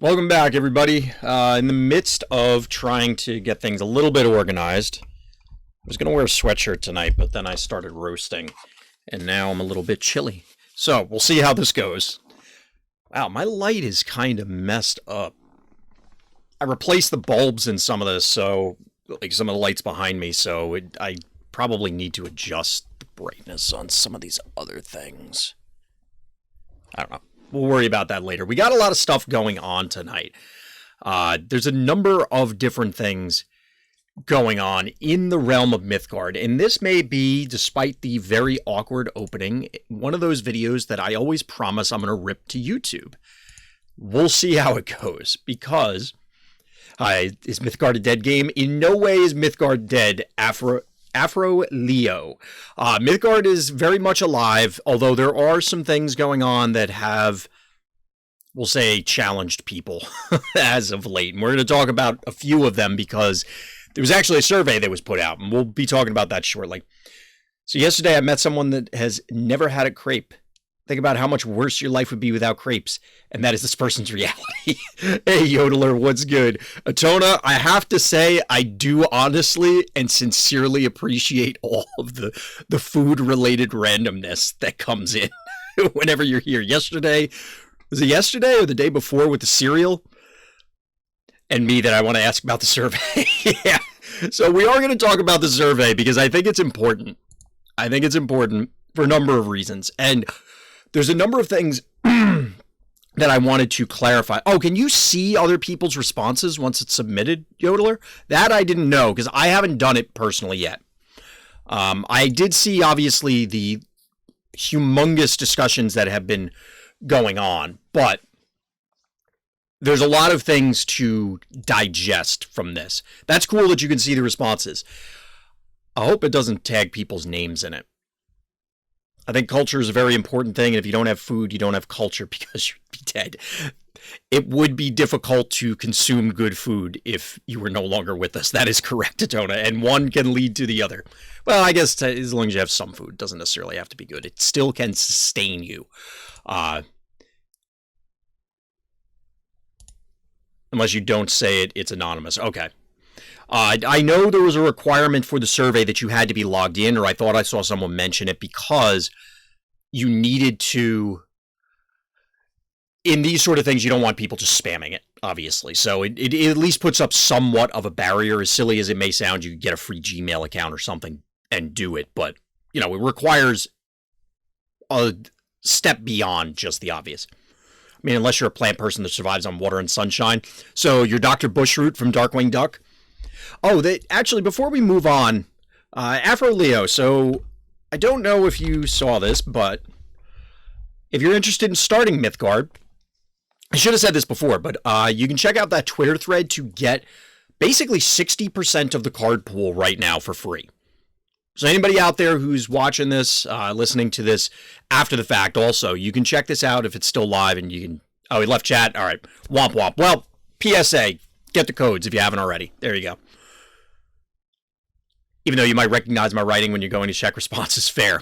Welcome back, everybody. In the midst of trying to get things a little bit organized, I was going to wear a sweatshirt tonight, but then I started roasting, and now I'm a little bit chilly. So, we'll see how this goes. Wow, my light is kind of messed up. I replaced the bulbs in some of this, so, like some of the lights behind me, so I probably need to adjust the brightness on some of these other things. I don't know. We'll worry about that later. We got a lot of stuff going on tonight. There's a number of different things going on in the realm of Mythgard, and this may be, despite the very awkward opening, one of those videos that I always promise I'm going to rip to YouTube. We'll see how it goes, because is Mythgard a dead game? In no way is Mythgard dead. Afro Leo. Mythgard is very much alive, although there are some things going on that have, we'll say, challenged people as of late. And we're going to talk about a few of them because there was actually a survey that was put out, and we'll be talking about that shortly. So yesterday I met someone that has never had a crepe. Think about how much worse your life would be without crepes. And that is this person's reality. Hey, Yodeler, what's good? Atona, I have to say, I do honestly and sincerely appreciate all of the food-related randomness that comes in whenever you're here. Was it yesterday or the day before with the cereal? And me that I want to ask about the survey. Yeah. So we are going to talk about the survey because I think it's important. I think it's important for a number of reasons. And there's a number of things that I wanted to clarify. Oh, can you see other people's responses once it's submitted, Yodeler? That I didn't know because I haven't done it personally yet. I did see, obviously, the humongous discussions that have been going on, but there's a lot of things to digest from this. That's cool that you can see the responses. I hope it doesn't tag people's names in it. I think culture is a very important thing, and if you don't have food, you don't have culture because you'd be dead. It would be difficult to consume good food if you were no longer with us. That is correct, Atona, and one can lead to the other. Well, I guess as long as you have some food, it doesn't necessarily have to be good. It still can sustain you. Unless you don't say it, it's anonymous. Okay. I know there was a requirement for the survey that you had to be logged in, or I thought I saw someone mention it because you needed to, in these sort of things, you don't want people just spamming it, obviously. So it at least puts up somewhat of a barrier. As silly as it may sound, you get a free Gmail account or something and do it. But, you know, it requires a step beyond just the obvious. I mean, unless you're a plant person that survives on water and sunshine. So you're Dr. Bushroot from Darkwing Duck. Oh, actually, before we move on, Afro Leo, so I don't know if you saw this, but if you're interested in starting Mythgard, I should have said this before, but you can check out that Twitter thread to get basically 60% of the card pool right now for free. So anybody out there who's watching this, listening to this after the fact also, you can check this out if it's still live, and you can... Oh, he left chat? All right. Womp womp. Well, PSA, get the codes if you haven't already. There you go. Even though you might recognize my writing when you're going to check responses, fair.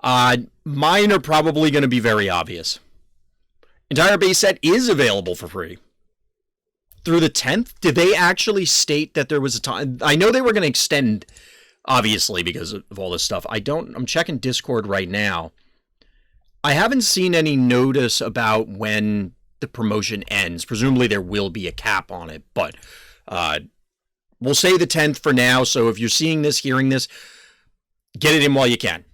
Mine are probably going to be very obvious. Entire base set is available for free. Through the 10th? Did they actually state that there was a time? I know they were going to extend, obviously, because of all this stuff. I'm checking Discord right now. I haven't seen any notice about when the promotion ends. Presumably there will be a cap on it, but we'll say the 10th for now, so if you're seeing this, hearing this, get it in while you can.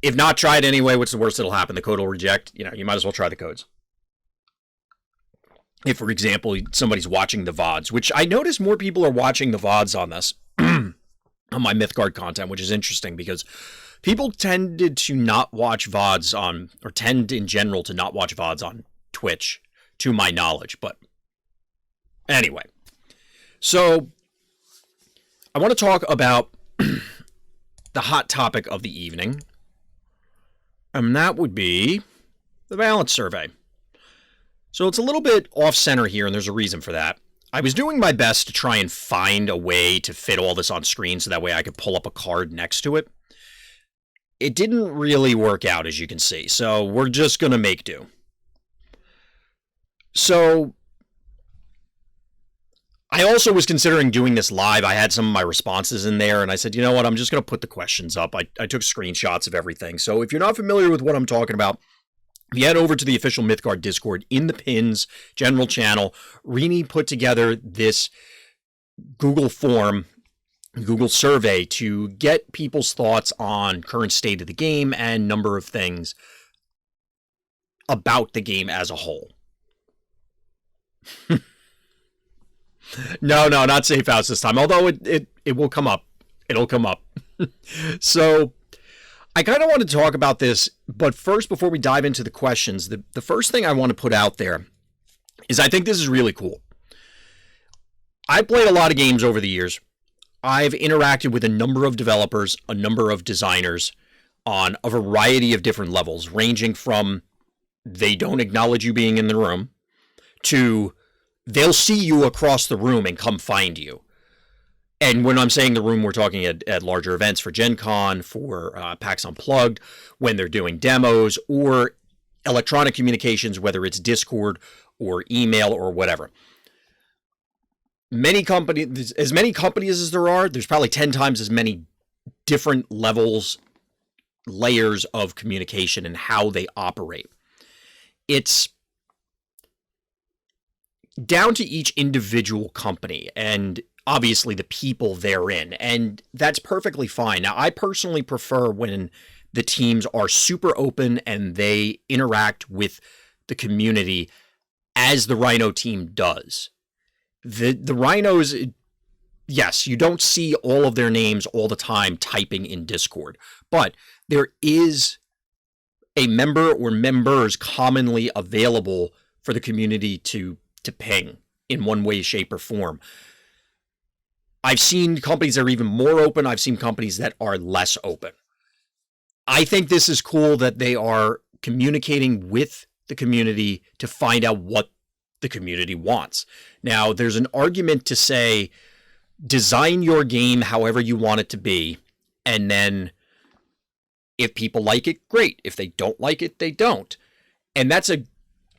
If not, try it anyway. What's the worst that'll happen? The code will reject. You know, you might as well try the codes. If, for example, somebody's watching the VODs, which I notice more people are watching the VODs on this, on my Mythgard content, which is interesting because people tended to not watch VODs on, or tend in general to not watch VODs on Twitch, to my knowledge. But anyway. So, I want to talk about the hot topic of the evening, and that would be the balance survey. So it's a little bit off-center here, and there's a reason for that. I was doing my best to try and find a way to fit all this on screen so that way I could pull up a card next to it. It didn't really work out, as you can see, so we're just going to make do. So I also was considering doing this live. I had some of my responses in there, and I said, you know what, I'm just going to put the questions up. I took screenshots of everything. So if you're not familiar with what I'm talking about, if you head over to the official Mythgard Discord, in the pins, general channel, Rini put together this Google form, Google survey to get people's thoughts on current state of the game and number of things about the game as a whole. No, not Safe House this time, although it will come up. It'll come up. So I kind of want to talk about this, but first, before we dive into the questions, the first thing I want to put out there is I think this is really cool. I've played a lot of games over the years. I've interacted with a number of developers, a number of designers on a variety of different levels, ranging from they don't acknowledge you being in the room to they'll see you across the room and come find you. And when I'm saying the room, we're talking at larger events for Gen Con, for PAX Unplugged, when they're doing demos or electronic communications, whether it's Discord or email or whatever. Many companies, as many companies as there are, there's probably 10 times as many different levels, layers of communication and how they operate. It's down to each individual company and obviously the people therein, and that's perfectly fine. Now, I personally prefer when the teams are super open and they interact with the community as the Rhino team does. The Rhinos, yes, you don't see all of their names all the time typing in Discord, but there is a member or members commonly available for the community to ping in one way, shape, or form. I've seen companies that are even more open. I've seen companies that are less open. I think this is cool that they are communicating with the community to find out what the community wants. Now, there's an argument to say, design your game however you want it to be, and then if people like it, great. If they don't like it, they don't. And that's a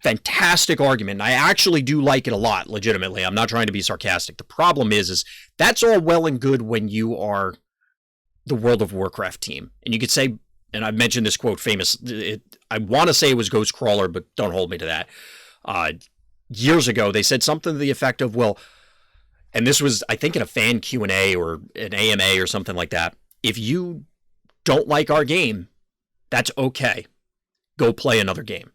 fantastic argument. I actually do like it a lot, legitimately. I'm not trying to be sarcastic. The problem is that's all well and good when you are the World of Warcraft team. And you could say, and I've mentioned this quote famous, I want to say it was Ghostcrawler, but don't hold me to that. Years ago, they said something to the effect of, well, and this was, I think, in a fan Q&A or an AMA or something like that. If you don't like our game, that's okay. Go play another game.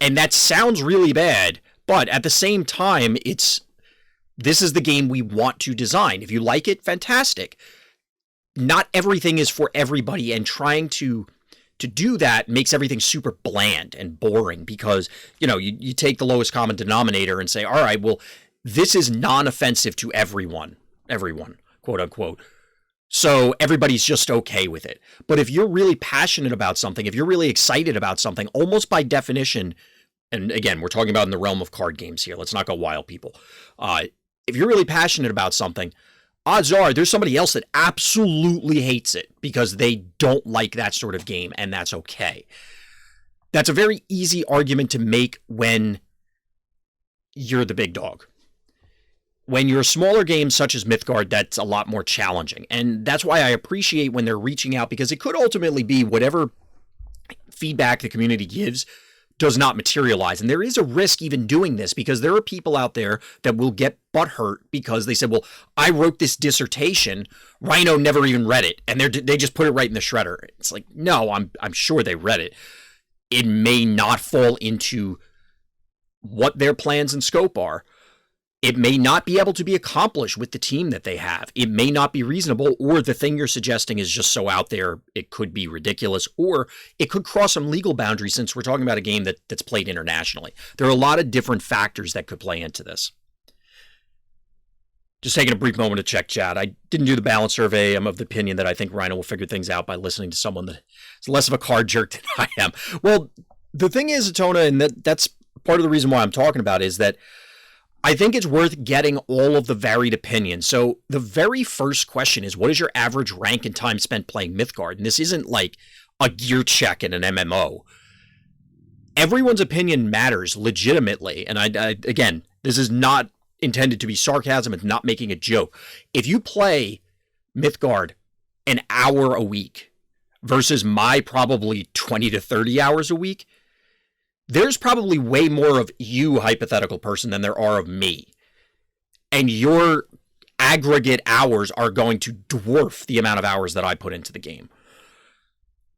And that sounds really bad, but at the same time, this is the game we want to design. If you like it, fantastic. Not everything is for everybody, and trying to do that makes everything super bland and boring because, you take the lowest common denominator and say, all right, well, this is non-offensive to everyone, quote unquote. So everybody's just okay with it. But if you're really passionate about something, if you're really excited about something, almost by definition, and again, we're talking about in the realm of card games here. Let's not go wild, people. If you're really passionate about something, odds are there's somebody else that absolutely hates it because they don't like that sort of game, and that's okay. That's a very easy argument to make when you're the big dog. When you're a smaller game such as Mythgard, that's a lot more challenging. And that's why I appreciate when they're reaching out, because it could ultimately be whatever feedback the community gives does not materialize. And there is a risk even doing this, because there are people out there that will get butthurt because they said, well, I wrote this dissertation, Rhino never even read it, and they just put it right in the shredder. It's like, no, I'm sure they read it. It may not fall into what their plans and scope are. It may not be able to be accomplished with the team that they have. It may not be reasonable, or the thing you're suggesting is just so out there, it could be ridiculous, or it could cross some legal boundaries since we're talking about a game that's played internationally. There are a lot of different factors that could play into this. Just taking a brief moment to check chat. I didn't do the balance survey. I'm of the opinion that I think Rhino will figure things out by listening to someone that is less of a card jerk than I am. Well, the thing is, Atona, and that's part of the reason why I'm talking about, is that I think it's worth getting all of the varied opinions. So the very first question is, what is your average rank and time spent playing Mythgard? And this isn't like a gear check in an MMO. everyone's opinion matters legitimately. And I again, this is not intended to be sarcasm. It's not making a joke. If you play Mythgard an hour a week versus my probably 20 to 30 hours a week, there's probably way more of you, hypothetical person, than there are of me. And your aggregate hours are going to dwarf the amount of hours that I put into the game.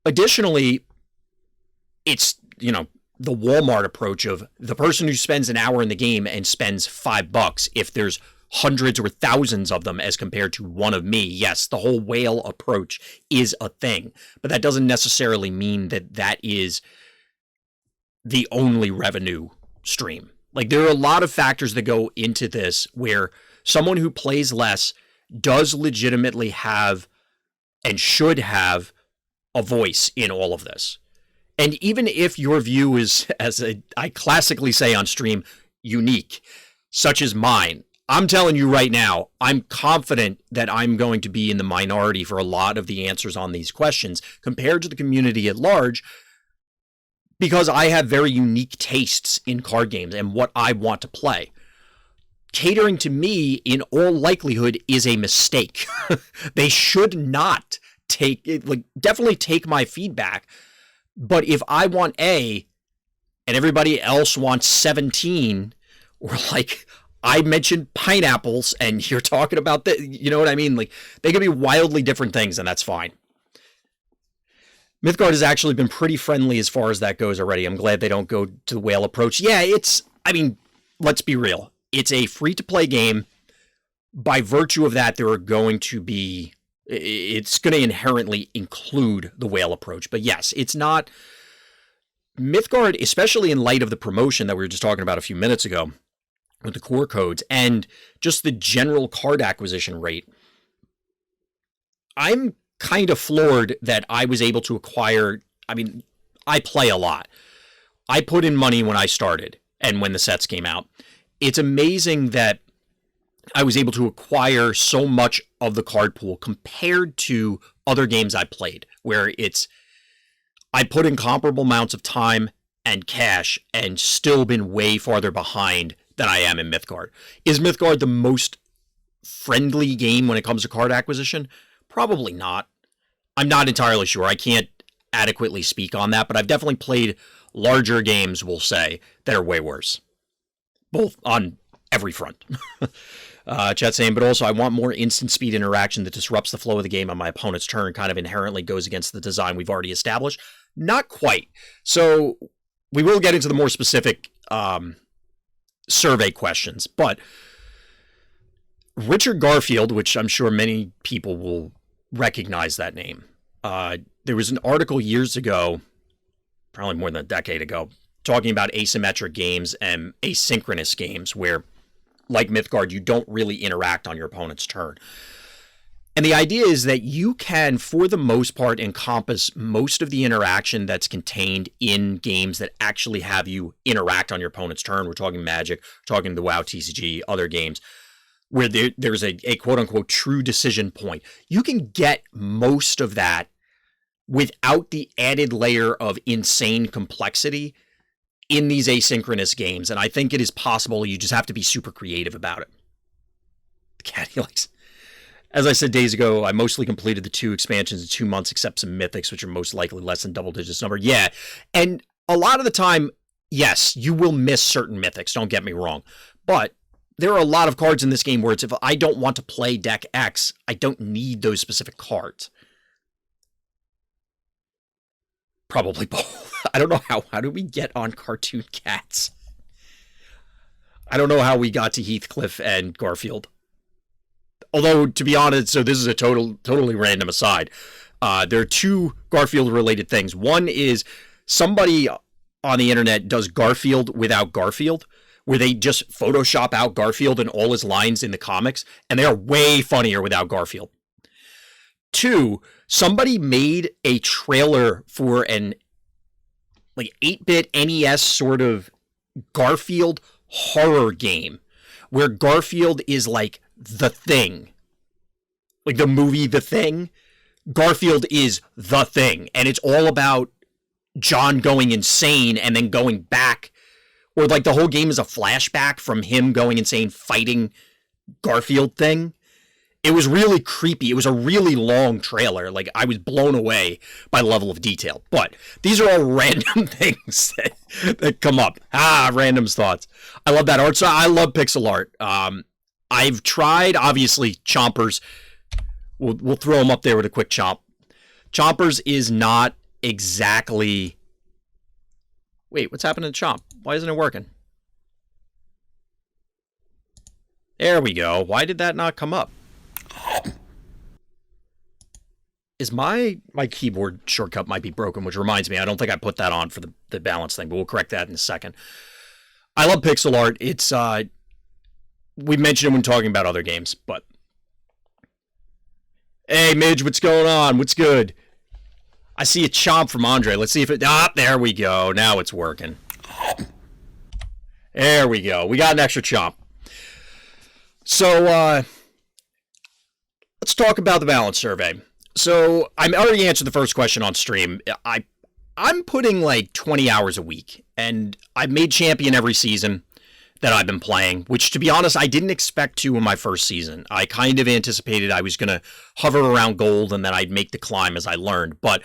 Additionally, it's, the Walmart approach of the person who spends an hour in the game and spends $5 if there's hundreds or thousands of them as compared to one of me. Yes, the whole whale approach is a thing, but that doesn't necessarily mean that that is the only revenue stream. Like, there are a lot of factors that go into this where someone who plays less does legitimately have and should have a voice in all of this. And even if your view is, as I classically say on stream, unique, such as mine, I'm telling you right now, I'm confident that I'm going to be in the minority for a lot of the answers on these questions compared to the community at large, because I have very unique tastes in card games and what I want to play. Catering to me, in all likelihood, is a mistake. They should not definitely take my feedback. But if I want A and everybody else wants 17, or like I mentioned pineapples and you're talking about you know what I mean? Like, they could be wildly different things, and that's fine. Mythgard has actually been pretty friendly as far as that goes already. I'm glad they don't go to the whale approach. Yeah, let's be real. It's a free-to-play game. By virtue of that, it's going to inherently include the whale approach. But yes, it's not. Mythgard, especially in light of the promotion that we were just talking about a few minutes ago with the core codes and just the general card acquisition rate, I'm kind of floored that I was able to acquire. I play a lot. I put in money when I started and when the sets came out. It's amazing that I was able to acquire so much of the card pool compared to other games I played, where I put in comparable amounts of time and cash and still been way farther behind than I am in Mythgard. Is Mythgard the most friendly game when it comes to card acquisition? Probably not. I'm not entirely sure. I can't adequately speak on that, but I've definitely played larger games, we'll say, that are way worse. Both on every front. Chat saying, but also I want more instant speed interaction that disrupts the flow of the game on my opponent's turn, kind of inherently goes against the design we've already established. Not quite. So we will get into the more specific survey questions, but Richard Garfield, which I'm sure many people will recognize that name. There was an article years ago, probably more than a decade ago, talking about asymmetric games and asynchronous games where, like Mythgard, you don't really interact on your opponent's turn. And the idea is that you can, for the most part, encompass most of the interaction that's contained in games that actually have you interact on your opponent's turn. We're talking Magic, we're talking the WoW TCG, other games, where there's a quote-unquote true decision point. You can get most of that without the added layer of insane complexity in these asynchronous games, and I think it is possible. You just have to be super creative about it. The cat, he likes. As I said days ago, I mostly completed the 2 expansions in 2 months, except some mythics, which are most likely less than double digits number. Yeah, and a lot of the time, yes, you will miss certain mythics, don't get me wrong. But there are a lot of cards in this game where it's, if I don't want to play deck X, I don't need those specific cards. Probably both. I don't know how did we get on cartoon cats? I don't know how we got to Heathcliff and Garfield. Although, to be honest, so this is a totally random aside. There are 2 Garfield-related things. One is somebody on the internet does Garfield without Garfield, where they just Photoshop out Garfield and all his lines in the comics, and they are way funnier without Garfield. 2, somebody made a trailer for an 8-bit NES sort of Garfield horror game where Garfield is like the Thing. Like the movie The Thing. Garfield is the Thing. And it's all about John going insane and then going back, or like the whole game is a flashback from him going insane fighting Garfield thing. It was really creepy. It was a really long trailer. Like, I was blown away by the level of detail. But these are all random things that come up. Random thoughts. I love that art. So I love pixel art. I've tried, obviously, Chompers. We'll throw them up there with a quick chomp. Chompers is not exactly... Wait, what's happening to Chomp? Why isn't it working? There we go. Why did that not come up? Is my keyboard shortcut might be broken, which reminds me, I don't think I put that on for the balance thing, but we'll correct that in a second. I love pixel art. It's, we mentioned it when talking about other games, but... Hey, Midge, what's going on? What's good? I see a chomp from Andre. Let's see if it... there we go. Now it's working. There we go. We got an extra chomp. So, let's talk about the balance survey. So, I already answered the first question on stream. I'm putting like 20 hours a week, and I've made champion every season that I've been playing, which, to be honest, I didn't expect to in my first season. I kind of anticipated I was going to hover around gold, and then I'd make the climb as I learned. But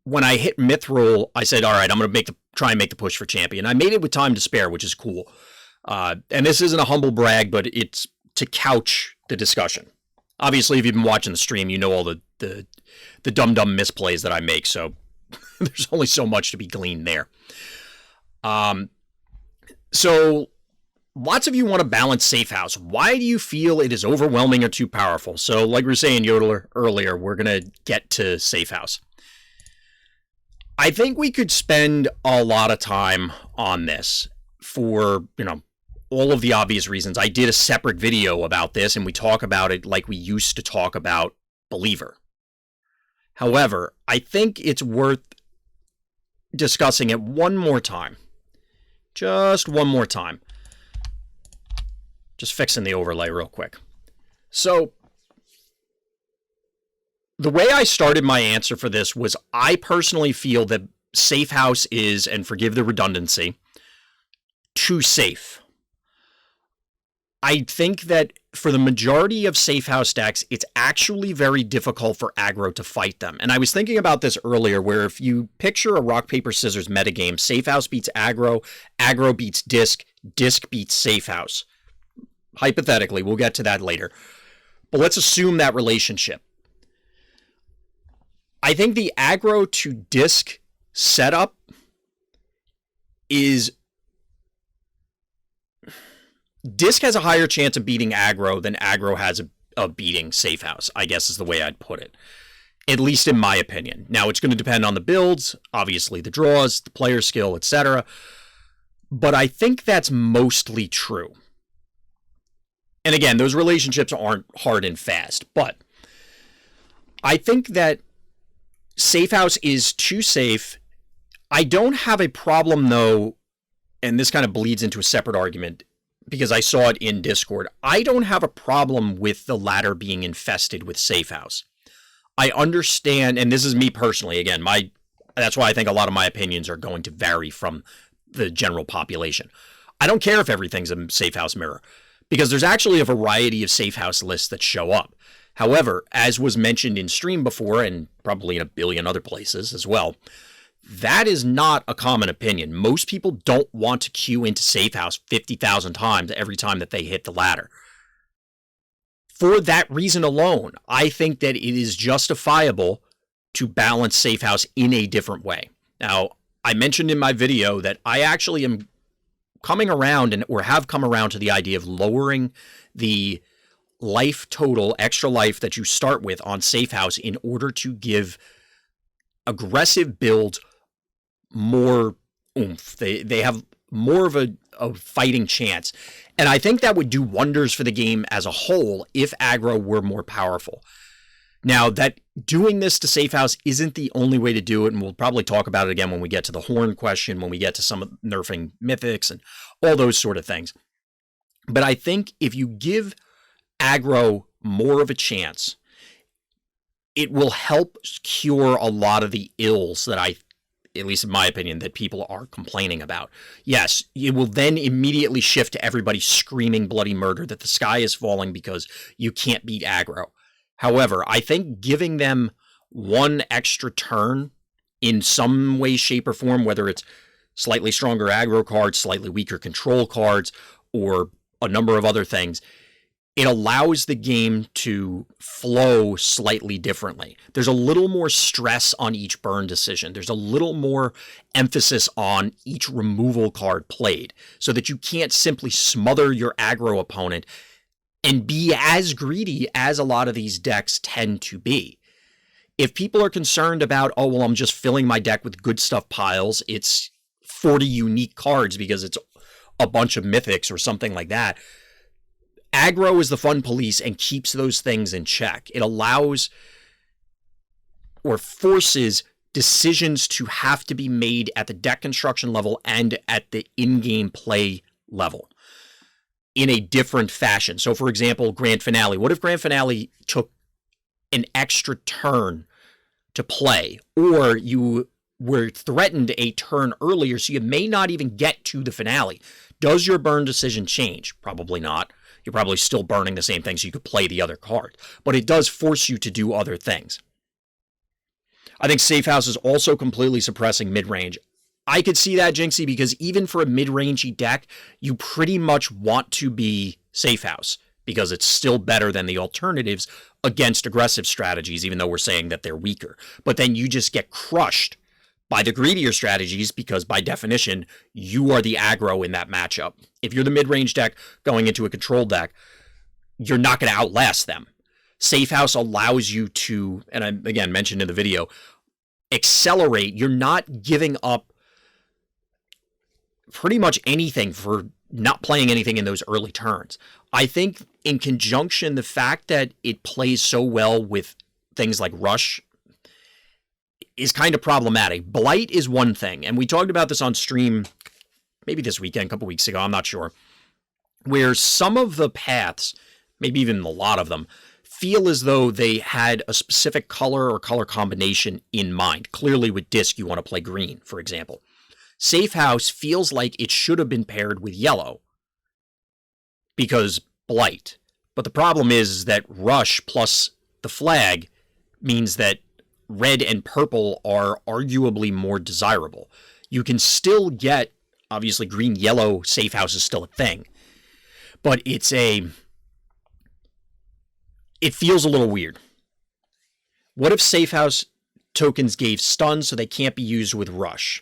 when I hit Mithril, I said, all right, I'm going to try and make the push for champion. I made it with time to spare, which is cool. And this isn't a humble brag, but it's to couch the discussion. Obviously, if you've been watching the stream, you know all the dumb misplays that I make, so there's only so much to be gleaned there. So lots of you want to balance Safe House. Why do you feel it is overwhelming or too powerful? So like we were saying, Yodeler, earlier, we're going to get to Safe House. I think we could spend a lot of time on this for, all of the obvious reasons. I did a separate video about this, and we talk about it like we used to talk about Believer. However, I think it's worth discussing it one more time. Just one more time. Just fixing the overlay real quick. So, the way I started my answer for this was I personally feel that Safe House is, and forgive the redundancy, too safe. I think that for the majority of Safe House decks, it's actually very difficult for aggro to fight them. And I was thinking about this earlier, where if you picture a rock, paper, scissors metagame, Safe House beats aggro, aggro beats disc, disc beats Safe House. Hypothetically, we'll get to that later. But let's assume that relationship. I think the aggro to disc setup is... Disc has a higher chance of beating aggro than aggro has of beating Safe House, I guess is the way I'd put it. At least in my opinion. Now, it's going to depend on the builds, obviously the draws, the player skill, etc. But I think that's mostly true. And again, those relationships aren't hard and fast. But I think that Safe House is too safe. I don't have a problem, though, and this kind of bleeds into a separate argument, because I saw it in Discord. I don't have a problem with the ladder being infested with Safe House. I understand, and this is me personally, again, that's why I think a lot of my opinions are going to vary from the general population. I don't care if everything's a Safe House mirror, because there's actually a variety of Safe House lists that show up. However, as was mentioned in stream before, and probably in a billion other places as well, that is not a common opinion. Most people don't want to queue into Safe House 50,000 times every time that they hit the ladder. For that reason alone, I think that it is justifiable to balance Safe House in a different way. Now, I mentioned in my video that I actually am coming around or have come around to the idea of lowering the life total, extra life that you start with on Safe House in order to give aggressive builds more oomph. They have more of a fighting chance. And I think that would do wonders for the game as a whole if aggro were more powerful. Now, that doing this to Safe House isn't the only way to do it, and we'll probably talk about it again when we get to the horn question, when we get to some of nerfing mythics and all those sort of things. But I think if you give aggro more of a chance, it will help cure a lot of the ills that I at least in my opinion, that people are complaining about. Yes, it will then immediately shift to everybody screaming bloody murder that the sky is falling because you can't beat aggro. However, I think giving them one extra turn in some way, shape, or form, whether it's slightly stronger aggro cards, slightly weaker control cards, or a number of other things, it allows the game to flow slightly differently. There's a little more stress on each burn decision. There's a little more emphasis on each removal card played, so that you can't simply smother your aggro opponent and be as greedy as a lot of these decks tend to be. If people are concerned about, oh, well, I'm just filling my deck with good stuff piles, it's 40 unique cards because it's a bunch of mythics or something like that, aggro is the fun police and keeps those things in check. It allows or forces decisions to have to be made at the deck construction level and at the in-game play level in a different fashion. So, for example, Grand Finale. What if Grand Finale took an extra turn to play, or you were threatened a turn earlier, so you may not even get to the finale? Does your burn decision change? Probably not. You're probably still burning the same thing so you could play the other card. But it does force you to do other things. I think Safe House is also completely suppressing mid-range. I could see that, Jinxie, because even for a mid-rangey deck, you pretty much want to be Safe House because it's still better than the alternatives against aggressive strategies, even though we're saying that they're weaker. But then you just get crushed by the greedier strategies because, by definition, you are the aggro in that matchup. If you're the mid-range deck going into a control deck, you're not going to outlast them. Safe House allows you to, and I, again, mentioned in the video, accelerate. You're not giving up pretty much anything for not playing anything in those early turns. I think in conjunction, the fact that it plays so well with things like Rush is kind of problematic. Blight is one thing, and we talked about this on stream maybe this weekend, a couple weeks ago, I'm not sure, where some of the paths, maybe even a lot of them, feel as though they had a specific color or color combination in mind. Clearly with Disc, you want to play green, for example. Safe House feels like it should have been paired with yellow because Blight. But the problem is that Rush plus the flag means that red and purple are arguably more desirable. You can still get, obviously, green-yellow Safe House is still a thing, but it feels a little weird. What if Safe House tokens gave stun so they can't be used with Rush?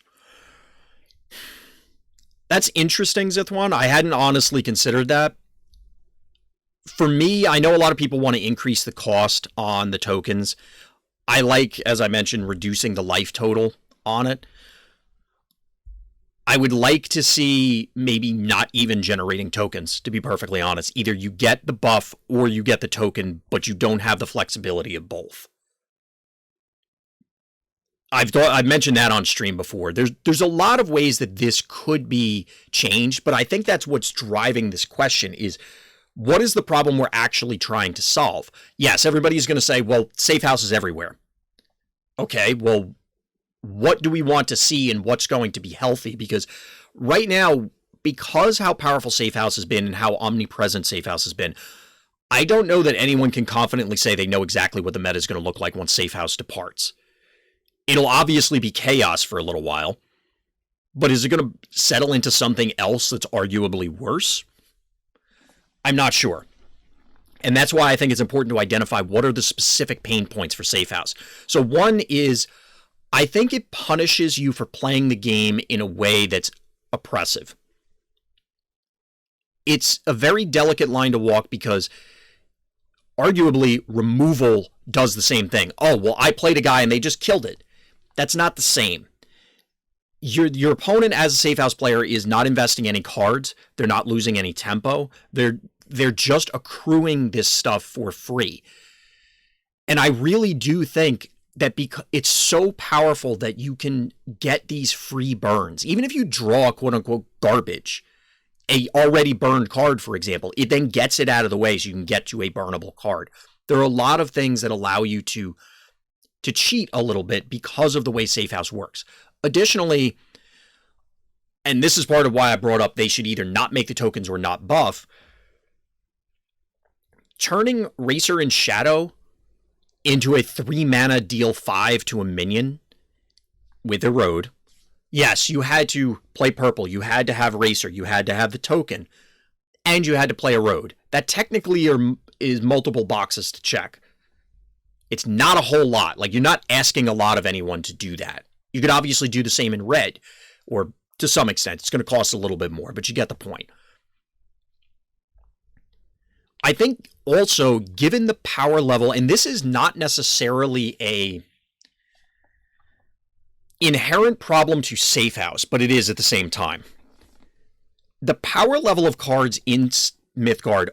That's interesting, Zithwan. I hadn't honestly considered that. For me, I know a lot of people want to increase the cost on the tokens. I like, as I mentioned, reducing the life total on it. I would like to see maybe not even generating tokens, to be perfectly honest. Either you get the buff or you get the token, but you don't have the flexibility of both. I've mentioned that on stream before. There's a lot of ways that this could be changed, but I think that's what's driving this question is, what is the problem we're actually trying to solve? Yes, everybody's going to say, well, Safe House is everywhere. Okay, well, what do we want to see and what's going to be healthy? Because right now, because how powerful Safe House has been and how omnipresent Safe House has been, I don't know that anyone can confidently say they know exactly what the meta is going to look like once Safe House departs. It'll obviously be chaos for a little while, but is it going to settle into something else that's arguably worse? I'm not sure. And that's why I think it's important to identify what are the specific pain points for Safe House. So one is, I think it punishes you for playing the game in a way that's oppressive. It's a very delicate line to walk because arguably removal does the same thing. Oh, well, I played a guy and they just killed it. That's not the same. Your opponent as a Safe House player is not investing any cards. They're not losing any tempo. They're just accruing this stuff for free. And I really do think that because it's so powerful that you can get these free burns. Even if you draw quote-unquote garbage, a already burned card, for example, it then gets it out of the way so you can get to a burnable card. There are a lot of things that allow you to cheat a little bit because of the way Safe House works. Additionally, and this is part of why I brought up they should either not make the tokens or not buff, turning Racer and Shadow into a 3 mana deal 5 to a minion with Erode. Yes, you had to play purple, you had to have Racer, you had to have the token, and you had to play Erode. That technically is multiple boxes to check. It's not a whole lot. Like, you're not asking a lot of anyone to do that. You could obviously do the same in red, or to some extent. It's going to cost a little bit more, but you get the point. I think also, given the power level, and this is not necessarily a inherent problem to Safe House, but it is at the same time. The power level of cards in Mythgard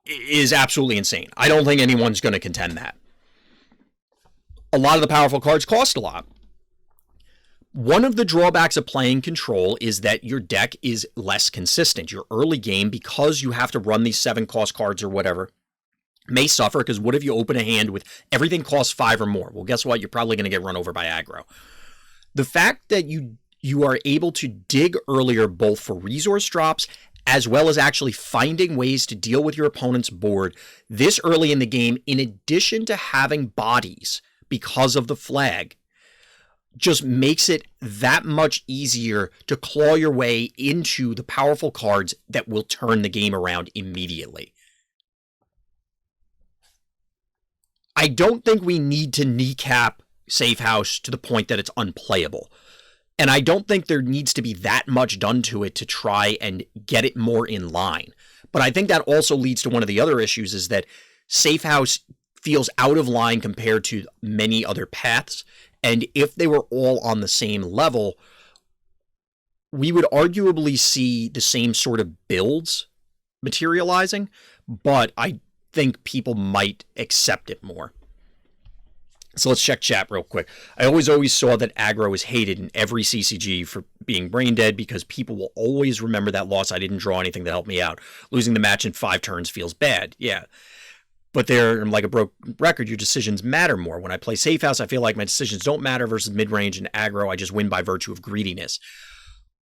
is absolutely insane. I don't think anyone's going to contend that. A lot of the powerful cards cost a lot. One of the drawbacks of playing Control is that your deck is less consistent. Your early game, because you have to run these 7 cost cards or whatever, may suffer, because what if you open a hand with everything costs 5 or more? Well, guess what? You're probably going to get run over by aggro. The fact that you are able to dig earlier, both for resource drops as well as actually finding ways to deal with your opponent's board this early in the game, in addition to having bodies because of the flag, just makes it that much easier to claw your way into the powerful cards that will turn the game around immediately. I don't think we need to kneecap Safe House to the point that it's unplayable. And I don't think there needs to be that much done to it to try and get it more in line. But I think that also leads to one of the other issues, is that Safe House feels out of line compared to many other paths. And if they were all on the same level, we would arguably see the same sort of builds materializing, but I think people might accept it more. So let's check chat real quick. I always saw that aggro is hated in every CCG for being brain dead, because people will always remember that loss. I didn't draw anything to help me out. Losing the match in 5 turns feels bad. Yeah. But they're like a broke record. Your decisions matter more. When I play Safe House, I feel like my decisions don't matter, versus mid-range and aggro, I just win by virtue of greediness.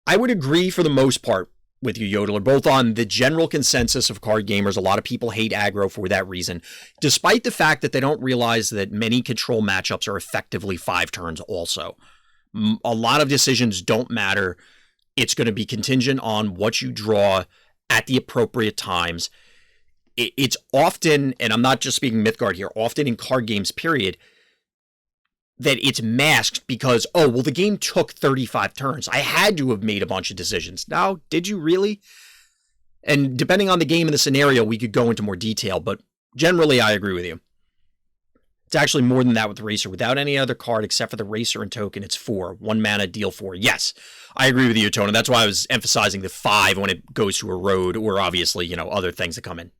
I would agree for the most part with you, Yodeler, both on the general consensus of card gamers. A lot of people hate aggro for that reason, despite the fact that they don't realize that many control matchups are effectively 5 turns also. A lot of decisions don't matter. It's going to be contingent on what you draw at the appropriate times. It's often, and I'm not just speaking Mythgard here, often in card games, period, that it's masked because, oh, well, the game took 35 turns. I had to have made a bunch of decisions. Now, did you really? And depending on the game and the scenario, we could go into more detail, but generally, I agree with you. It's actually more than that with the Racer. Without any other card except for the Racer and token, it's 4. 1 mana, deal 4. Yes, I agree with you, Tona. That's why I was emphasizing the 5 when it goes to Erode, or obviously, other things that come in.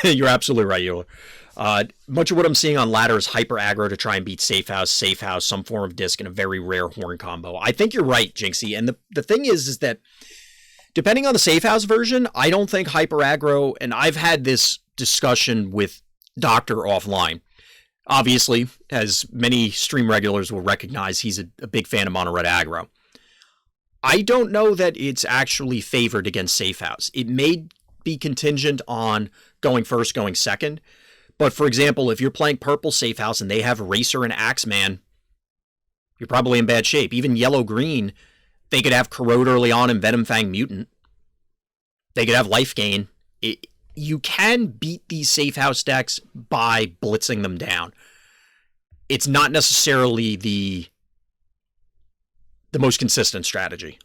You're absolutely right, Yodeler. Much of what I'm seeing on ladder is hyper aggro to try and beat Safe House, some form of disc, and a very rare horn combo. I think you're right, Jinxie. And the thing is that depending on the Safe House version, I don't think hyper aggro, and I've had this discussion with Doctor offline. Obviously, as many stream regulars will recognize, he's a big fan of mono red aggro. I don't know that it's actually favored against Safe House. It may be contingent on going first, going second. But for example, if you're playing purple Safe House and they have Racer and Axeman, you're probably in bad shape. Even yellow-green, they could have Corrode early on and Venom Fang Mutant. They could have Life Gain. You can beat these Safe House decks by blitzing them down. It's not necessarily the most consistent strategy.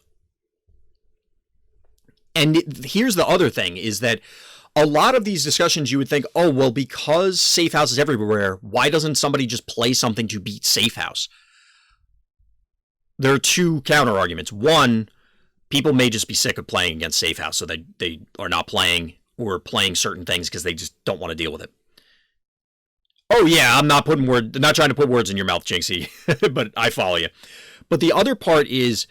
And here's the other thing, is that a lot of these discussions you would think, oh, well, because Safe House is everywhere, why doesn't somebody just play something to beat Safe House? There are 2 counter arguments. One, people may just be sick of playing against Safe House, so they are not playing or playing certain things because they just don't want to deal with it. Oh yeah, I'm not trying to put words in your mouth, Jinxie, but I follow you. But the other part is,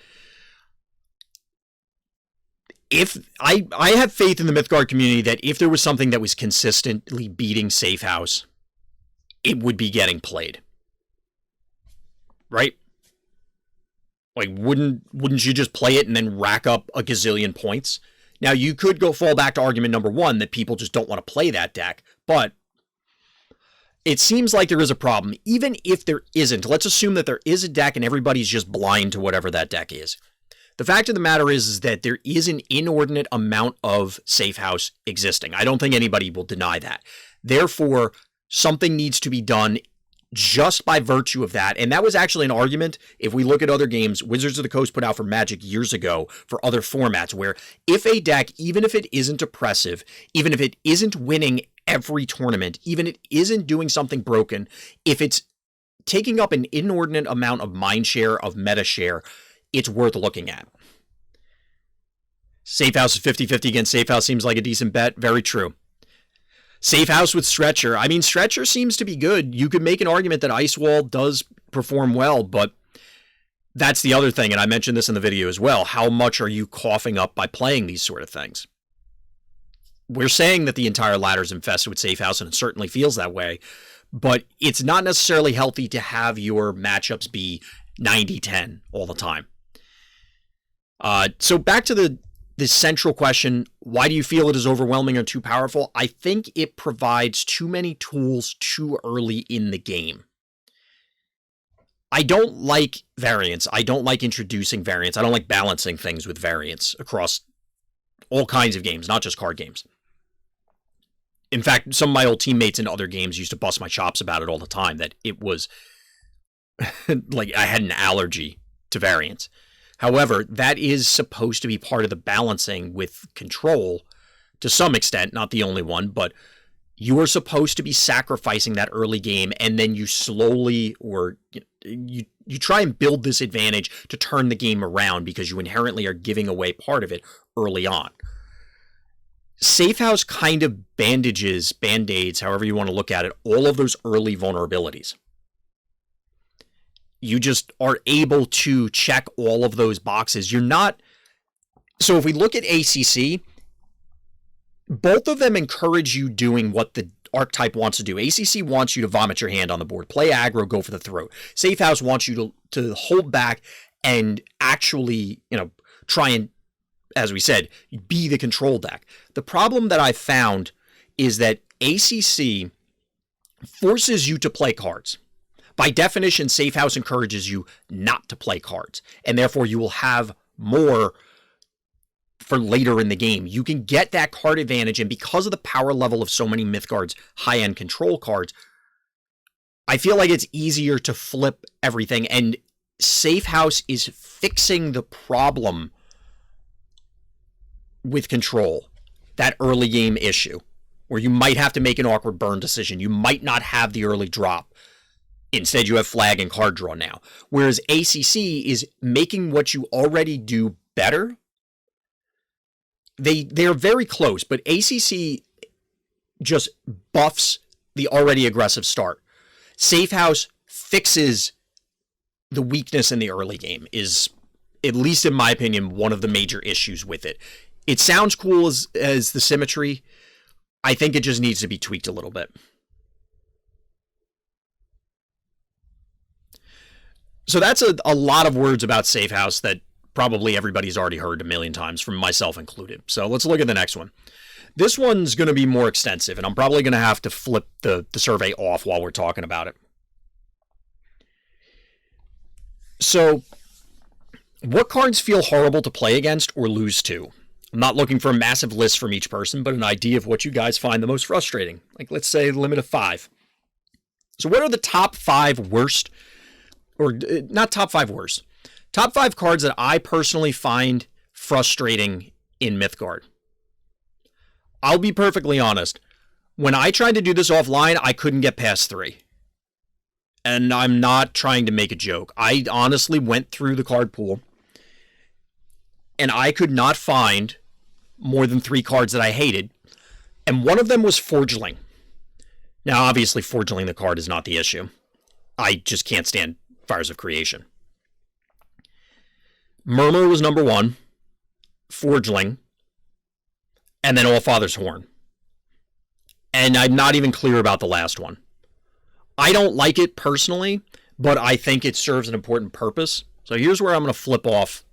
if I have faith in the Mythgard community that if there was something that was consistently beating Safe House, it would be getting played. right? Like, wouldn't you just play it and then rack up a gazillion points? Now, you could go fall back to argument number one that people just don't want to play that deck, but it seems like there is a problem. Even if there isn't, let's assume that there is a deck and everybody's just blind to whatever that deck is. The fact of the matter is that there is an inordinate amount of safe house existing. I don't think anybody will deny that. Therefore, something needs to be done just by virtue of that. And that was actually an argument, if we look at other games, Wizards of the Coast put out for Magic years ago for other formats, where if a deck, even if it isn't oppressive, even if it isn't winning every tournament, even if it isn't doing something broken, if it's taking up an inordinate amount of mind share, of meta share, it's worth looking at. Safe House is 50-50 against Safe House seems like a decent bet. Very true. Safe House with Stretcher. I mean, Stretcher seems to be good. You could make an argument that Ice Wall does perform well, but that's the other thing, and I mentioned this in the video as well. How much are you coughing up by playing these sort of things? We're saying that the entire ladder is infested with Safe House, and it certainly feels that way, but it's not necessarily healthy to have your matchups be 90-10 all the time. So back to the central question, why do you feel it is overwhelming or too powerful? I think it provides too many tools too early in the game. I don't like variance. I don't like introducing variance. I don't like balancing things with variance across all kinds of games, not just card games. In fact, some of my old teammates in other games used to bust my chops about it all the time, that it was like I had an allergy to variance. However, that is supposed to be part of the balancing with control to some extent, not the only one, but you are supposed to be sacrificing that early game, and then you slowly, or you try and build this advantage to turn the game around because you inherently are giving away part of it early on. Safe House kind of bandages, band-aids, however you want to look at it, all of those early vulnerabilities. You just are able to check all of those boxes. You're not... So if we look at ACC, both of them encourage you doing what the archetype wants to do. ACC wants you to vomit your hand on the board, play aggro, go for the throat. Safe House wants you to hold back and actually, try and, as we said, be the control deck. The problem that I've found is that ACC forces you to play cards. By definition, Safe House encourages you not to play cards, and therefore you will have more for later in the game. You can get that card advantage, and because of the power level of so many Mythgard's high-end control cards, I feel like it's easier to flip everything, and Safe House is fixing the problem with control, that early game issue, where you might have to make an awkward burn decision. You might not have the early drop. Instead, you have flag and card draw now. Whereas ACC is making what you already do better. They're very close, but ACC just buffs the already aggressive start. Safe House fixes the weakness in the early game, is, at least in my opinion, one of the major issues with it. It sounds cool as the symmetry. I think it just needs to be tweaked a little bit. So that's a lot of words about Safe House that probably everybody's already heard a million times, from myself included. So let's look at the next one. This one's going to be more extensive, and I'm probably going to have to flip the survey off while we're talking about it. So, what cards feel horrible to play against or lose to? I'm not looking for a massive list from each person, but an idea of what you guys find the most frustrating. Like, let's say a limit of 5. So what are the top 5 worst, or not top 5 worst, top 5 cards that I personally find frustrating in Mythgard? I'll be perfectly honest. When I tried to do this offline, I couldn't get past 3. And I'm not trying to make a joke. I honestly went through the card pool, and I could not find more than 3 cards that I hated. And one of them was Forgeling. Now, obviously, Forgeling the card is not the issue. I just can't stand Fires of Creation. Murmur was number 1. Forgeling. And then Allfather's Horn. And I'm not even clear about the last one. I don't like it personally, but I think it serves an important purpose. So here's where I'm going to flip off.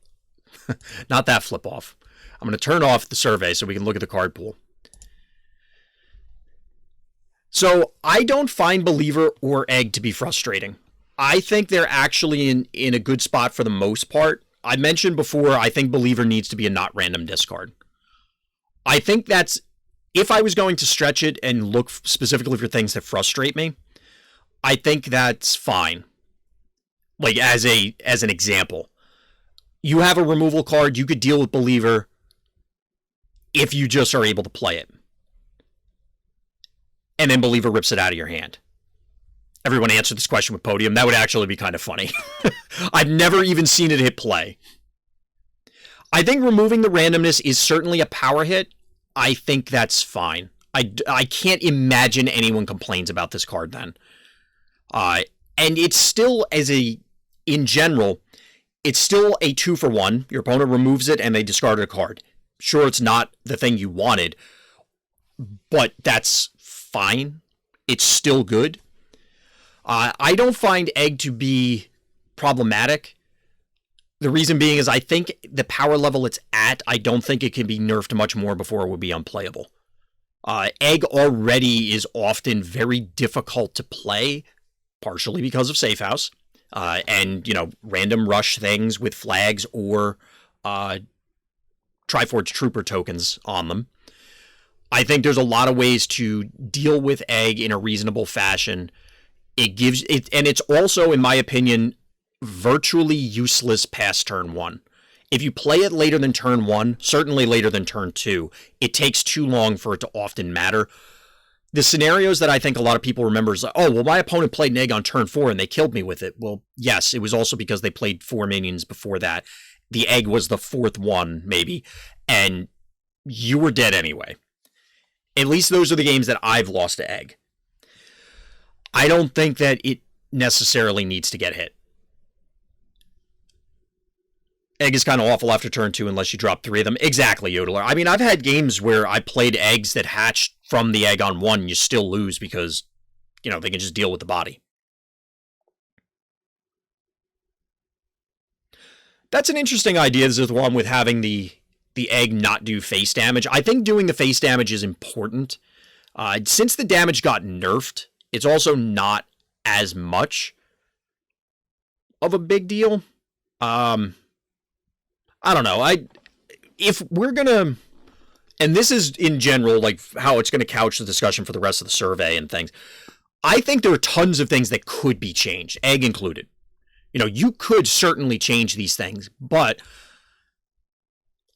Not that flip off. I'm going to turn off the survey so we can look at the card pool. So I don't find Believer or Egg to be frustrating. I think they're actually in a good spot for the most part. I mentioned before, I think Believer needs to be a not random discard. I think that's, if I was going to stretch it and look specifically for things that frustrate me, I think that's fine. Like as an example, you have a removal card, you could deal with Believer if you just are able to play it. And then Believer rips it out of your hand. Everyone answered this question with Podium. That would actually be kind of funny. I've never even seen it hit play. I think removing the randomness is certainly a power hit. I think that's fine. I can't imagine anyone complains about this card then. And it's still, in general, it's still a 2-for-1. Your opponent removes it and they discarded a card. Sure, it's not the thing you wanted, but that's fine. It's still good. I don't find Egg to be problematic. The reason being is I think the power level it's at, I don't think it can be nerfed much more before it would be unplayable. Egg already is often very difficult to play, partially because of Safe House, and, random rush things with flags or Triforge Trooper tokens on them. I think there's a lot of ways to deal with Egg in a reasonable fashion. It gives it, and it's also, in my opinion, virtually useless past turn 1. If you play it later than turn 1, certainly later than turn 2, it takes too long for it to often matter. The scenarios that I think a lot of people remember is, oh, well, my opponent played an Egg on turn 4 and they killed me with it. Well, yes, it was also because they played 4 minions before that. The Egg was the 4th one, maybe, and you were dead anyway. At least those are the games that I've lost to Egg. I don't think that it necessarily needs to get hit. Egg is kind of awful after turn 2 unless you drop 3 of them. Exactly, Yodeler. I mean, I've had games where I played eggs that hatched from the egg on 1 and you still lose because, they can just deal with the body. That's an interesting idea. This is the one with having the egg not do face damage. I think doing the face damage is important. Since the damage got nerfed, it's also not as much of a big deal. I don't know. If we're going to, and this is in general, like how it's going to couch the discussion for the rest of the survey and things. I think there are tons of things that could be changed, egg included. You could certainly change these things, but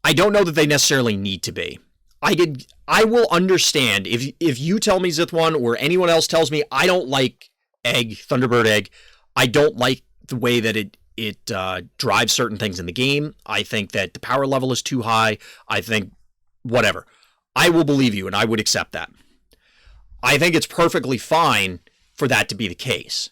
I don't know that they necessarily need to be. I will understand if you tell me, Zithwan, or anyone else tells me I don't like Egg, Thunderbird Egg, I don't like the way that it drives certain things in the game. I think that the power level is too high. I think whatever. I will believe you, and I would accept that. I think it's perfectly fine for that to be the case.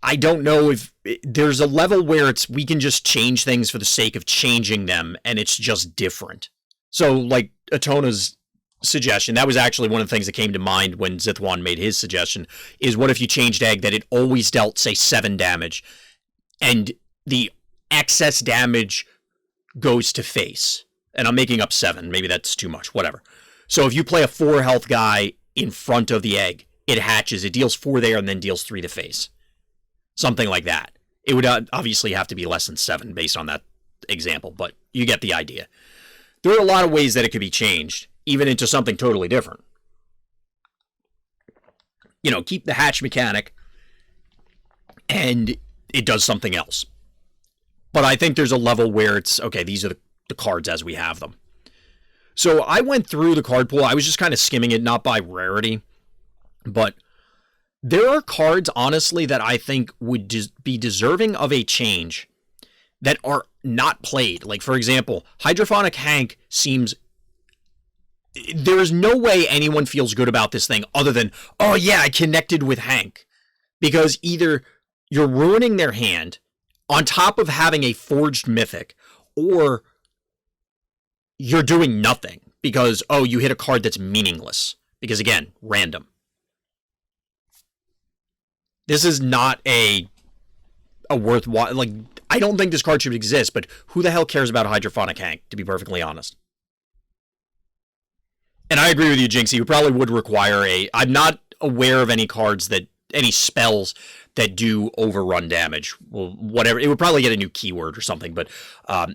I don't know if there's a level where we can just change things for the sake of changing them, and it's just different. So, like Atona's suggestion, that was actually one of the things that came to mind when Zithwan made his suggestion, is what if you changed Egg that it always dealt, say, 7 damage, and the excess damage goes to face. And I'm making up 7. Maybe that's too much. Whatever. So if you play a 4 health guy in front of the Egg, it hatches. It deals 4 there and then deals 3 to face. Something like that. It would obviously have to be less than 7 based on that example, but you get the idea. There are a lot of ways that it could be changed, even into something totally different. Keep the hatch mechanic, and it does something else. But I think there's a level where it's, okay, these are the cards as we have them. So I went through the card pool. I was just kind of skimming it, not by rarity, but there are cards, honestly, that I think would be deserving of a change that are not played. Like, for example, Hydrophonic Hank seems... There is no way anyone feels good about this thing other than, oh yeah, I connected with Hank. Because either you're ruining their hand on top of having a forged mythic, or you're doing nothing because, oh, you hit a card that's meaningless. Because again, random. This is not a worthwhile, like, I don't think this card should exist, but who the hell cares about Hydrophonic Hank, to be perfectly honest? And I agree with you, Jinxie. You probably would require I'm not aware of any cards any spells that do overrun damage. Well, whatever. It would probably get a new keyword or something, but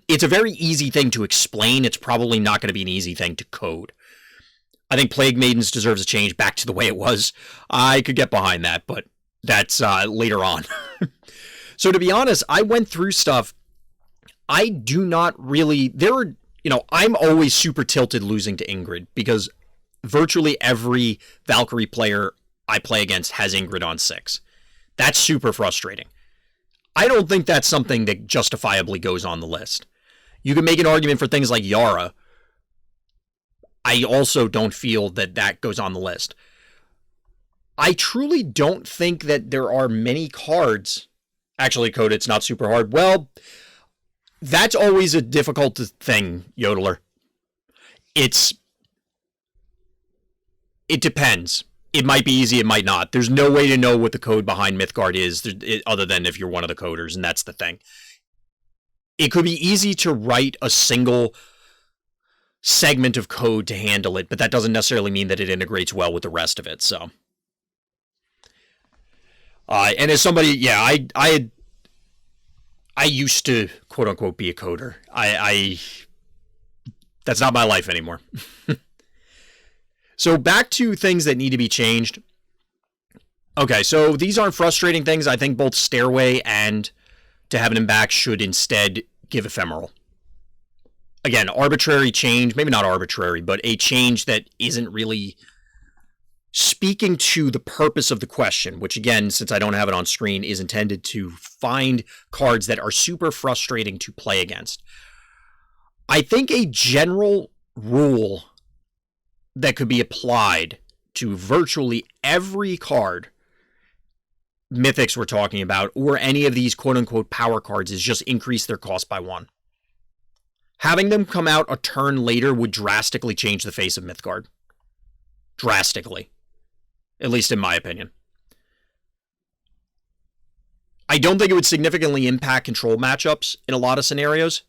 it's a very easy thing to explain. It's probably not going to be an easy thing to code. I think Plague Maidens deserves a change back to the way it was. I could get behind that, but that's later on. So to be honest, I went through stuff. I do not really... I'm always super tilted losing to Ingrid because virtually every Valkyrie player I play against has Ingrid on 6. That's super frustrating. I don't think that's something that justifiably goes on the list. You can make an argument for things like Yara. I also don't feel that goes on the list. I truly don't think that there are many cards... Actually, Code, it's not super hard. Well, that's always a difficult thing, Yodeler. It depends. It might be easy, it might not. There's no way to know what the code behind Mythgard is, other than if you're one of the coders, and that's the thing. It could be easy to write a single segment of code to handle it, but that doesn't necessarily mean that it integrates well with the rest of it, so... and as somebody, yeah, I used to, quote unquote, be a coder. That's not my life anymore. So back to things that need to be changed. Okay, so these aren't frustrating things. I think both Stairway and To Heaven and Back should instead give Ephemeral. Again, arbitrary change, maybe not arbitrary, but a change that isn't really speaking to the purpose of the question, which again, since I don't have it on screen, is intended to find cards that are super frustrating to play against. I think a general rule that could be applied to virtually every card, Mythics we're talking about, or any of these quote-unquote power cards, is just increase their cost by 1. Having them come out a turn later would drastically change the face of Mythgard. Drastically. At least in my opinion. I don't think it would significantly impact control matchups in a lot of scenarios,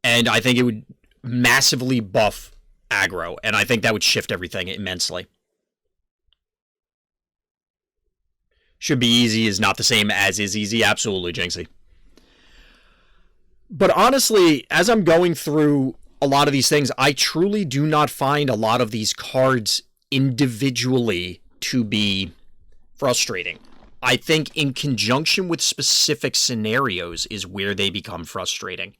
and I think it would massively buff aggro, and I think that would shift everything immensely. Should be easy is not the same as is easy. Absolutely, Jinxie. But honestly, as I'm going through a lot of these things, I truly do not find a lot of these cards individually to be frustrating. I think in conjunction with specific scenarios is where they become frustrating.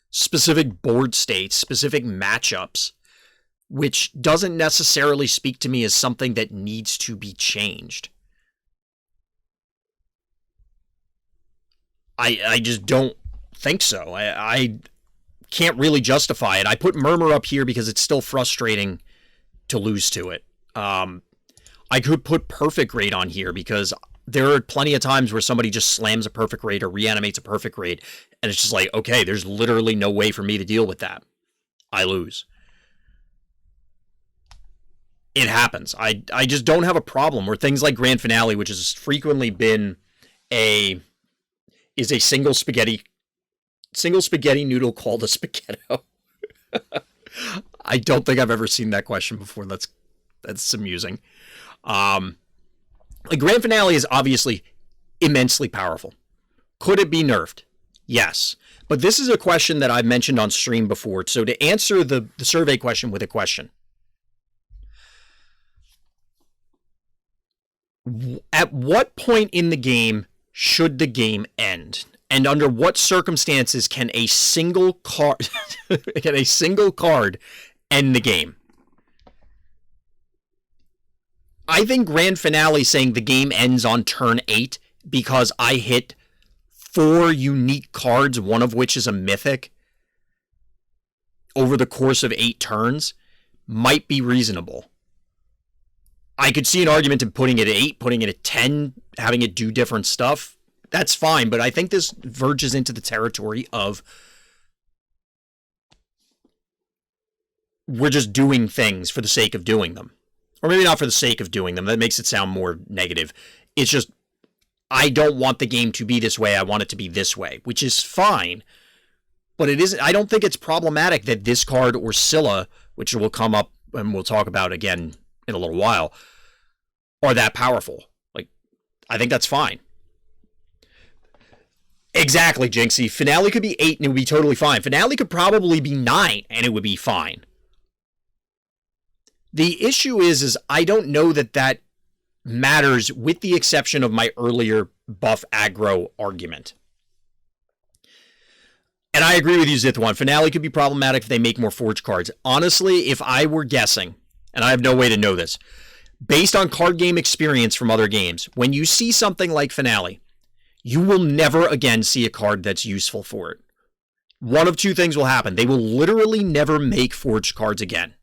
Specific board states, specific matchups, which doesn't necessarily speak to me as something that needs to be changed. I just don't think so. I can't really justify it. I put Murmur up here because it's still frustrating to lose to it. I could put Perfect Raid on here because there are plenty of times where somebody just slams a Perfect Raid or reanimates a Perfect Raid, and it's just like, okay, there's literally no way for me to deal with that. I lose. It happens. I just don't have a problem where things like Grand Finale, which has frequently been a single spaghetti noodle called a spaghetto. I don't think I've ever seen that question before. That's amusing. Like Grand Finale is obviously immensely powerful. Could it be nerfed? Yes. But this is a question that I've mentioned on stream before. So to answer the survey question with a question. At what point in the game should the game end? And under what circumstances can a single card end the game? I think Grand Finale saying the game ends on turn 8 because I hit 4 unique cards, one of which is a mythic, over the course of 8 turns, might be reasonable. I could see an argument in putting it at 8, putting it at 10, having it do different stuff. That's fine, but I think this verges into the territory of we're just doing things for the sake of doing them. Or maybe not for the sake of doing them. That makes it sound more negative. It's just, I don't want the game to be this way. I want it to be this way, which is fine. But it isn't. I don't think it's problematic that this card or Scylla, which will come up and we'll talk about again in a little while, are that powerful. Like, I think that's fine. Exactly, Jinxie. Finale could be 8 and it would be totally fine. Finale could probably be 9 and it would be fine. The issue is I don't know that matters, with the exception of my earlier buff aggro argument. And I agree with you, Zithwan. Finale could be problematic if they make more Forge cards. Honestly, if I were guessing, and I have no way to know this, based on card game experience from other games, when you see something like Finale, you will never again see a card that's useful for it. One of two things will happen. They will literally never make Forged cards again.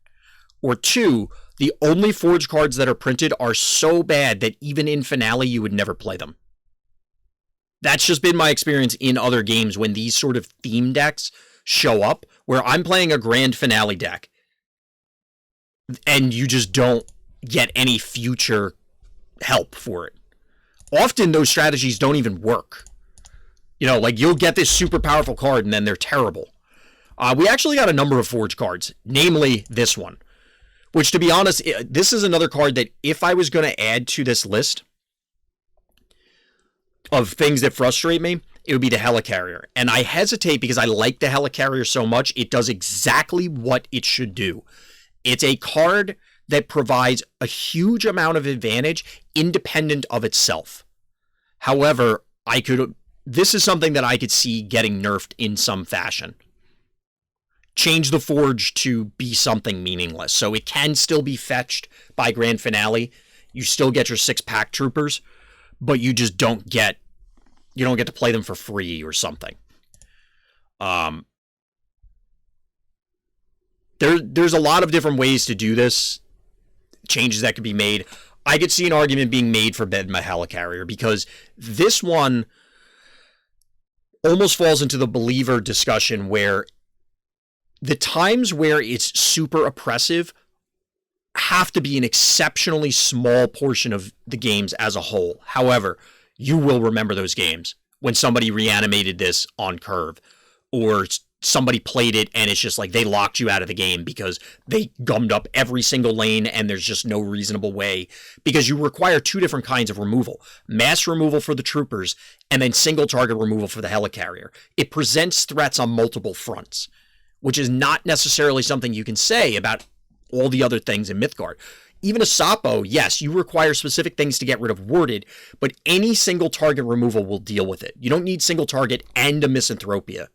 Or two, the only Forged cards that are printed are so bad that even in Finale you would never play them. That's just been my experience in other games when these sort of theme decks show up, where I'm playing a Grand Finale deck, and you just don't get any future help for it. Often those strategies don't even work. You know, like you'll get this super powerful card and then they're terrible. We actually got a number of Forge cards, namely this one, which, to be honest, this is another card that if I was going to add to this list of things that frustrate me, it would be the Helicarrier. And I hesitate because I like the Helicarrier so much. It does exactly what it should do. It's a card that provides a huge amount of advantage independent of itself. However, this is something that I could see getting nerfed in some fashion. Change the Forge to be something meaningless. So it can still be fetched by Grand Finale. You still get your 6-pack troopers, but you just don't get to play them for free or something. There's a lot of different ways to do this. Changes that could be made. I could see an argument being made for Vedma Helicarrier because this one almost falls into the believer discussion where the times where it's super oppressive have to be an exceptionally small portion of the games as a whole. However, you will remember those games when somebody reanimated this on curve, or somebody played it and it's just like they locked you out of the game because they gummed up every single lane and there's just no reasonable way, because you require two different kinds of removal: mass removal for the troopers and then single target removal for the Helicarrier. It presents threats on multiple fronts, which is not necessarily something you can say about all the other things in Mythgard. Even a Sapo, yes, you require specific things to get rid of Worded, but any single target removal will deal with it. You don't need single target and a Misanthropia.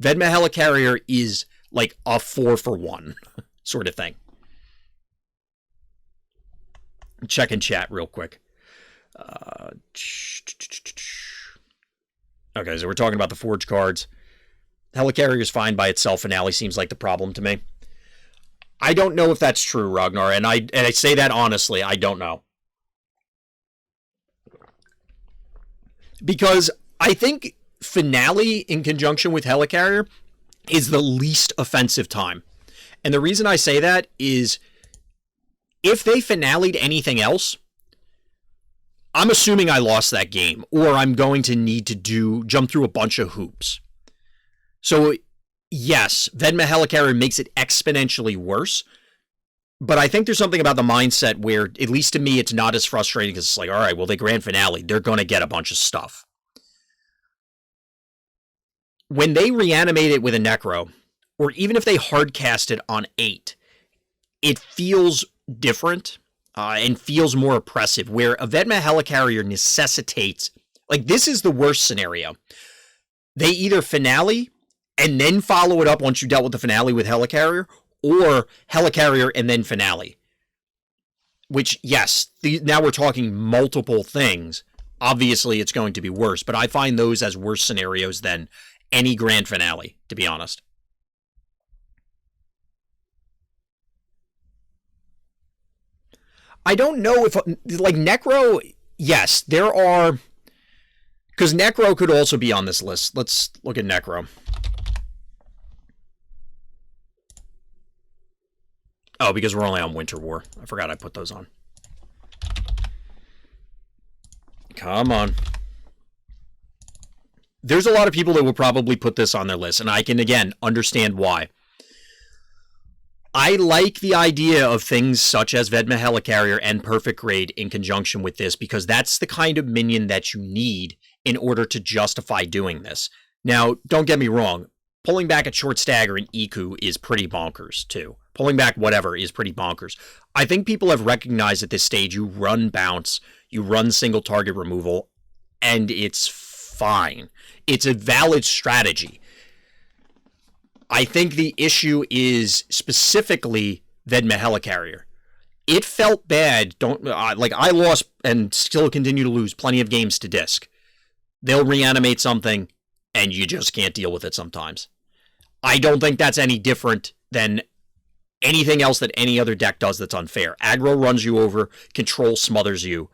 Vedma Helicarrier is like a 4-for-1 sort of thing. Check in chat real quick. Okay, so we're talking about the Forge cards. Helicarrier is fine by itself. Finale seems like the problem to me. I don't know if that's true, Ragnar, and I say that honestly. I don't know. Because I think Finale in conjunction with Helicarrier is the least offensive time. And the reason I say that is if they finale'd anything else, I'm assuming I lost that game, or I'm going to need to jump through a bunch of hoops. So yes, Vedma Helicarrier makes it exponentially worse, but I think there's something about the mindset where, at least to me, it's not as frustrating because it's like, all right, well, they Grand Finale, they're going to get a bunch of stuff. When they reanimate it with a Necro, or even if they hardcast it on 8, it feels different and feels more oppressive, where a Vedma Helicarrier necessitates, like, this is the worst scenario. They either Finale and then follow it up once you dealt with the Finale with Helicarrier, or Helicarrier and then Finale. Which, yes, now we're talking multiple things. Obviously, it's going to be worse, but I find those as worse scenarios than any Grand Finale, to be honest. I don't know if, like, Necro, yes, there are, because Necro could also be on this list. Let's look at Necro. Oh, because we're only on Winter War. I forgot I put those on. Come on. there's a lot of people that will probably put this on their list, and I can, again, understand why. I like the idea of things such as Vedma Helicarrier and Perfect Grade in conjunction with this, because that's the kind of minion that you need in order to justify doing this. Now, don't get me wrong, pulling back at Short Stagger and Iku is pretty bonkers, too. Pulling back whatever is pretty bonkers. I think people have recognized at this stage you run bounce, you run single target removal, and it's fine. It's a valid strategy. I think the issue is specifically Vedma Helicarrier. It felt bad. I lost and still continue to lose plenty of games to disc. They'll reanimate something, and you just can't deal with it sometimes. I don't think that's any different than anything else that any other deck does that's unfair. Aggro runs you over, Control smothers you,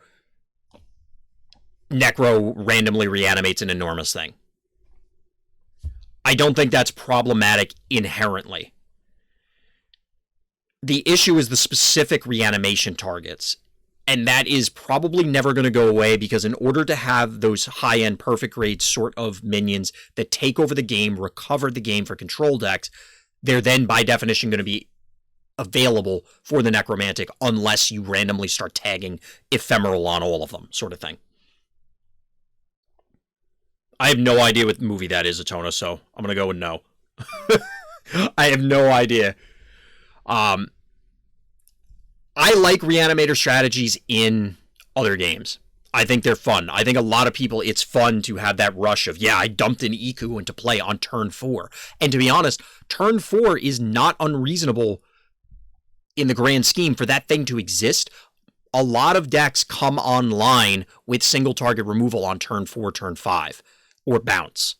Necro randomly reanimates an enormous thing. I don't think that's problematic inherently. The issue is the specific reanimation targets, and that is probably never going to go away, because in order to have those high-end perfect grade sort of minions that take over the game, recover the game for control decks, they're then by definition going to be available for the Necromantic unless you randomly start tagging Ephemeral on all of them, sort of thing. I have no idea what movie that is, Atona, so I'm going to go with no. I have no idea. I like reanimator strategies in other games. I think they're fun. I think a lot of people, it's fun to have that rush of, yeah, I dumped an Iku into play on turn 4. And to be honest, turn 4 is not unreasonable in the grand scheme for that thing to exist. A lot of decks come online with single target removal on turn 4, turn 5. Or bounce.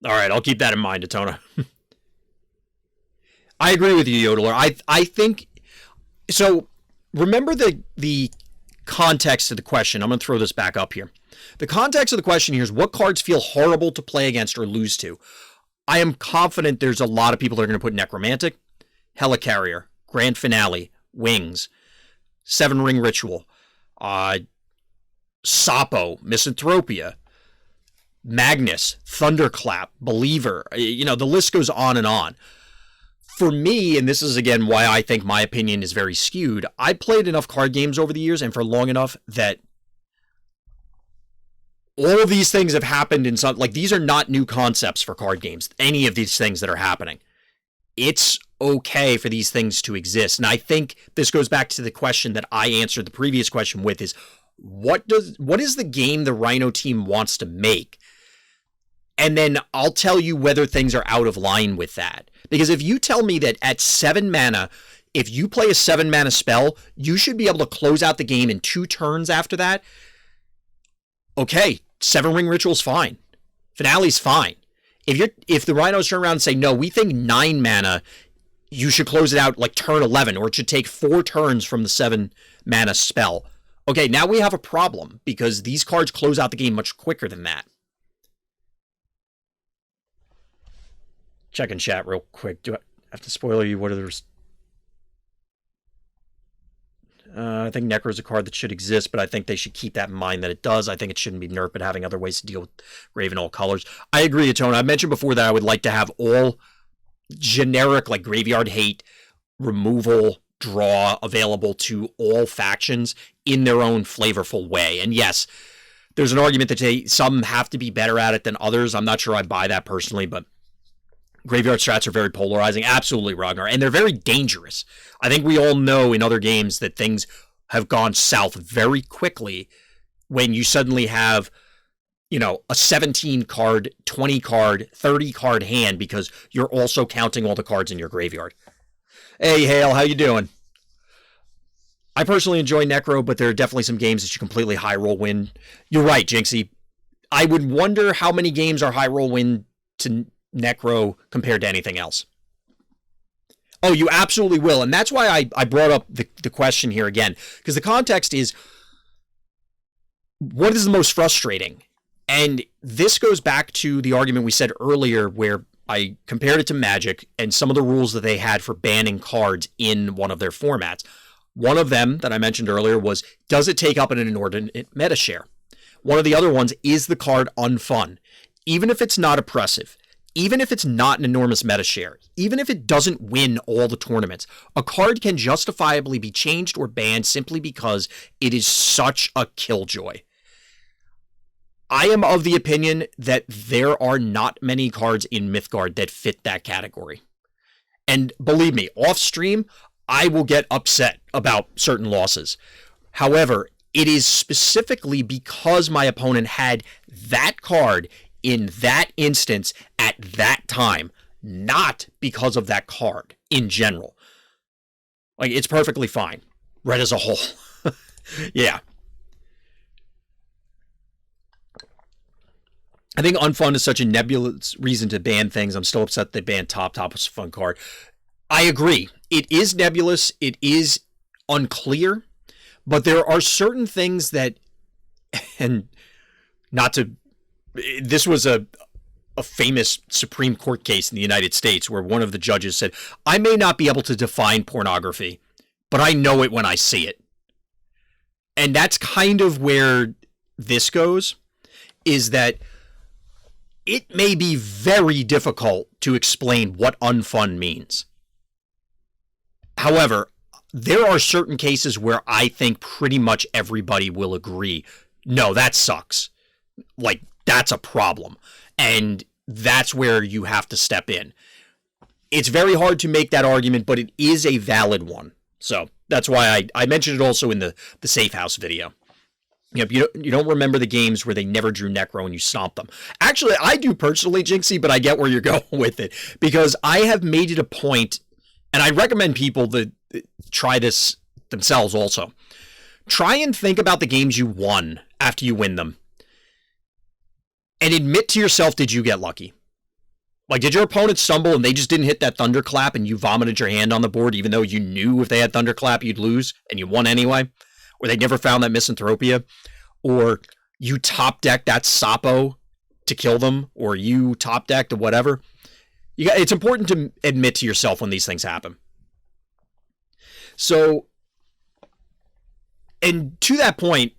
All right, I'll keep that in mind, Atona. I agree with you, Yodeler. I think... So, remember the context of the question. I'm going to throw this back up here. The context of the question here is, what cards feel horrible to play against or lose to? I am confident there's a lot of people that are going to put Necromantic, Helicarrier, Grand Finale, Wings, Seven Ring Ritual, Sapo, Misanthropia, Magnus, Thunderclap, Believer. You know, the list goes on and on. For me, and this is again why I think my opinion is very skewed, I played enough card games over the years and for long enough that all of these things have happened in some, like, these are not new concepts for card games, any of these things that are happening. It's okay for these things to exist. And I think this goes back to the question that I answered the previous question with is, what is the game the Rhino team wants to make? And then I'll tell you whether things are out of line with that. Because if you tell me that at 7 mana, if you play a 7 mana spell, you should be able to close out the game in 2 turns after that. Okay, 7 Ring Ritual's fine. Finale's fine. If the Rhinos turn around and say, no, we think 9 mana, you should close it out like turn 11, or it should take 4 turns from the 7 mana spell. Okay, now we have a problem, because these cards close out the game much quicker than that. Checking chat real quick. Do I have to spoiler you? What are the... I think Necro is a card that should exist, but I think they should keep that in mind that it does. I think it shouldn't be nerfed, but having other ways to deal with Raven all colors. I agree, Atona. I mentioned before that I would like to have all generic, like Graveyard Hate, removal, draw available to all factions in their own flavorful way. And yes, there's an argument that some have to be better at it than others. I'm not sure I buy that personally, but Graveyard strats are very polarizing. Absolutely, Ragnar. And they're very dangerous. I think we all know in other games that things have gone south very quickly when you suddenly have, you know, a 17 card, 20 card, 30 card hand because you're also counting all the cards in your graveyard. Hey, Hale, how you doing? I personally enjoy Necro, but there are definitely some games that you completely high roll win. You're right, Jinxie. I would wonder how many games are high roll win to Necro compared to anything else. Oh, you absolutely will. And that's why I brought up the question here again, because the context is, what is the most frustrating? And this goes back to the argument we said earlier where I compared it to Magic and some of the rules that they had for banning cards in one of their formats. One of them that I mentioned earlier was, does it take up an inordinate meta share? One of the other ones is the card Unfun. Even if it's not oppressive, even if it's not an enormous meta share, even if it doesn't win all the tournaments, a card can justifiably be changed or banned simply because it is such a killjoy. I am of the opinion that there are not many cards in Mythgard that fit that category. And believe me, off stream, I will get upset about certain losses. However, it is specifically because my opponent had that card in that instance at that time, not because of that card in general. Like, it's perfectly fine. Red as a whole. Yeah. I think Unfun is such a nebulous reason to ban things. I'm still upset they banned Top. Top was a fun card. I agree. It is nebulous. It is unclear. But there are certain things that, and not to, this was a famous Supreme Court case in the United States where one of the judges said, I may not be able to define pornography, but I know it when I see it. And that's kind of where this goes, is that it may be very difficult to explain what unfun means. However, there are certain cases where I think pretty much everybody will agree, no, that sucks. Like, that's a problem. And that's where you have to step in. It's very hard to make that argument, but it is a valid one. So that's why I mentioned it also in the Safe House video. You know, you don't remember the games where they never drew Necro and you stomp them. Actually, I do personally, Jinxie, but I get where you're going with it. Because I have made it a point, and I recommend people that try this themselves also. Try and think about the games you won after you win them. And admit to yourself, did you get lucky? Like, did your opponent stumble and they just didn't hit that thunderclap and you vomited your hand on the board even though you knew if they had thunderclap you'd lose and you won anyway? Or they never found that misanthropia? Or you top decked that Sapo to kill them? Or you top decked or whatever? It's important to admit to yourself when these things happen. So, and to that point,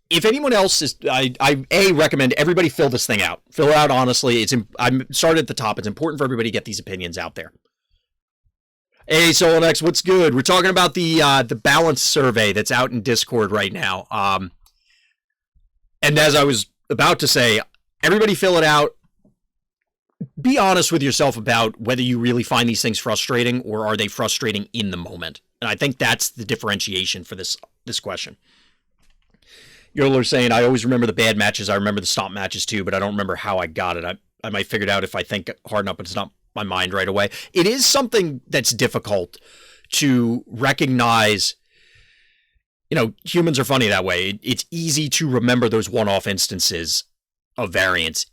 if anyone else is, I recommend everybody fill this thing out. Fill it out honestly. I'm started at the top. It's important for everybody to get these opinions out there. Hey, Solonex, what's good? We're talking about the balance survey that's out in Discord right now. And as I was about to say, everybody fill it out. Be honest with yourself about whether you really find these things frustrating or are they frustrating in the moment. And I think that's the differentiation for this question. Yodeler's saying, I always remember the bad matches. I remember the stomp matches too, but I don't remember how I got it. I might figure it out if I think hard enough, but it's not my mind right away. It is something that's difficult to recognize. You know, humans are funny that way. It's easy to remember those one-off instances of variance.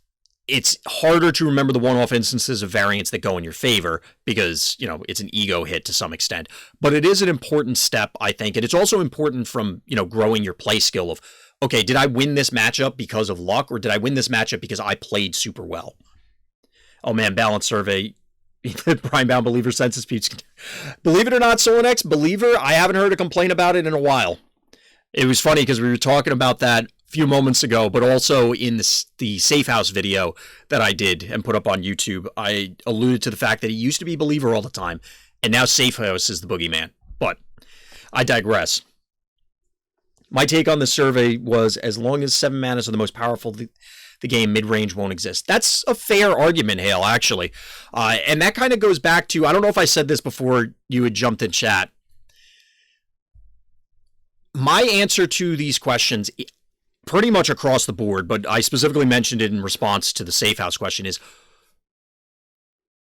It's harder to remember the one-off instances of variance that go in your favor because, you know, it's an ego hit to some extent. But it is an important step, I think. And it's also important from, you know, growing your play skill of, okay, did I win this matchup because of luck or did I win this matchup because I played super well? Oh man, balance survey. Prime Bound Believer census peeps. Believe it or not, Solonex, Believer, I haven't heard a complaint about it in a while. It was funny because we were talking about that a few moments ago, but also in the Safe House video that I did and put up on YouTube, I alluded to the fact that he used to be Believer all the time, and now Safe House is the boogeyman. But I digress. My take on this survey was, as long as 7 manas are the most powerful, the game mid-range won't exist. That's a fair argument, Hale, actually. And that kind of goes back to, I don't know if I said this before you had jumped in chat. My answer to these questions, pretty much across the board, but I specifically mentioned it in response to the Safe House question, is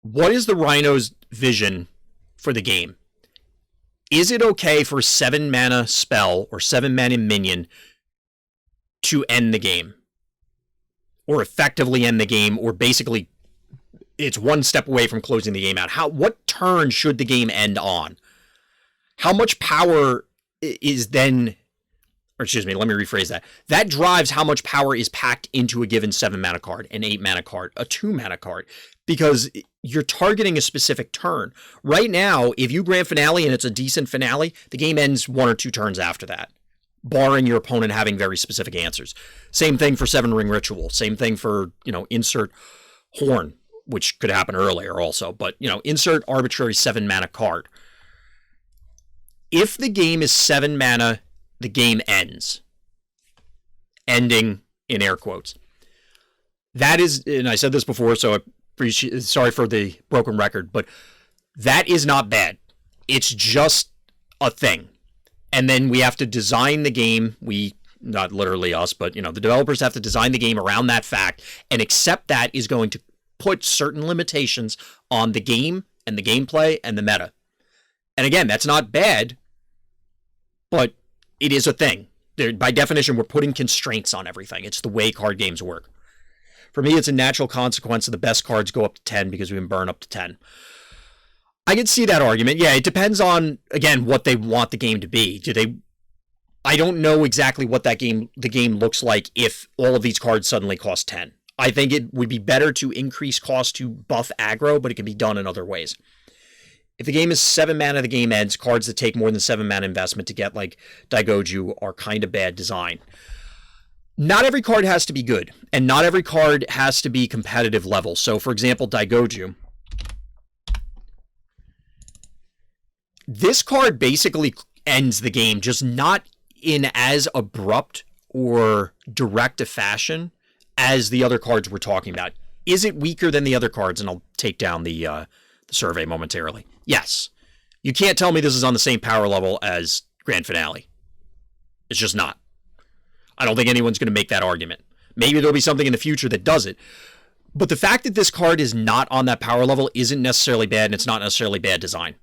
what is the Rhino's vision for the game? Is it okay for a 7 mana spell or 7 mana minion to end the game? Or effectively end the game, or basically it's one step away from closing the game out. What turn should the game end on? How much power is then, or excuse me, let me rephrase that. That drives how much power is packed into a given 7 mana card, an 8 mana card, a 2 mana card, because you're targeting a specific turn. Right now, if you grand finale and it's a decent finale, the game ends 1 or 2 turns after that. barring your opponent having very specific answers. Same thing for 7-Ring Ritual. Same thing for, insert Horn, which could happen earlier also. But, insert arbitrary 7-mana card. If the game is 7 mana, the game ends. Ending in air quotes. That is, and I said this before, so sorry for the broken record, but that is not bad. It's just a thing. And then we have to design the game. Not literally us, but, the developers have to design the game around that fact and accept that is going to put certain limitations on the game and the gameplay and the meta. And again, that's not bad, but it is a thing. By definition, we're putting constraints on everything. It's the way card games work. For me, it's a natural consequence of the best cards go up to 10 because we can burn up to 10. I can see that argument. Yeah, it depends on, again, what they want the game to be. I don't know exactly what the game looks like if all of these cards suddenly cost 10. I think it would be better to increase cost to buff aggro, but it can be done in other ways. If the game is 7 mana, the game ends. Cards that take more than 7 mana investment to get, like Daigoju, are kind of bad design. Not every card has to be good, and not every card has to be competitive level. So, for example, Daigoju. This card basically ends the game, just not in as abrupt or direct a fashion as the other cards we're talking about. Is it weaker than the other cards? And I'll take down the survey momentarily. Yes. You can't tell me this is on the same power level as Grand Finale. It's just not. I don't think anyone's going to make that argument. Maybe there'll be something in the future that does it. But the fact that this card is not on that power level isn't necessarily bad, and it's not necessarily bad design.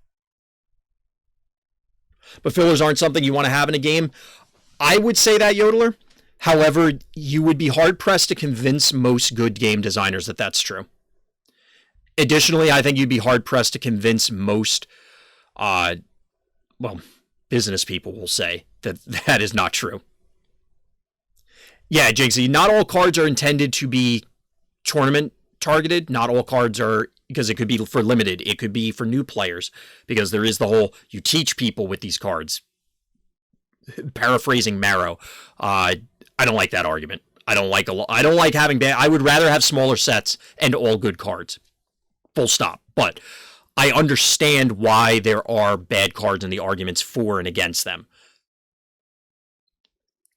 But fillers aren't something you want to have in a game. I would say that, Yodeler. However, you would be hard-pressed to convince most good game designers that that's true. Additionally, I think you'd be hard-pressed to convince most, business people will say that that is not true. Yeah, Jinxie, not all cards are intended to be tournament targeted. Not all cards are, because it could be for limited. It could be for new players, because there is the whole, you teach people with these cards. Paraphrasing Marrow. I don't like that argument. I don't like having bad. I would rather have smaller sets and all good cards. Full stop. But I understand why there are bad cards in the arguments for and against them.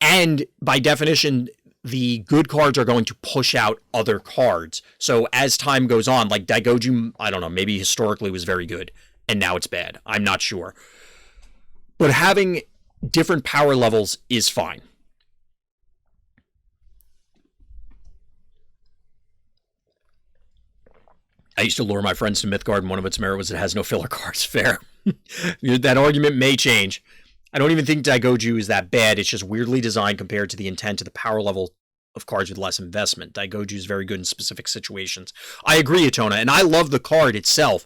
And by definition, the good cards are going to push out other cards. So as time goes on, like Daigoju, I don't know, maybe historically was very good, and now it's bad. I'm not sure. But having different power levels is fine. I used to lure my friends to Mythgard, and one of its merit was it has no filler cards. Fair. That argument may change. I don't even think Daigoju is that bad. It's just weirdly designed compared to the intent of the power level of cards with less investment. Daigoju is very good in specific situations. I agree, Atona, and I love the card itself.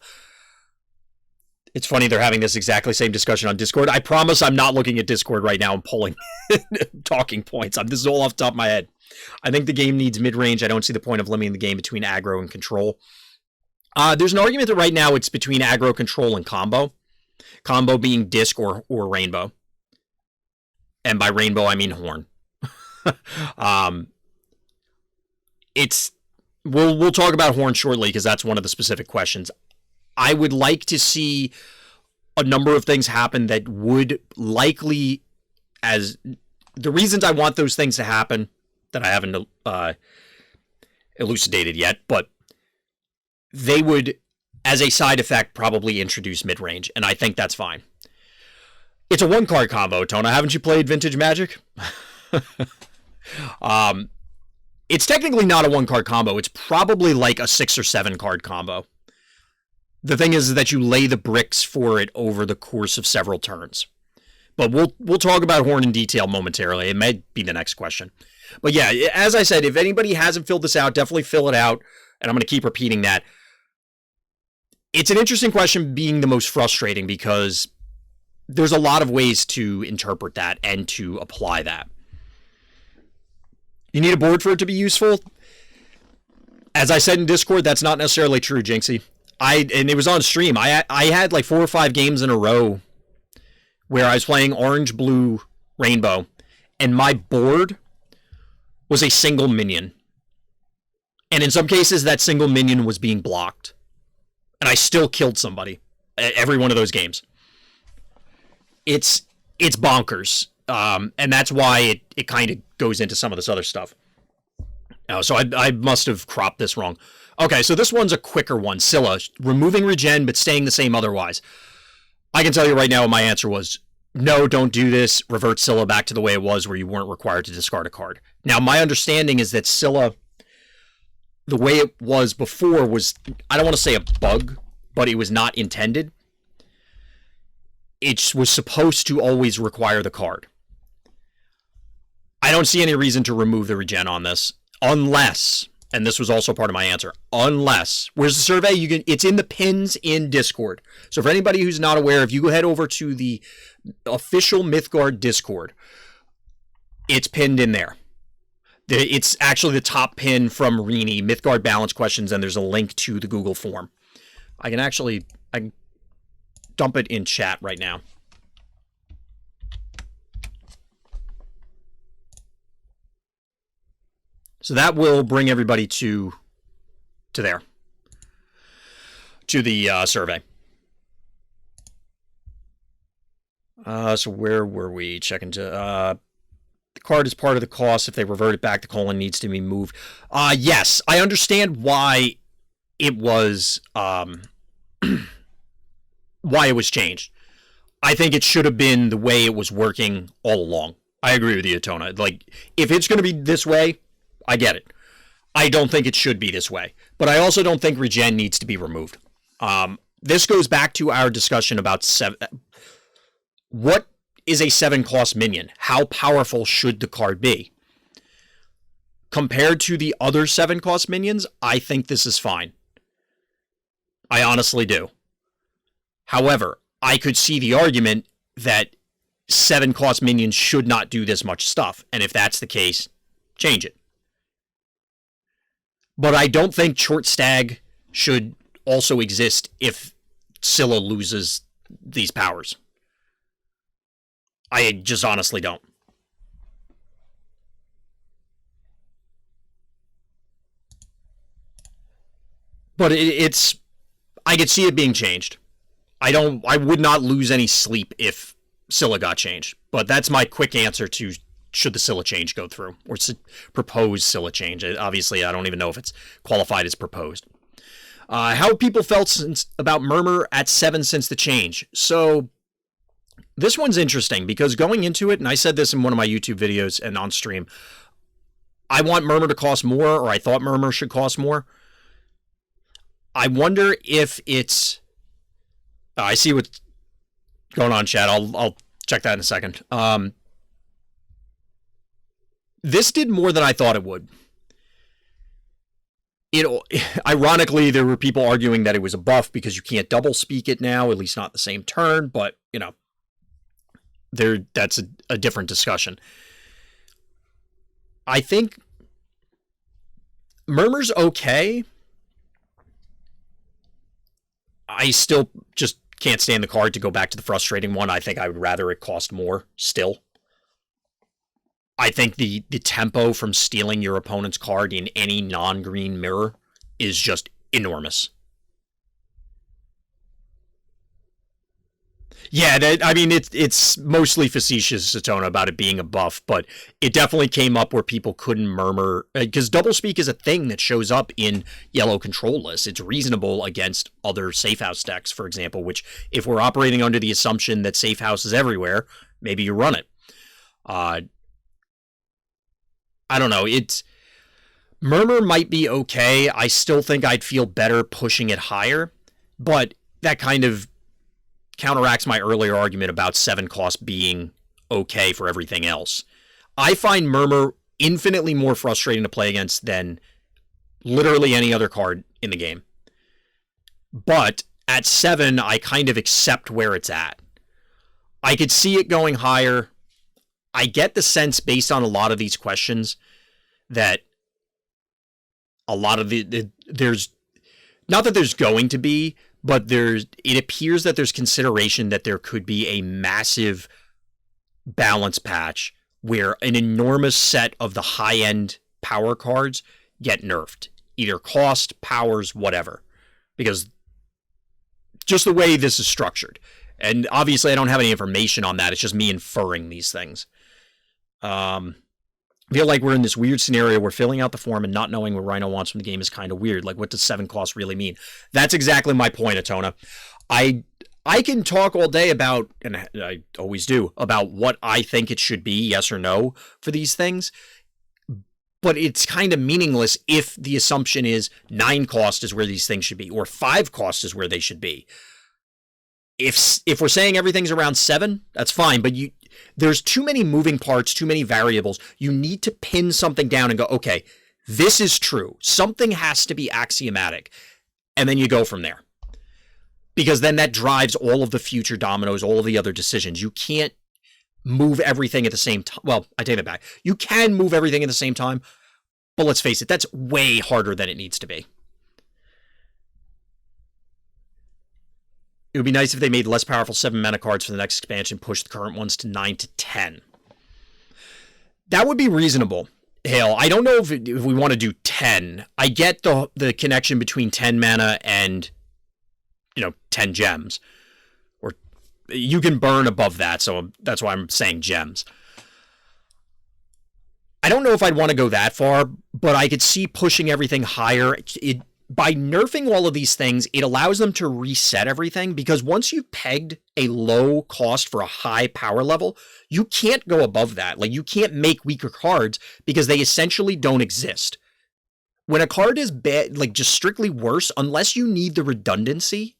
It's funny they're having this exactly same discussion on Discord. I promise I'm not looking at Discord right now and pulling talking points. This is all off the top of my head. I think the game needs mid-range. I don't see the point of limiting the game between aggro and control. There's an argument that right now it's between aggro, control, and combo. Combo being disc or rainbow. And by rainbow, I mean horn. We'll talk about horn shortly because that's one of the specific questions. I would like to see a number of things happen that would likely, as the reasons I want those things to happen that I haven't elucidated yet, but they would, as a side effect, probably introduce mid-range, and I think that's fine. It's a one-card combo, Tona. Haven't you played Vintage Magic? It's technically not a one-card combo. It's probably like a 6 or 7 card combo. The thing is that you lay the bricks for it over the course of several turns. But we'll talk about Horn in detail momentarily. It may be the next question. But yeah, as I said, if anybody hasn't filled this out, definitely fill it out. And I'm going to keep repeating that. It's an interesting question, being the most frustrating, because there's a lot of ways to interpret that and to apply that. You need a board for it to be useful. As I said in Discord, that's not necessarily true, Jinxie. And it was on stream. I had like 4 or 5 games in a row where I was playing orange, blue, rainbow, and my board was a single minion. And in some cases, that single minion was being blocked. And I still killed somebody every one of those games. It's bonkers. And that's why it kind of goes into some of this other stuff. So I must have cropped this wrong. Okay, so this one's a quicker one. Scylla, removing regen, but staying the same otherwise. I can tell you right now what my answer was. No, don't do this. Revert Scylla back to the way it was where you weren't required to discard a card. Now, my understanding is that Scylla, the way it was before was, I don't want to say a bug, but it was not intended. It was supposed to always require the card. I don't see any reason to remove the regen on this, unless, and this was also part of my answer, unless, where's the survey? It's in the pins in Discord. So for anybody who's not aware, if you go head over to the official Mythgard Discord, it's pinned in there. It's actually the top pin from Rini, Mythgard balance questions, and there's a link to the Google form. I can dump it in chat right now. So that will bring everybody to there, to the survey. So where were we? Checking to the card is part of the cost. If they revert it back, the colon needs to be moved. Yes, I understand why it was why it was changed. I think it should have been the way it was working all along. I agree with you, Tona. Like, if it's going to be this way, I get it. I don't think it should be this way. But I also don't think regen needs to be removed. This goes back to our discussion about what is a 7-cost minion? How powerful should the card be? Compared to the other 7-cost minions, I think this is fine. I honestly do. However, I could see the argument that 7-cost minions should not do this much stuff. And if that's the case, change it. But I don't think Short Stag should also exist if Scylla loses these powers. I just honestly don't. But I could see it being changed. I would not lose any sleep if Scylla got changed. But that's my quick answer to should the Scylla change go through, or proposed Scylla change. Obviously, I don't even know if it's qualified as proposed. How people felt about Murmur at 7 since the change. So this one's interesting because going into it, and I said this in one of my YouTube videos and on stream, I want Murmur to cost more, or I thought Murmur should cost more. I wonder if it's... I see what's going on, chat. I'll check that in a second. This did more than I thought it would. Ironically, there were people arguing that it was a buff because you can't double speak it now, at least not the same turn, but, you know, that's a different discussion. I think Murmur's okay. I still just can't stand the card to go back to the frustrating one. I think I would rather it cost more still. I think the tempo from stealing your opponent's card in any non-green mirror is just enormous. Yeah, I mean, it's mostly facetious, Satona, about it being a buff, but it definitely came up where people couldn't murmur, because doublespeak is a thing that shows up in yellow control lists. It's reasonable against other safe house decks, for example, which, if we're operating under the assumption that safe house is everywhere, maybe you run it. I don't know. Murmur might be okay. I still think I'd feel better pushing it higher, but that kind of counteracts my earlier argument about 7 cost being okay for everything else. I find Murmur infinitely more frustrating to play against than literally any other card in the game. But at 7, I kind of accept where it's at. I could see it going higher. I get the sense, based on a lot of these questions, that a lot of there's not that there's going to be, but it appears that there's consideration that there could be a massive balance patch where an enormous set of the high-end power cards get nerfed. Either cost, powers, whatever. Because just the way this is structured. And obviously I don't have any information on that. It's just me inferring these things. I feel like we're in this weird scenario where filling out the form and not knowing what Rhino wants from the game is kind of weird. Like, what does 7 cost really mean? That's exactly my point, Atona. I can talk all day about, and I always do, about what I think it should be, yes or no, for these things. But it's kind of meaningless if the assumption is 9 cost is where these things should be, or 5 cost is where they should be. If we're saying everything's around 7, that's fine, but there's too many moving parts, too many variables. You need to pin something down and go, okay, this is true. Something has to be axiomatic. And then you go from there. Because then that drives all of the future dominoes, all of the other decisions. You can't move everything at the same time. Well, I take that back. You can move everything at the same time, but let's face it, that's way harder than it needs to be. It would be nice if they made less powerful 7 mana cards for the next expansion, push the current ones to 9 to 10. That would be reasonable. Hell, I don't know if we want to do 10. I get the connection between 10 mana and, 10 gems. Or you can burn above that, so that's why I'm saying gems. I don't know if I'd want to go that far, but I could see pushing everything higher. By nerfing all of these things, it allows them to reset everything, because once you've pegged a low cost for a high power level, you can't go above that. Like, you can't make weaker cards because they essentially don't exist. When a card is bad, like just strictly worse, unless you need the redundancy,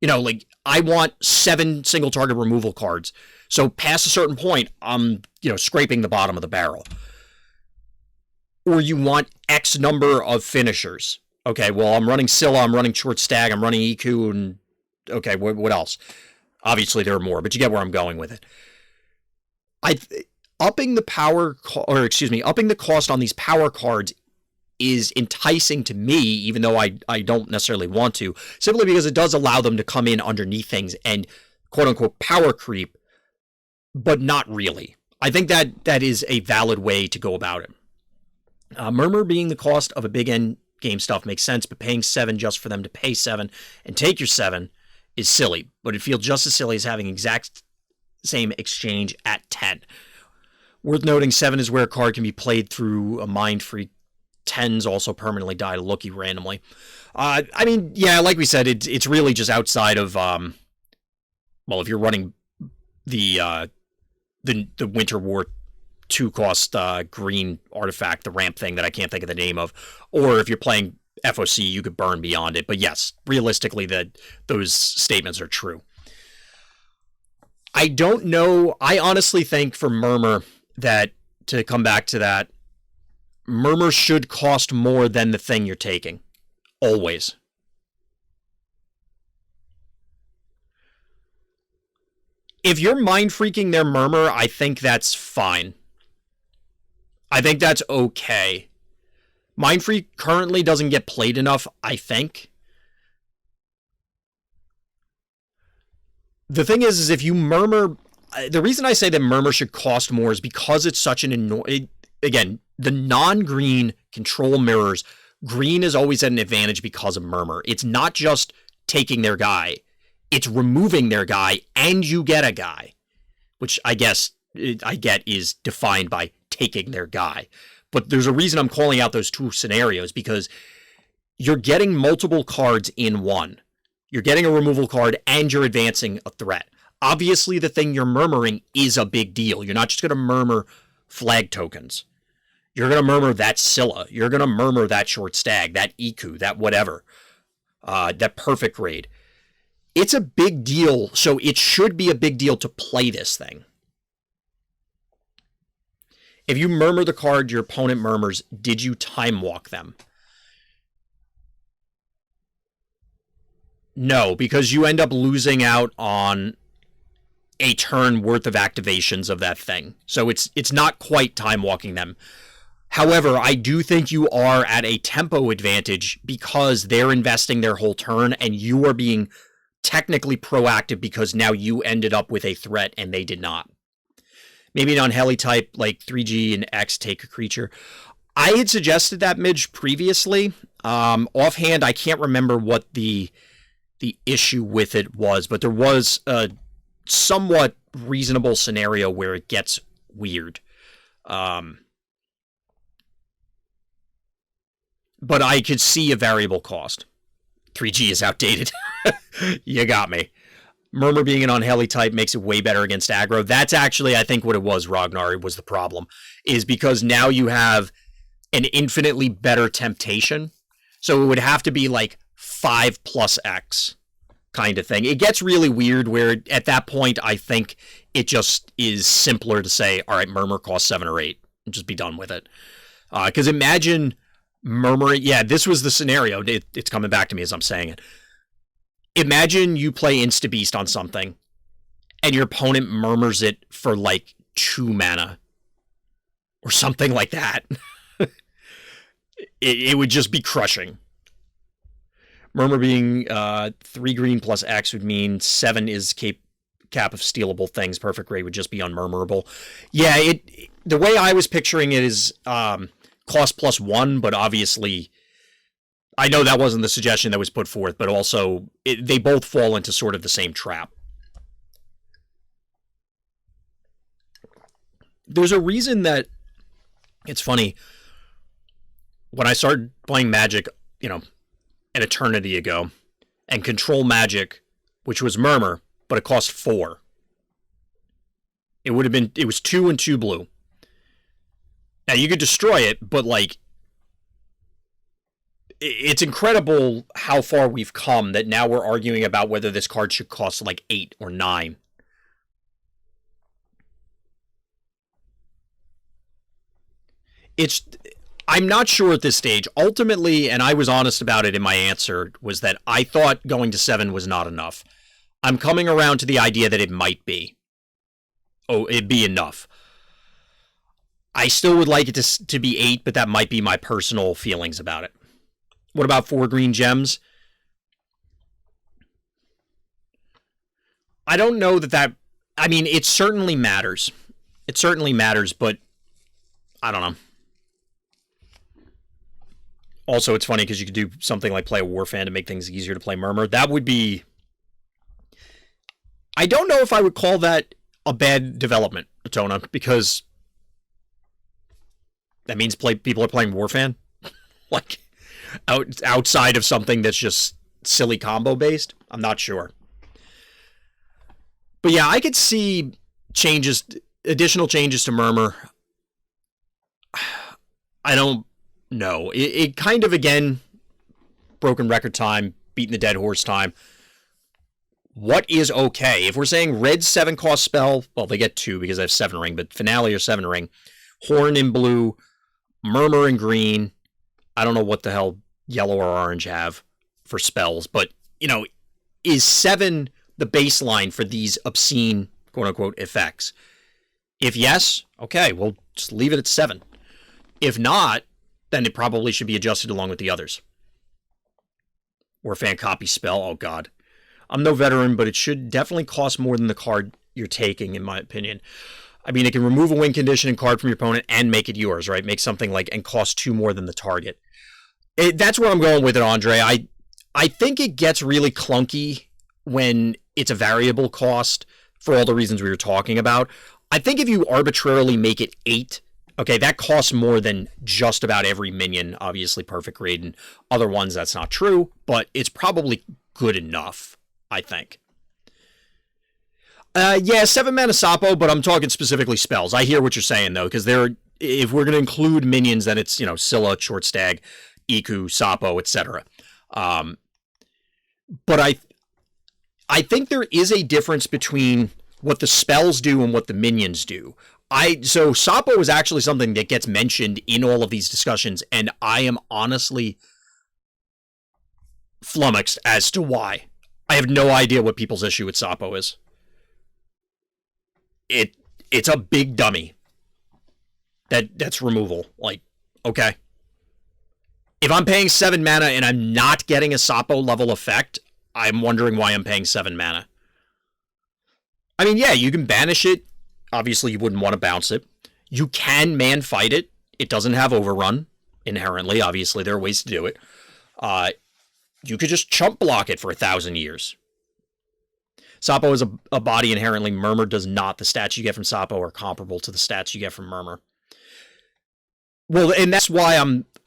like I want 7 single target removal cards. So past a certain point, I'm, scraping the bottom of the barrel. Or you want X number of finishers. Okay, well, I'm running Scylla, I'm running Short Stag, I'm running Iku, and okay, what else? Obviously, there are more, but you get where I'm going with it. Upping the cost on these power cards is enticing to me, even though I don't necessarily want to, simply because it does allow them to come in underneath things and quote-unquote power creep, but not really. I think that is a valid way to go about it. Murmur being the cost of a big end game stuff makes sense, but paying 7 just for them to pay 7 and take your 7 is silly, but it feels just as silly as having exact same exchange at 10. Worth noting, 7 is where a card can be played through a mind-free. 10s also permanently die to Loki randomly. Yeah, like we said, it's really just outside of, if you're running the Winter War 2-cost green artifact, the ramp thing that I can't think of the name of, or if you're playing FOC, you could burn beyond it. But yes, realistically, those statements are true. I don't know. I honestly think for Murmur that, to come back to that, Murmur should cost more than the thing you're taking. Always. If you're mind-freaking their Murmur, I think that's fine. I think that's okay. Mind Freak currently doesn't get played enough, I think. The thing is if you Murmur... The reason I say that Murmur should cost more is because it's such an again, the non-green control mirrors, green is always at an advantage because of Murmur. It's not just taking their guy. It's removing their guy, and you get a guy. Which I get is defined by taking their guy. But there's a reason I'm calling out those 2 scenarios, because you're getting multiple cards in one. You're getting a removal card, and you're advancing a threat. Obviously, the thing you're murmuring is a big deal. You're not just going to murmur flag tokens. You're going to murmur that Scylla. You're going to murmur that Short Stag, that Iku, that whatever, that Perfect Raid. It's a big deal, so it should be a big deal to play this thing. If you murmur the card your opponent murmurs, did you time walk them? No, because you end up losing out on a turn worth of activations of that thing. So it's not quite time walking them. However, I do think you are at a tempo advantage because they're investing their whole turn and you are being technically proactive because now you ended up with a threat and they did not. Maybe an unheli type like 3G and X take a creature. I had suggested that Midge previously. Offhand, I can't remember what the issue with it was, but there was a somewhat reasonable scenario where it gets weird. But I could see a variable cost. 3G is outdated. You got me. Murmur being an unheli type makes it way better against aggro. That's actually, I think, what it was, Ragnar, was the problem. Is because now you have an infinitely better temptation. So it would have to be like 5 plus X kind of thing. It gets really weird where at that point, I think it just is simpler to say, all right, Murmur costs 7 or 8 and just be done with it. Because imagine murmuring. Yeah, this was the scenario. It's coming back to me as I'm saying it. Imagine you play Insta Beast on something and your opponent murmurs it for like 2 mana or something like that. It would just be crushing. Murmur being 3 green plus X would mean 7 is cap of stealable things. Perfect grade would just be unmurmurable. Yeah, the way I was picturing it is cost plus 1, but obviously I know that wasn't the suggestion that was put forth, but also they both fall into sort of the same trap. There's a reason that it's funny. When I started playing Magic, an eternity ago, and Control Magic, which was Murmur, but it cost 4. It was 2 and 2 blue. Now you could destroy it, but like, it's incredible how far we've come that now we're arguing about whether this card should cost like 8 or 9. I'm not sure at this stage. Ultimately, and I was honest about it in my answer, was that I thought going to 7 was not enough. I'm coming around to the idea that it might be. It'd be enough. I still would like it to be 8, but that might be my personal feelings about it. What about 4 green gems? I don't know that... I mean, it certainly matters. It certainly matters, but I don't know. Also, it's funny because you could do something like play a War Fan to make things easier to play Murmur. That would be... I don't know if I would call that a bad development, Atona, because that means people are playing War Fan. Like... outside of something that's just silly combo based, I'm not sure. But yeah, I could see additional changes to Murmur. I don't know. It kind of, again, broken record time, beating the dead horse time. What is okay? If we're saying red 7 cost spell, well, they get 2 because I have 7 ring, but Finale or 7 ring, Horn in blue, Murmur in green. I don't know what the hell yellow or orange have for spells, but, is 7 the baseline for these obscene, quote-unquote, effects? If yes, okay, we'll just leave it at 7. If not, then it probably should be adjusted along with the others. Or fan copy spell, oh god. I'm no veteran, but it should definitely cost more than the card you're taking, in my opinion. I mean, it can remove a win condition and card from your opponent and make it yours, right? Make something like, and cost 2 more than the target. That's where I'm going with it, Andre. I think it gets really clunky when it's a variable cost for all the reasons we were talking about. I think if you arbitrarily make it 8, okay, that costs more than just about every minion, obviously perfect grade, and other ones that's not true, but it's probably good enough, I think. Yeah, 7 mana Sapo, but I'm talking specifically spells. I hear what you're saying, though, because if we're going to include minions, then it's, Scylla, Short Stag, Iku, Sapo, etc. But I think there is a difference between what the spells do and what the minions do. So Sapo is actually something that gets mentioned in all of these discussions, and I am honestly flummoxed as to why. I have no idea what people's issue with Sapo is. It's a big dummy. That's removal. Like, okay. If I'm paying 7 mana and I'm not getting a Sapo level effect, I'm wondering why I'm paying 7 mana. I mean, yeah, you can banish it obviously you wouldn't want to bounce it. You can man fight it. It doesn't have overrun inherently. Obviously, there are ways to do it. You could just chump block it for 1,000 years. Sapo is a body inherently. Murmur does not. The stats you get from Sapo are comparable to the stats you get from Murmur. Well, and that's why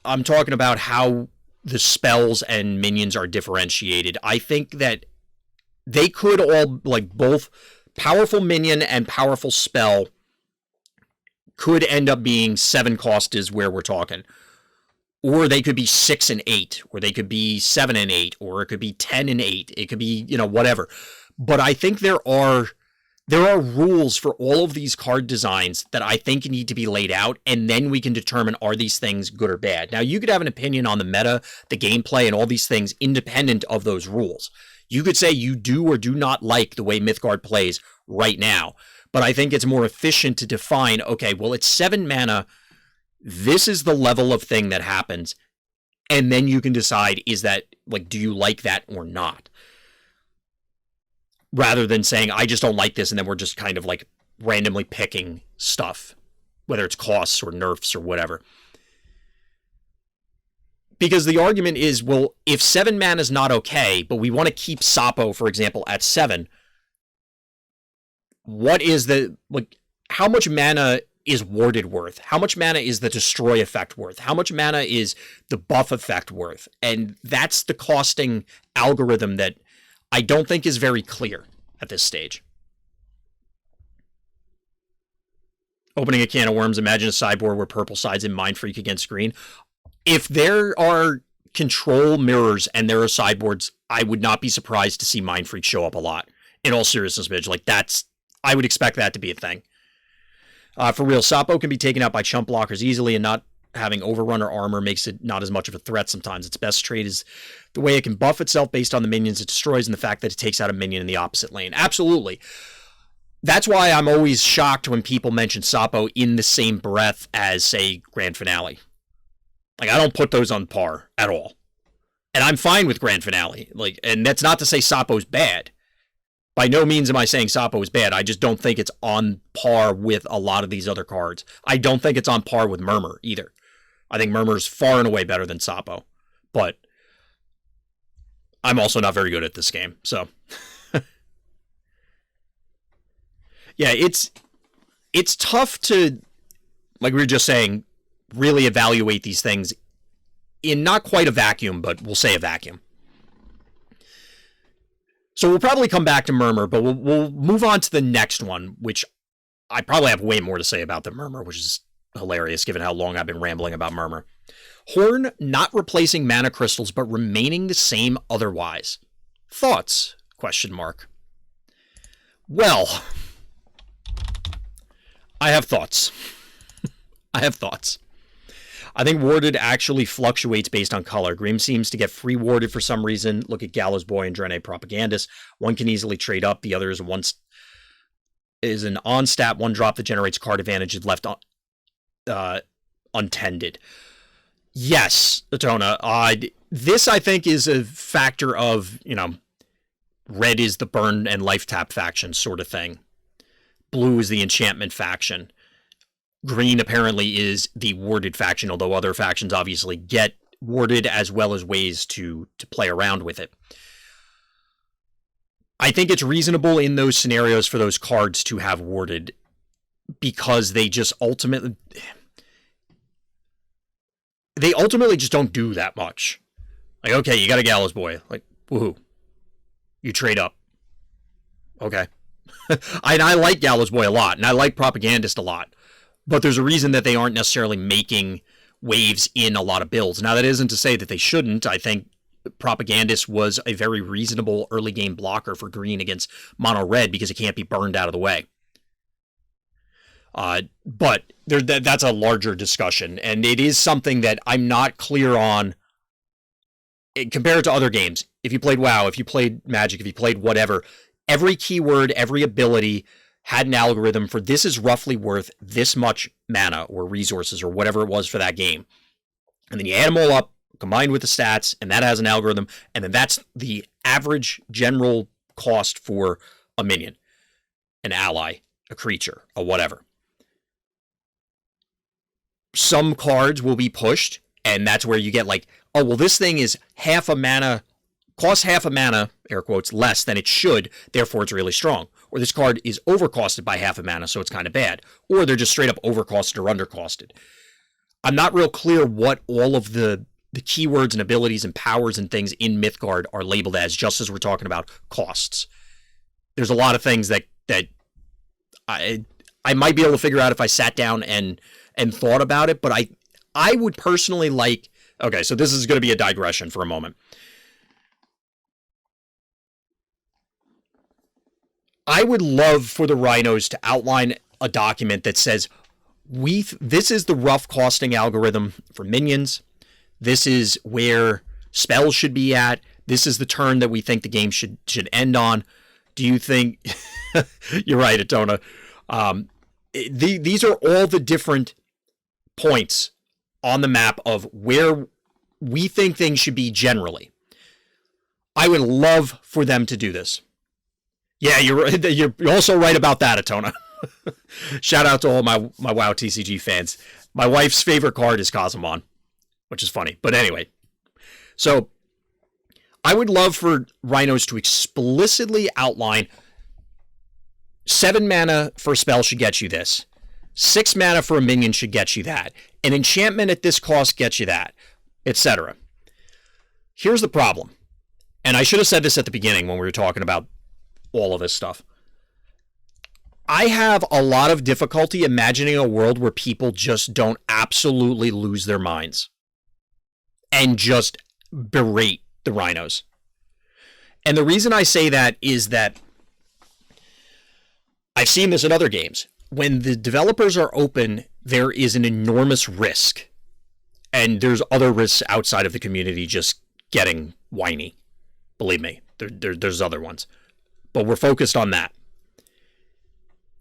I'm talking about how the spells and minions are differentiated. I think that they could all, like, both powerful minion and powerful spell could end up being 7 cost is where we're talking. Or they could be 6 and 8, or they could be 7 and 8, or it could be 10 and 8. It could be, whatever. But I think there are rules for all of these card designs that I think need to be laid out, and then we can determine, are these things good or bad? Now, you could have an opinion on the meta, the gameplay, and all these things independent of those rules. You could say you do or do not like the way Mythgard plays right now, but I think it's more efficient to define, okay, well, it's 7 mana, this is the level of thing that happens, and then you can decide, is that, like, do you like that or not? Rather than saying, I just don't like this, and then we're just kind of like randomly picking stuff, whether it's costs or nerfs or whatever. Because the argument is, well, if 7 mana is not okay, but we want to keep Sapo, for example, at 7, what is the, like, how much mana is warded worth? How much mana is the destroy effect worth? How much mana is the buff effect worth? And that's the costing algorithm that I don't think is very clear at this stage. Opening a can of worms, imagine a sideboard where purple sides in Mind Freak against green. If there are control mirrors and there are sideboards, I would not be surprised to see Mind Freak show up a lot. In all seriousness, Midge, like I would expect that to be a thing. For real, Sapo can be taken out by chump blockers easily, and not having overrun or armor makes it not as much of a threat sometimes. Its best trait is the way it can buff itself based on the minions it destroys, and the fact that it takes out a minion in the opposite lane. Absolutely. That's why I'm always shocked when people mention Sapo in the same breath as, say, Grand Finale. Like, I don't put those on par at all. And I'm fine with Grand Finale. Like, and that's not to say Sapo's bad. By no means am I saying Sapo is bad. I just don't think it's on par with a lot of these other cards. I don't think it's on par with Murmur either. I think Murmur's far and away better than Sapo. But I'm also not very good at this game, so. Yeah, it's tough to, like we were just saying, really evaluate these things in not quite a vacuum, but we'll say a vacuum. So we'll probably come back to Murmur, but we'll move on to the next one, which I probably have way more to say about than Murmur, which is hilarious given how long I've been rambling about Murmur. Horn not replacing mana crystals, but remaining the same otherwise. Thoughts? ? Well, I have thoughts. I think warded actually fluctuates based on color. Grim seems to get free warded for some reason. Look at Gallows Boy and Drene Propagandist. One can easily trade up. The other is an on-stat 1-drop that generates card advantage is left untended. Yes, Atona. This, I think, is a factor of, red is the burn and life tap faction sort of thing. Blue is the enchantment faction. Green apparently is the warded faction, although other factions obviously get warded as well as ways to play around with it. I think it's reasonable in those scenarios for those cards to have warded because they ultimately just don't do that much. Like, okay, you got a Gallows Boy. Like, woohoo. You trade up. Okay. And I like Gallows Boy a lot, and I like Propagandist a lot. But there's a reason that they aren't necessarily making waves in a lot of builds. Now, that isn't to say that they shouldn't. I think Propagandist was a very reasonable early game blocker for green against mono red because it can't be burned out of the way. But that's a larger discussion, and it is something that I'm not clear on compared to other games. If you played WoW, if you played Magic, if you played whatever, every keyword, every ability had an algorithm for this is roughly worth this much mana or resources or whatever it was for that game. And then you add them all up, combined with the stats, and that has an algorithm, and then that's the average general cost for a minion, an ally, a creature, a whatever. Some cards will be pushed, and that's where you get like, oh, well, this thing is half a mana, costs half a mana, air quotes, less than it should, therefore it's really strong. Or this card is overcosted by half a mana, so it's kind of bad. Or they're just straight up overcosted or undercosted. I'm not real clear what all of the keywords and abilities and powers and things in Mythgard are labeled as, just as we're talking about costs. There's a lot of things that I might be able to figure out if I sat down and thought about it, but I would personally like... Okay, so this is going to be a digression for a moment. I would love for the Rhinos to outline a document that says, this is the rough costing algorithm for minions. This is where spells should be at. This is the turn that we think the game should end on. Do you think... You're right, Atona. These are all the different points on the map of where we think things should be generally. I would love for them to do this. Yeah, you're also right about that, Atona. Shout out to all my WoW TCG fans. My wife's favorite card is Kazumon, which is funny. But anyway, so I would love for Rhinos to explicitly outline 7 mana for a spell should get you this. 6 mana for a minion should get you that. An enchantment at this cost gets you that, etc. Here's the problem. And I should have said this at the beginning when we were talking about all of this stuff. I have a lot of difficulty imagining a world where people just don't absolutely lose their minds and just berate the Rhinos. And the reason I say that is that I've seen this in other games. When the developers are open, there is an enormous risk. And there's other risks outside of the community just getting whiny. Believe me, there's other ones. But we're focused on that.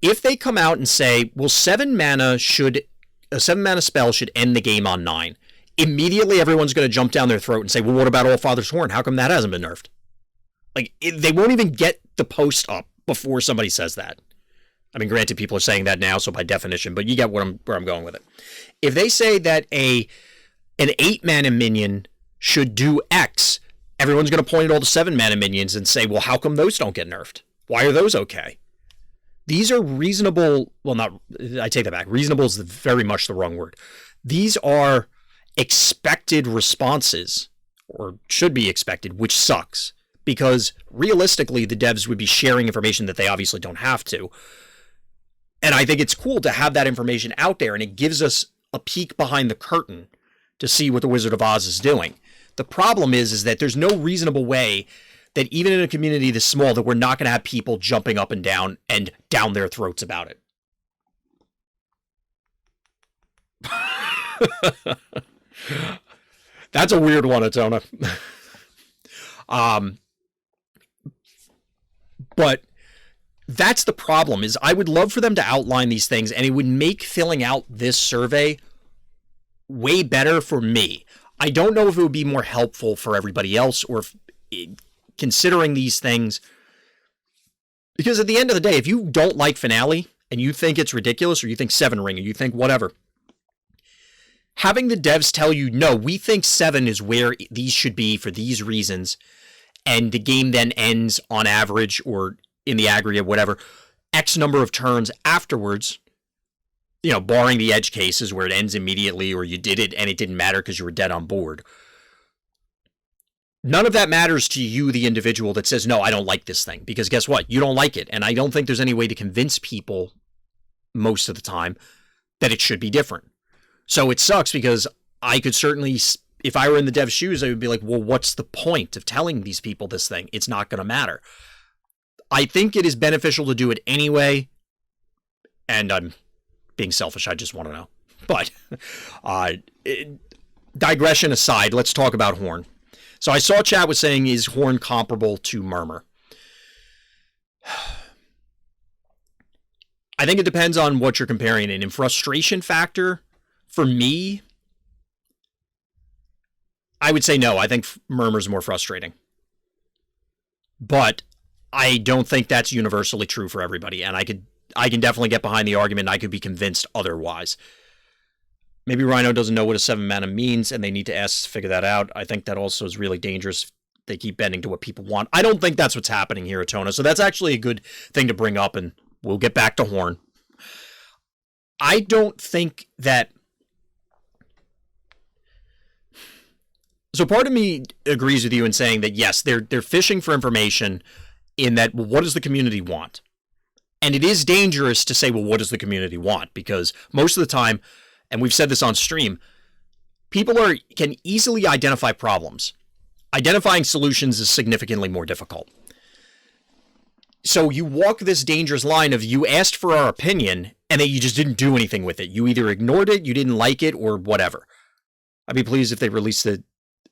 If they come out and say, well, a 7 mana spell should end the game on 9, immediately everyone's going to jump down their throat and say, well, what about Allfather's Horn? How come that hasn't been nerfed? Like, they won't even get the post up before somebody says that. I mean, granted, people are saying that now, so by definition, but you get where I'm going with it. If they say that an 8 mana minion should do X, everyone's going to point at all the 7 mana minions and say, well, how come those don't get nerfed? Why are those okay? These are reasonable, well, not, I take that back. Reasonable is very much the wrong word. These are expected responses, or should be expected, which sucks. Because realistically, the devs would be sharing information that they obviously don't have to. And I think it's cool to have that information out there, and it gives us a peek behind the curtain to see what the Wizard of Oz is doing. The problem is that there's no reasonable way that even in a community this small that we're not going to have people jumping up and down their throats about it. That's a weird one, Atona. But that's the problem, is I would love for them to outline these things, and it would make filling out this survey way better for me. I don't know if it would be more helpful for everybody else, or if considering these things, because at the end of the day, if you don't like Finale and you think it's ridiculous, or you think 7 Ring, or you think whatever, having the devs tell you, no, we think 7 is where these should be for these reasons, and the game then ends on average, or in the aggregate, whatever, X number of turns afterwards, you know, barring the edge cases where it ends immediately, or you did it and it didn't matter because you were dead on board. None of that matters to you, the individual that says, no, I don't like this thing, because guess what? You don't like it. And I don't think there's any way to convince people most of the time that it should be different. So it sucks, because I could certainly, if I were in the dev's shoes, I would be like, well, what's the point of telling these people this thing? It's not going to matter. I think it is beneficial to do it anyway. And I'm being selfish. I just want to know. But digression aside, let's talk about Horn. So I saw chat was saying, is Horn comparable to Murmur? I think it depends on what you're comparing it. In frustration factor, for me, I would say no. I think Murmur's more frustrating. But I don't think that's universally true for everybody. And I could I can definitely get behind the argument. I could be convinced otherwise. Maybe Rhino doesn't know what a 7 mana means, and they need to ask to figure that out. I think that also is really dangerous. They keep bending to what people want. I don't think that's what's happening here, Atona. So that's actually a good thing to bring up, and we'll get back to Horn. I don't think that... So part of me agrees with you in saying that, yes, they're fishing for information in that, well, what does the community want? And it is dangerous to say, well, what does the community want? Because most of the time, and we've said this on stream, people can easily identify problems. Identifying solutions is significantly more difficult. So you walk this dangerous line of you asked for our opinion and then you just didn't do anything with it. You either ignored it, you didn't like it, or whatever. I'd be pleased if they released the...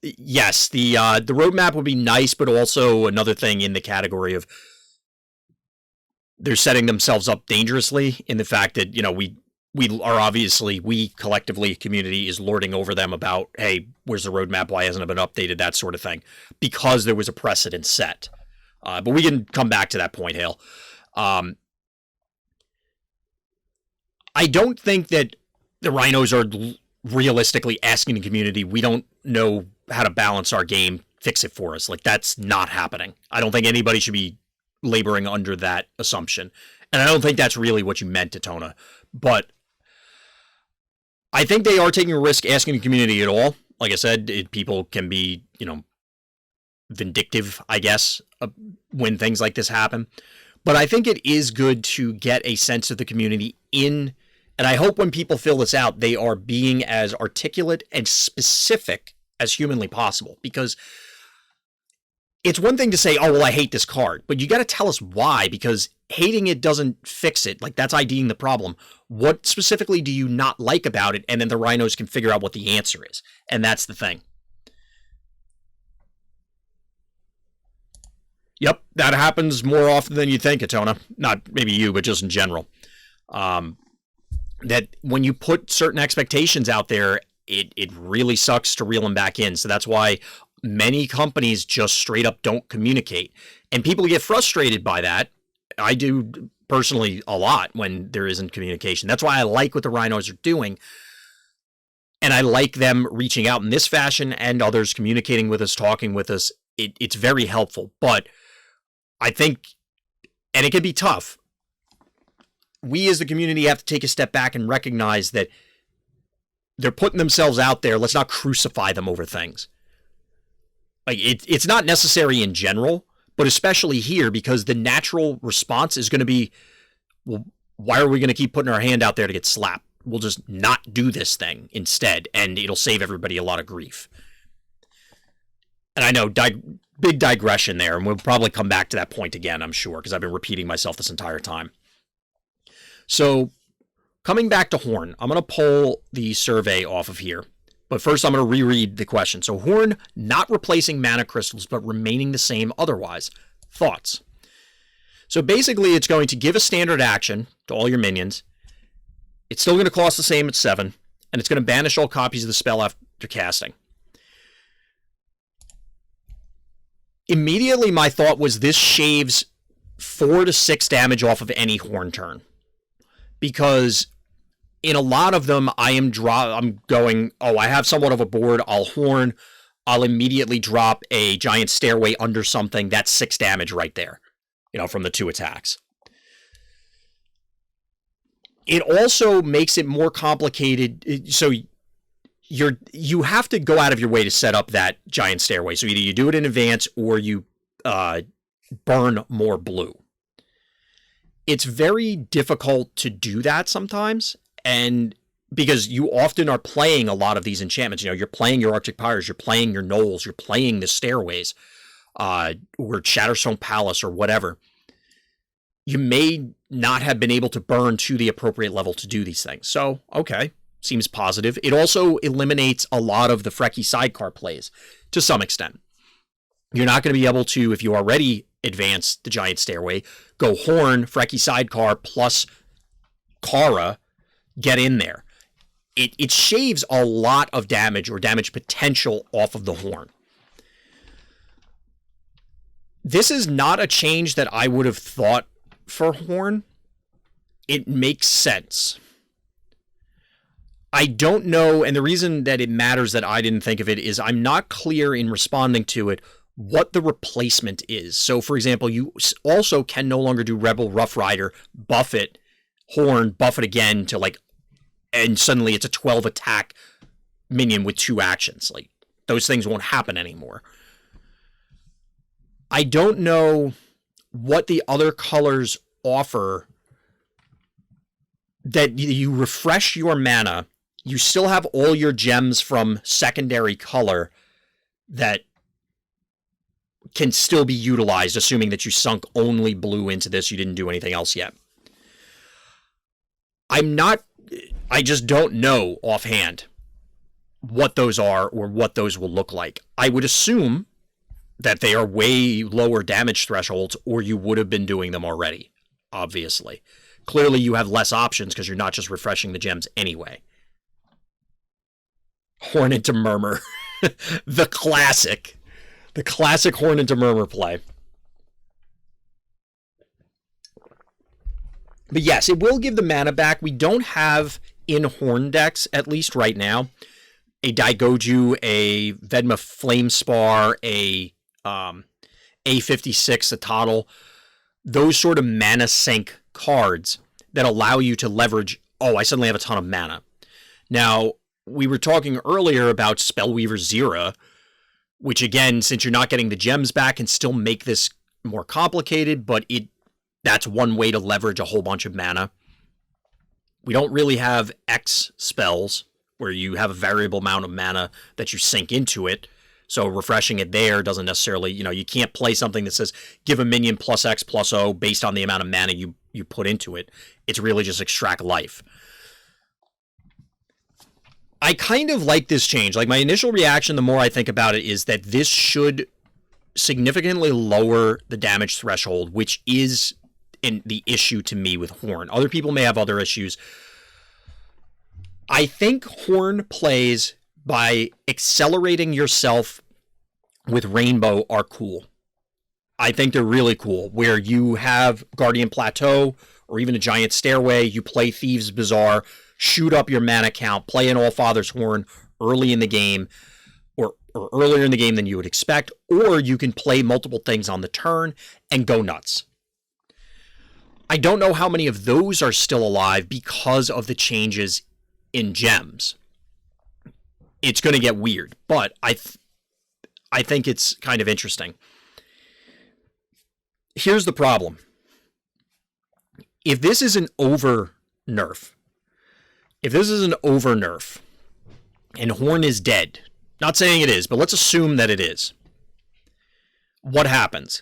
Yes, the roadmap would be nice, but also another thing in the category of they're setting themselves up dangerously in the fact that, you know, we are obviously, we collectively, community is lording over them about, hey, where's the roadmap? Why hasn't it been updated? That sort of thing, because there was a precedent set. But we can come back to that point, Hale. I don't think that the Rhinos are realistically asking the community, we don't know how to balance our game, fix it for us. Like, that's not happening. I don't think anybody should be laboring under that assumption. And I don't think that's really what you meant, Atona. But I think they are taking a risk asking the community at all. Like I said, people can be, you know, vindictive, I guess, when things like this happen. But I think it is good to get a sense of the community in, and I hope when people fill this out, they are being as articulate and specific as humanly possible. Because it's one thing to say, oh, well, I hate this card, but you got to tell us why, because hating it doesn't fix it. Like, that's IDing the problem. What specifically do you not like about it? And then the Rhinos can figure out what the answer is. And that's the thing. Yep, that happens more often than you think, Atona. Not maybe you, but just in general. That when you put certain expectations out there, it really sucks to reel them back in. So that's why many companies just straight up don't communicate. And people get frustrated by that. I do personally a lot when there isn't communication. That's why I like what the Rhinos are doing. And I like them reaching out in this fashion and others communicating with us, talking with us. It's very helpful. But I think, and it can be tough, we as the community have to take a step back and recognize that they're putting themselves out there. Let's not crucify them over things. Like, it's not necessary in general, but especially here, because the natural response is going to be, well, why are we going to keep putting our hand out there to get slapped? We'll just not do this thing instead, and it'll save everybody a lot of grief. And I know, big digression there, and we'll probably come back to that point again, I'm sure, because I've been repeating myself this entire time. So, coming back to Horn, I'm going to pull the survey off of here. But first, I'm going to reread the question. So, Horn, not replacing mana crystals, but remaining the same otherwise. Thoughts? So, basically, it's going to give a standard action to all your minions. It's still going to cost the same at 7. And it's going to banish all copies of the spell after casting. Immediately, my thought was this shaves 4 to 6 damage off of any Horn turn. Because in a lot of them, I'm going, oh, I have somewhat of a board, I'll Horn, I'll immediately drop a giant stairway under something, that's 6 damage right there, you know, from the 2 attacks. It also makes it more complicated, so you have to go out of your way to set up that giant stairway. So either you do it in advance or you burn more blue. It's very difficult to do that sometimes, and because you often are playing a lot of these enchantments. You know, you're playing your Arctic Pyres, you're playing your Knolls, you're playing the Stairways, or Shatterstone Palace, or whatever. You may not have been able to burn to the appropriate level to do these things. So, okay, seems positive. It also eliminates a lot of the Frecky sidecar plays to some extent. You're not going to be able to, if you already advance the giant stairway, go Horn, Frecky sidecar, plus Kara, get in there. It shaves a lot of damage or damage potential off of the Horn. This is not a change that I would have thought for Horn. it makes sense. I don't know, and the reason that it matters that I didn't think of it is I'm not clear in responding to it what the replacement is. So, for example, you also can no longer do Rebel Rough Rider, buff it, Horn, buff it again to like, and suddenly it's a 12 attack minion with 2 actions. Like, those things won't happen anymore. I don't know what the other colors offer that you refresh your mana. You still have all your gems from secondary color that can still be utilized, assuming that you sunk only blue into this. You didn't do anything else yet. I just don't know offhand what those are or what those will look like. I would assume that they are way lower damage thresholds, or you would have been doing them already, obviously. Clearly, you have less options because you're not just refreshing the gems anyway. Horn into Murmur. The classic Horn into Murmur play. But yes, it will give the mana back. We don't have in Horn decks, at least right now, a Daigoju, a Vedma Flamespar, a A56, a Toddle. Those sort of mana sink cards that allow you to leverage, oh, I suddenly have a ton of mana. Now, we were talking earlier about Spellweaver Zera, which again, since you're not getting the gems back, can still make this more complicated, but that's one way to leverage a whole bunch of mana. We don't really have X spells, where you have a variable amount of mana that you sink into it. So refreshing it there doesn't necessarily, you can't play something that says give a minion plus X plus O based on the amount of mana you put into it. It's really just extract life. I kind of like this change. Like, my initial reaction, the more I think about it, is that this should significantly lower the damage threshold, which is the issue to me with Horn. Other people may have other issues. I think Horn plays by accelerating yourself with Rainbow are cool. I think they're really cool, where you have Guardian Plateau or even a Giant Stairway, you play Thieves Bazaar, shoot up your mana count, play an Allfather's Horn early in the game, or earlier in the game than you would expect, or you can play multiple things on the turn and go nuts. I don't know how many of those are still alive because of the changes in gems. It's going to get weird, but I think it's kind of interesting. Here's the problem. If this is an over nerf, and Horn is dead, not saying it is, but let's assume that it is, what happens?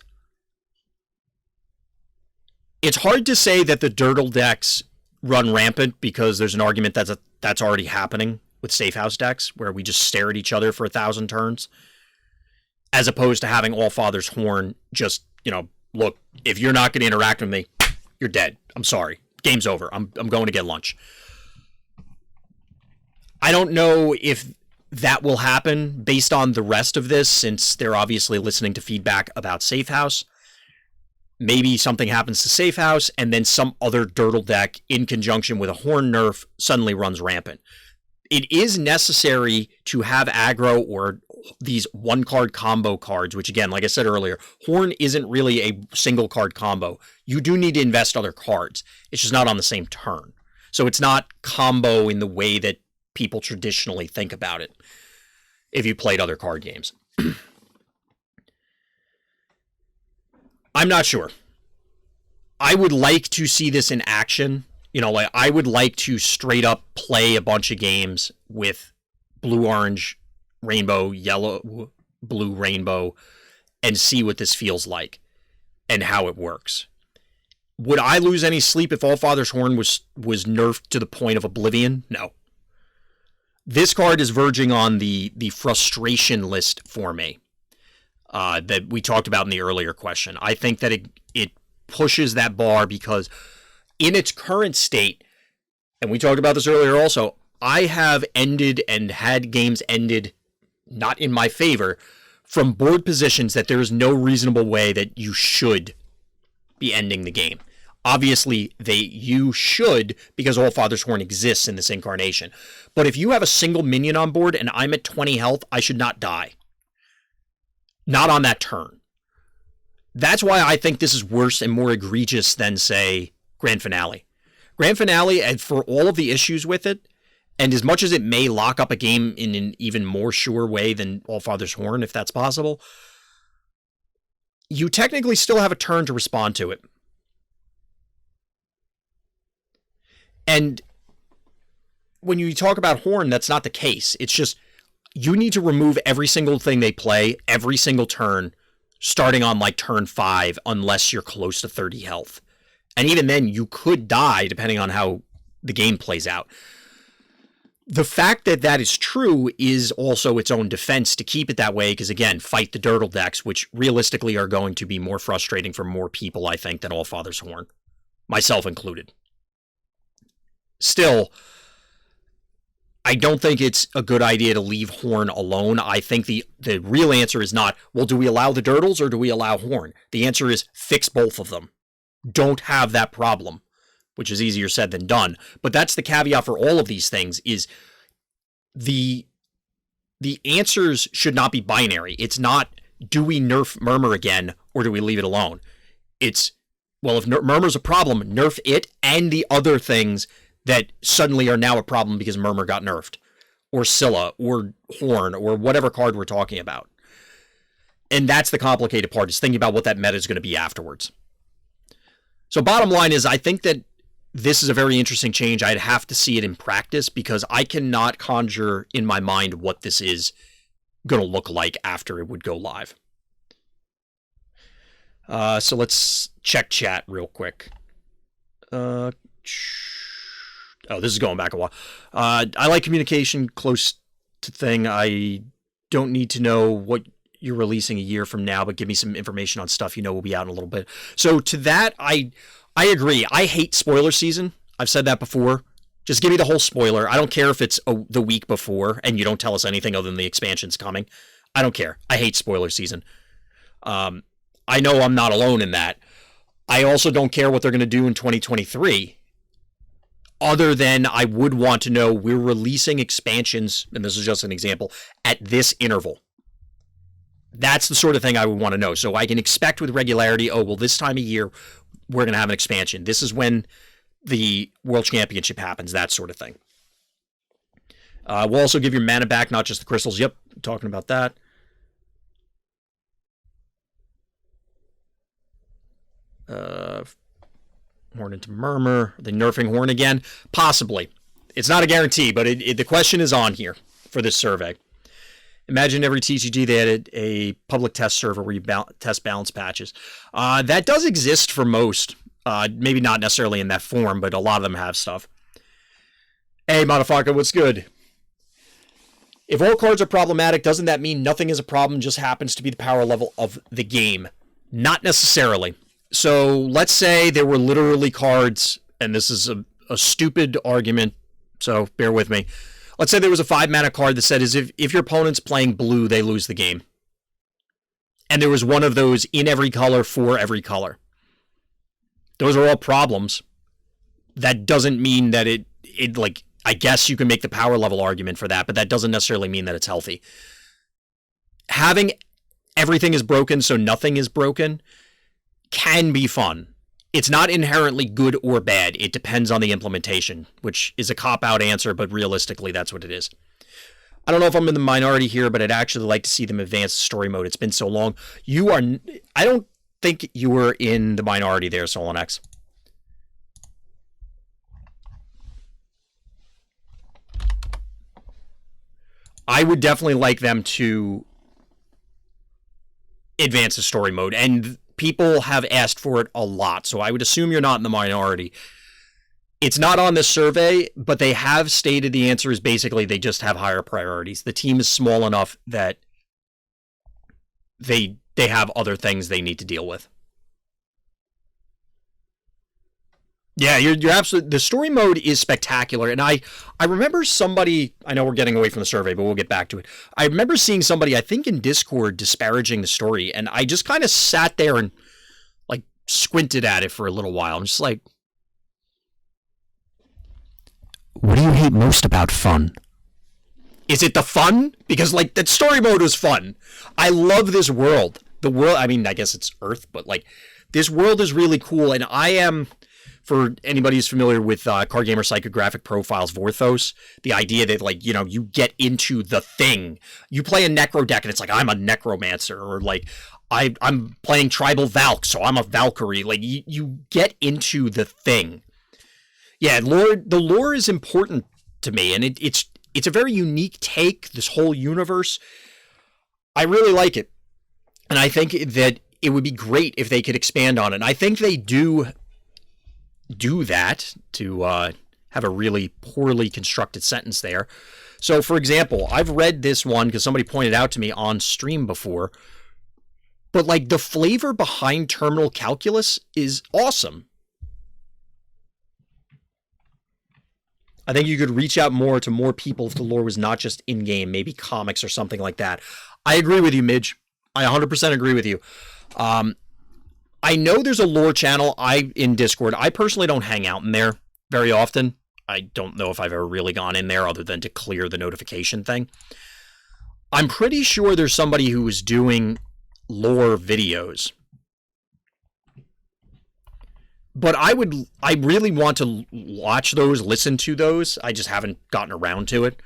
It's hard to say that the Dirtle decks run rampant, because there's an argument that's already happening with Safe House decks, where we just stare at each other for 1,000 turns, as opposed to having Allfather's Horn just, look, if you're not going to interact with me, you're dead. I'm sorry. Game's over. I'm going to get lunch. I don't know if that will happen based on the rest of this, since they're obviously listening to feedback about Safe House. Maybe something happens to Safe House, and then some other Dirtle deck in conjunction with a Horn nerf suddenly runs rampant. It is necessary to have aggro or these one-card combo cards, which again, like I said earlier, Horn isn't really a single-card combo. You do need to invest other cards. It's just not on the same turn. So it's not combo in the way that people traditionally think about it if you played other card games. I'm not sure. I would like to see this in action. I would like to straight up play a bunch of games with blue, orange, rainbow, yellow, blue, rainbow, and see what this feels like and how it works. Would I lose any sleep if Allfather's Horn was nerfed to the point of oblivion? No. This card is verging on the frustration list for me. That we talked about in the earlier question. I think that it pushes that bar, because in its current state, and we talked about this earlier also, I have ended and had games ended not in my favor from board positions that there is no reasonable way that you should be ending the game. Obviously, you should, because Allfather's Horn exists in this incarnation. But if you have a single minion on board and I'm at 20 health, I should not die. Not on that turn. That's why I think this is worse and more egregious than, say, Grand Finale. Grand Finale, and for all of the issues with it, and as much as it may lock up a game in an even more sure way than Allfather's Horn, if that's possible, you technically still have a turn to respond to it. And when you talk about Horn, that's not the case. It's just you need to remove every single thing they play, every single turn, starting on like turn 5, unless you're close to 30 health. And even then, you could die depending on how the game plays out. The fact that that is true is also its own defense to keep it that way, because again, fight the Dirtle decks, which realistically are going to be more frustrating for more people, I think, than Allfather's Horn, myself included. Still, I don't think it's a good idea to leave Horn alone. I think the real answer is not, well, do we allow the Dirtles or do we allow Horn? The answer is fix both of them. Don't have that problem, which is easier said than done. But that's the caveat for all of these things, is the answers should not be binary. It's not, do we nerf Murmur again or do we leave it alone? It's, well, if Murmur's a problem, nerf it and the other things that suddenly are now a problem because Murmur got nerfed, or Scylla, or Horn, or whatever card we're talking about. And that's the complicated part, is thinking about what that meta is going to be afterwards. So bottom line is, I think that this is a very interesting change. I'd have to see it in practice, because I cannot conjure in my mind what this is going to look like after it would go live. So let's check chat real quick. Oh, this is going back a while. I like communication close to thing. I don't need to know what you're releasing a year from now, but give me some information on stuff you know will be out in a little bit. So to that, I agree. I hate spoiler season. I've said that before. Just give me the whole spoiler. I don't care if it's the week before and you don't tell us anything other than the expansion's coming. I don't care. I hate spoiler season. I know I'm not alone in that. I also don't care what they're going to do in 2023. Other than I would want to know, we're releasing expansions, and this is just an example, at this interval. That's the sort of thing I would want to know. So I can expect with regularity, oh, well, this time of year, we're going to have an expansion. This is when the World Championship happens, that sort of thing. We'll also give your mana back, not just the crystals. Yep, talking about that. Horn into Murmur. Are they nerfing Horn again? Possibly. It's not a guarantee, but the question is on here for this survey. Imagine every TCG they had a public test server where you test balance patches. That does exist for most. Maybe not necessarily in that form, but a lot of them have stuff. Hey, motherfucker, what's good? If all cards are problematic, doesn't that mean nothing is a problem, just happens to be the power level of the game? Not necessarily. So let's say there were literally cards, and this is a stupid argument, so bear with me. Let's say there was a 5-mana card that said, if your opponent's playing blue, they lose the game. And there was one of those in every color for every color. Those are all problems. That doesn't mean that it like, I guess you can make the power level argument for that, but that doesn't necessarily mean that it's healthy. Having everything is broken so nothing is broken can be fun. It's not inherently good or bad. It depends on the implementation, which is a cop-out answer, but realistically, that's what it is. I don't know if I'm in the minority here, but I'd actually like to see them advance the story mode. It's been so long. I don't think you were in the minority there, Solon X. I would definitely like them to advance the story mode, and people have asked for it a lot, so I would assume you're not in the minority. It's not on this survey, but they have stated the answer is basically they just have higher priorities. The team is small enough that they have other things they need to deal with. Yeah, you're absolutely... The story mode is spectacular, and I remember somebody... I know we're getting away from the survey, but we'll get back to it. I remember seeing somebody, I think in Discord, disparaging the story, and I just kind of sat there and, like, squinted at it for a little while. I'm just like, what do you hate most about fun? Is it the fun? Because, like, that story mode was fun. I love this world. The world, I mean, I guess it's Earth, but, like, this world is really cool. And I am, for anybody who's familiar with Card Gamer Psychographic Profiles, Vorthos, the idea that, like, you know, you get into the thing. You play a Necro deck, and it's like, I'm a Necromancer, or, like, I'm playing Tribal Valk, so I'm a Valkyrie. Like, you get into the thing. Yeah, the lore is important to me, and it's a very unique take, this whole universe. I really like it. And I think that it would be great if they could expand on it. And I think they do that, to have a really poorly constructed sentence there. So, for example, I've read this one because somebody pointed out to me on stream before. But, like, the flavor behind terminal calculus is awesome. I think you could reach out more to more people if the lore was not just in-game, maybe comics or something like that. I agree with you, Midge. I 100% agree with you. I know there's a lore channel in Discord. I personally don't hang out in there very often. I don't know if I've ever really gone in there other than to clear the notification thing. I'm pretty sure there's somebody who is doing lore videos. But I really want to watch those, listen to those. I just haven't gotten around to it.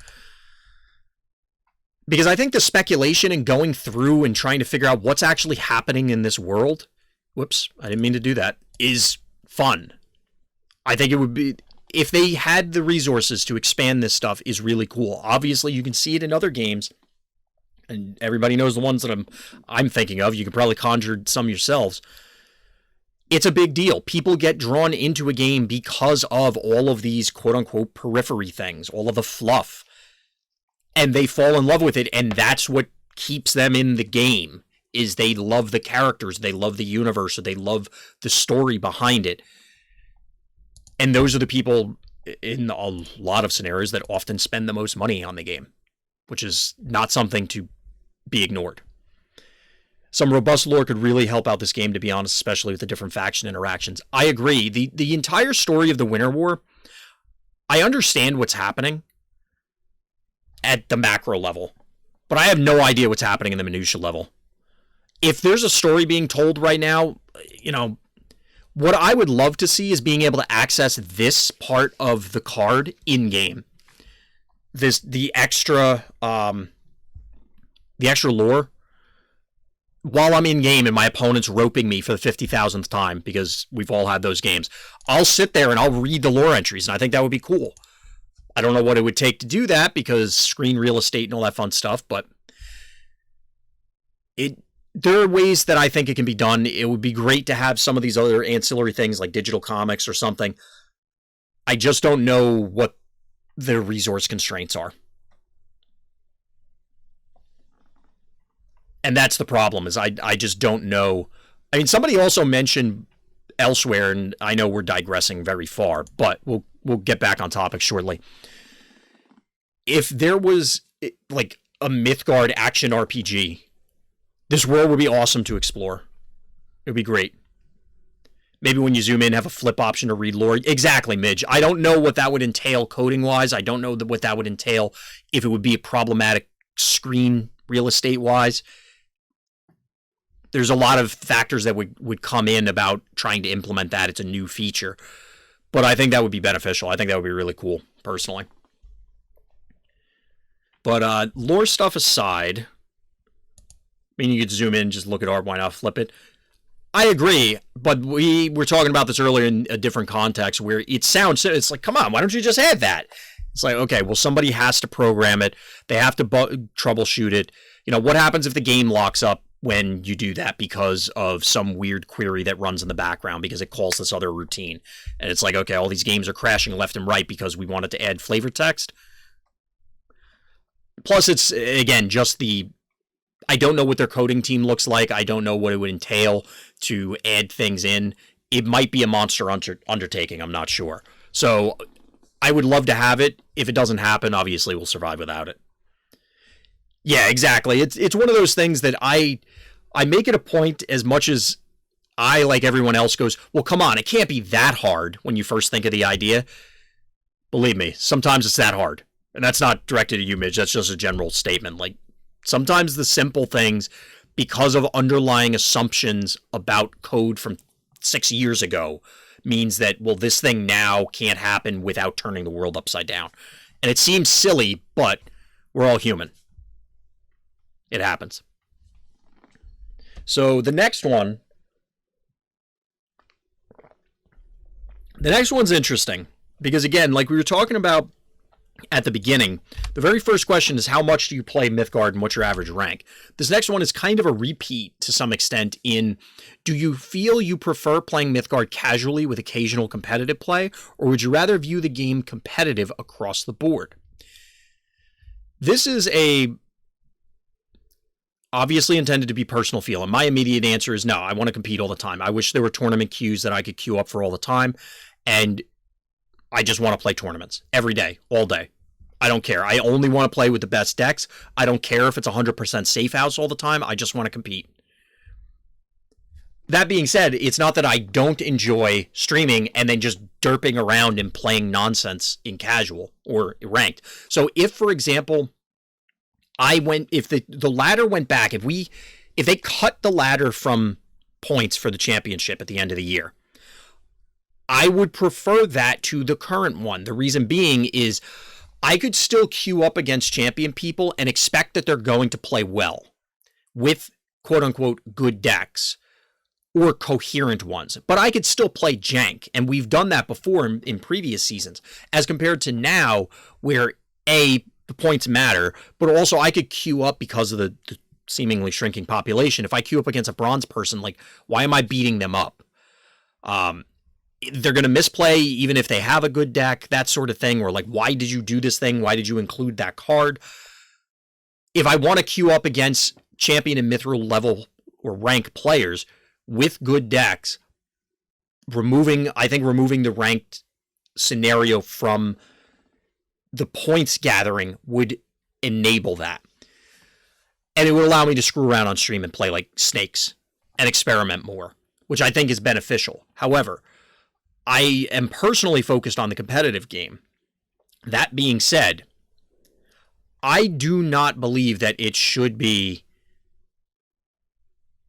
Because I think the speculation and going through and trying to figure out what's actually happening in this world, whoops, I didn't mean to do that, is fun. I think it would be, if they had the resources to expand this stuff, is really cool. Obviously, you can see it in other games, and everybody knows the ones that I'm thinking of. You could probably conjure some yourselves. It's a big deal. People get drawn into a game because of all of these quote-unquote periphery things, all of the fluff. And they fall in love with it, and that's what keeps them in the game, is they love the characters, they love the universe, or they love the story behind it. And those are the people, in a lot of scenarios, that often spend the most money on the game, which is not something to be ignored. Some robust lore could really help out this game, to be honest, especially with the different faction interactions. I agree. The entire story of the Winter War, I understand what's happening at the macro level, but I have no idea what's happening in the minutia level. If there's a story being told right now, you know, what I would love to see is being able to access this part of the card in-game. The extra lore, while I'm in game and my opponent's roping me for the 50,000th time, because we've all had those games, I'll sit there and I'll read the lore entries, and I think that would be cool. I don't know what it would take to do that, because screen real estate and all that fun stuff, but there are ways that I think it can be done. It would be great to have some of these other ancillary things like digital comics or something. I just don't know what the resource constraints are. And that's the problem, is I just don't know. I mean, somebody also mentioned elsewhere, and I know we're digressing very far, but we'll get back on topic shortly. If there was, like, a Mythgard action RPG, this world would be awesome to explore. It would be great. Maybe when you zoom in, have a flip option to read lore. Exactly, Midge. I don't know what that would entail coding-wise. I don't know what that would entail, if it would be problematic screen real estate-wise. There's a lot of factors that would come in about trying to implement that. It's a new feature. But I think that would be beneficial. I think that would be really cool, personally. But lore stuff aside, I mean, you could zoom in, just look at art, why not flip it? I agree, but we were talking about this earlier in a different context, where it's like, come on, why don't you just add that? It's like, okay, well, somebody has to program it. They have to troubleshoot it. You know, what happens if the game locks up when you do that because of some weird query that runs in the background because it calls this other routine? And it's like, okay, all these games are crashing left and right because we wanted to add flavor text. Plus, it's, again, just I don't know what their coding team looks like. I don't know what it would entail to add things in. It might be a monster undertaking. I'm not sure. So I would love to have it. If it doesn't happen, obviously we'll survive without it. Yeah, exactly. It's one of those things that I make it a point, as much as I, like everyone else, goes, well, come on, it can't be that hard when you first think of the idea. Believe me, sometimes it's that hard. And that's not directed at you, Midge. That's just a general statement. Like, sometimes the simple things, because of underlying assumptions about code from 6 years ago, means that, well, this thing now can't happen without turning the world upside down. And it seems silly, but we're all human. It happens. So the next one's interesting because, again, like we were talking about at the beginning, the very first question is how much do you play Mythgard and what's your average rank? This next one is kind of a repeat to some extent in, do you feel you prefer playing Mythgard casually with occasional competitive play, or would you rather view the game competitive across the board? This is obviously intended to be personal feel, and my immediate answer is no, I want to compete all the time. I wish there were tournament queues that I could queue up for all the time, and I just want to play tournaments every day, all day. I don't care. I only want to play with the best decks. I don't care if it's 100% safe house all the time. I just want to compete. That being said, it's not that I don't enjoy streaming and then just derping around and playing nonsense in casual or ranked. So if, for example, if the ladder went back, if they cut the ladder from points for the championship at the end of the year, I would prefer that to the current one. The reason being is I could still queue up against champion people and expect that they're going to play well with quote-unquote good decks or coherent ones. But I could still play jank, and we've done that before in previous seasons, as compared to now where, the points matter, but also I could queue up because of the seemingly shrinking population. If I queue up against a bronze person, like, why am I beating them up? They're going to misplay even if they have a good deck, that sort of thing. Or like, why did you do this thing? Why did you include that card? If I want to queue up against champion and mithril level or rank players with good decks, removing the ranked scenario from the points gathering would enable that. And it would allow me to screw around on stream and play like snakes and experiment more, which I think is beneficial. However, I am personally focused on the competitive game. That being said, I do not believe that the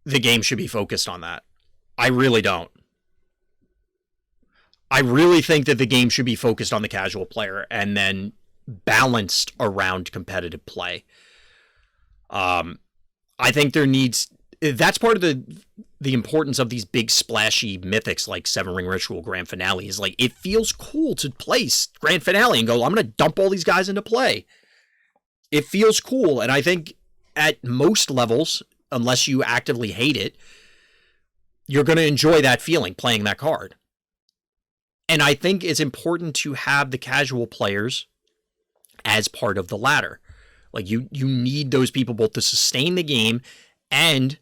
game should be focused on that. I really don't. I really think that the game should be focused on the casual player and then balanced around competitive play. I think that's part of the importance of these big splashy mythics like Seven Ring Ritual Grand Finale is like, it feels cool to play Grand Finale and go, I'm going to dump all these guys into play. It feels cool. And I think at most levels, unless you actively hate it, you're going to enjoy that feeling playing that card. And I think it's important to have the casual players as part of the ladder. Like you need those people both to sustain the game and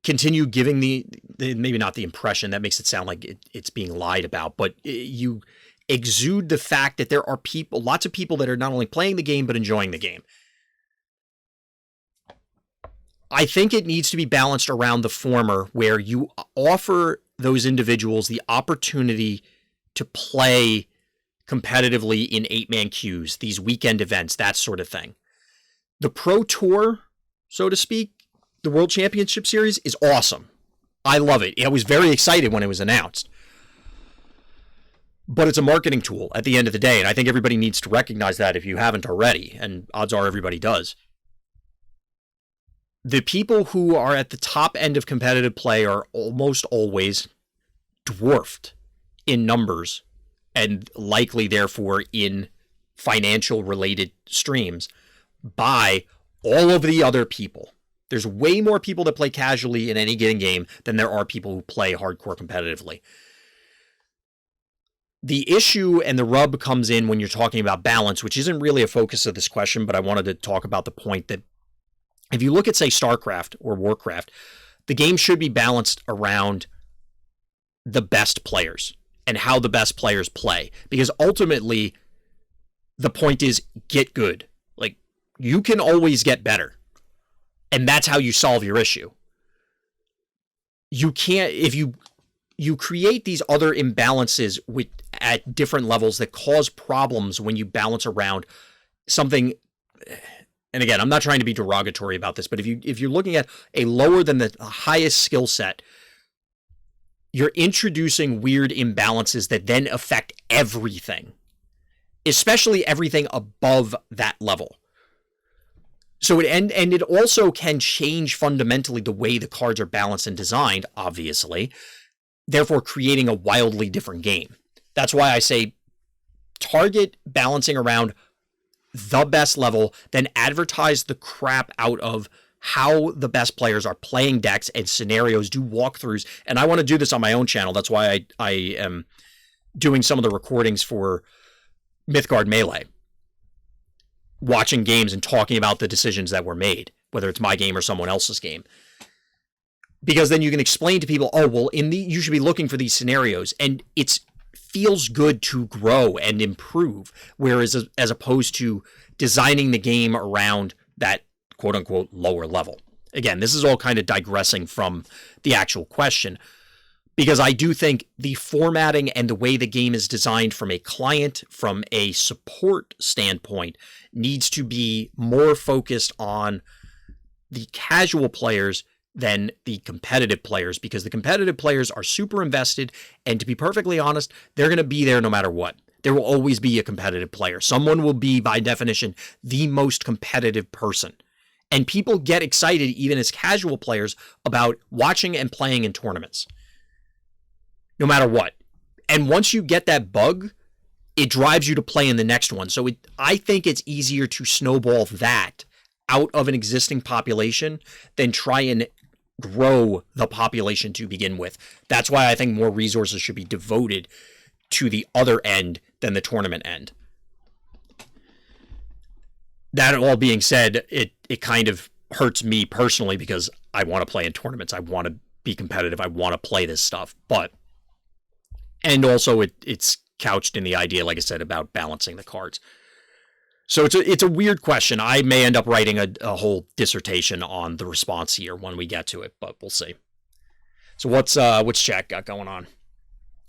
continue giving the maybe not the impression, that makes it sound like it's being lied about, but you exude the fact that there are lots of people that are not only playing the game, but enjoying the game. I think it needs to be balanced around the former, where you offer those individuals the opportunity to play competitively in 8-man queues, these weekend events, that sort of thing. The Pro Tour, so to speak, the World Championship Series is awesome. I love it. I was very excited when it was announced. But it's a marketing tool at the end of the day, and I think everybody needs to recognize that if you haven't already, and odds are everybody does. The people who are at the top end of competitive play are almost always dwarfed in numbers and likely, therefore, in financial related streams by all of the other people. There's way more people that play casually in any given game than there are people who play hardcore competitively. The issue and the rub comes in when you're talking about balance, which isn't really a focus of this question, but I wanted to talk about the point that if you look at, say, StarCraft or Warcraft, the game should be balanced around the best players and how the best players play. Because ultimately, the point is get good. Like, you can always get better. And that's how you solve your issue. you can't, if you create these other imbalances at different levels that cause problems when you balance around something. And again, I'm not trying to be derogatory about this, but if you're looking at a lower than the highest skill set, you're introducing weird imbalances that then affect everything, especially everything above that level. So it also can change fundamentally the way the cards are balanced and designed, obviously, therefore creating a wildly different game. That's why I say target balancing around the best level, then advertise the crap out of how the best players are playing decks and scenarios, do walkthroughs. And I want to do this on my own channel. That's why I am doing some of the recordings for Mythgard Melee, watching games and talking about the decisions that were made, whether it's my game or someone else's game. Because then you can explain to people, oh, well, you should be looking for these scenarios. And it feels good to grow and improve, whereas as opposed to designing the game around that quote-unquote lower level. Again, this is all kind of digressing from the actual question, because I do think the formatting and the way the game is designed from a client, from a support standpoint, needs to be more focused on the casual players than the competitive players, because the competitive players are super invested, and to be perfectly honest, they're going to be there no matter what. There will always be a competitive player. Someone will be, by definition, the most competitive person. And people get excited, even as casual players, about watching and playing in tournaments, no matter what. And once you get that bug, it drives you to play in the next one. So I think it's easier to snowball that out of an existing population than try and grow the population to begin with. That's why I think more resources should be devoted to the other end than the tournament end. That all being said, it kind of hurts me personally, because I want to play in tournaments. I want to be competitive. I want to play this stuff. And also it's couched in the idea, like I said, about balancing the cards. So it's a weird question. I may end up writing a whole dissertation on the response here when we get to it, but we'll see. So what's chat got going on?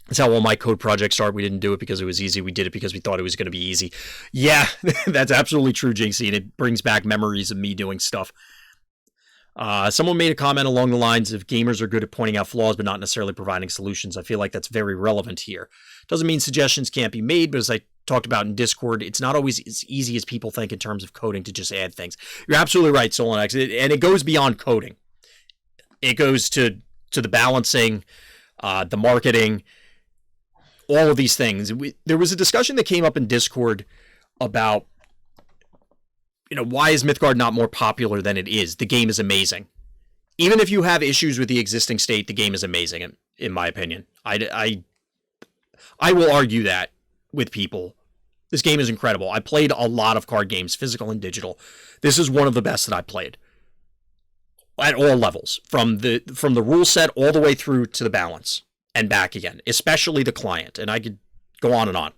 That's how all my code projects start. We didn't do it because it was easy. We did it because we thought it was going to be easy. Yeah, that's absolutely true, Jinxie, and it brings back memories of me doing stuff. Someone made a comment along the lines of gamers are good at pointing out flaws but not necessarily providing solutions. I feel like that's very relevant here. Doesn't mean suggestions can't be made, but as I talked about in Discord, it's not always as easy as people think in terms of coding to just add things. You're absolutely right, Solonex, and it goes beyond coding. It goes to the balancing, the marketing, all of these things. There was a discussion that came up in Discord about, why is Mythgard not more popular than it is? The game is amazing. Even if you have issues with the existing state, the game is amazing, in my opinion. I will argue that with people. This game is incredible. I played a lot of card games, physical and digital. This is one of the best that I played. At all levels. From the rule set all the way through to the balance. And back again. Especially the client. And I could go on and on.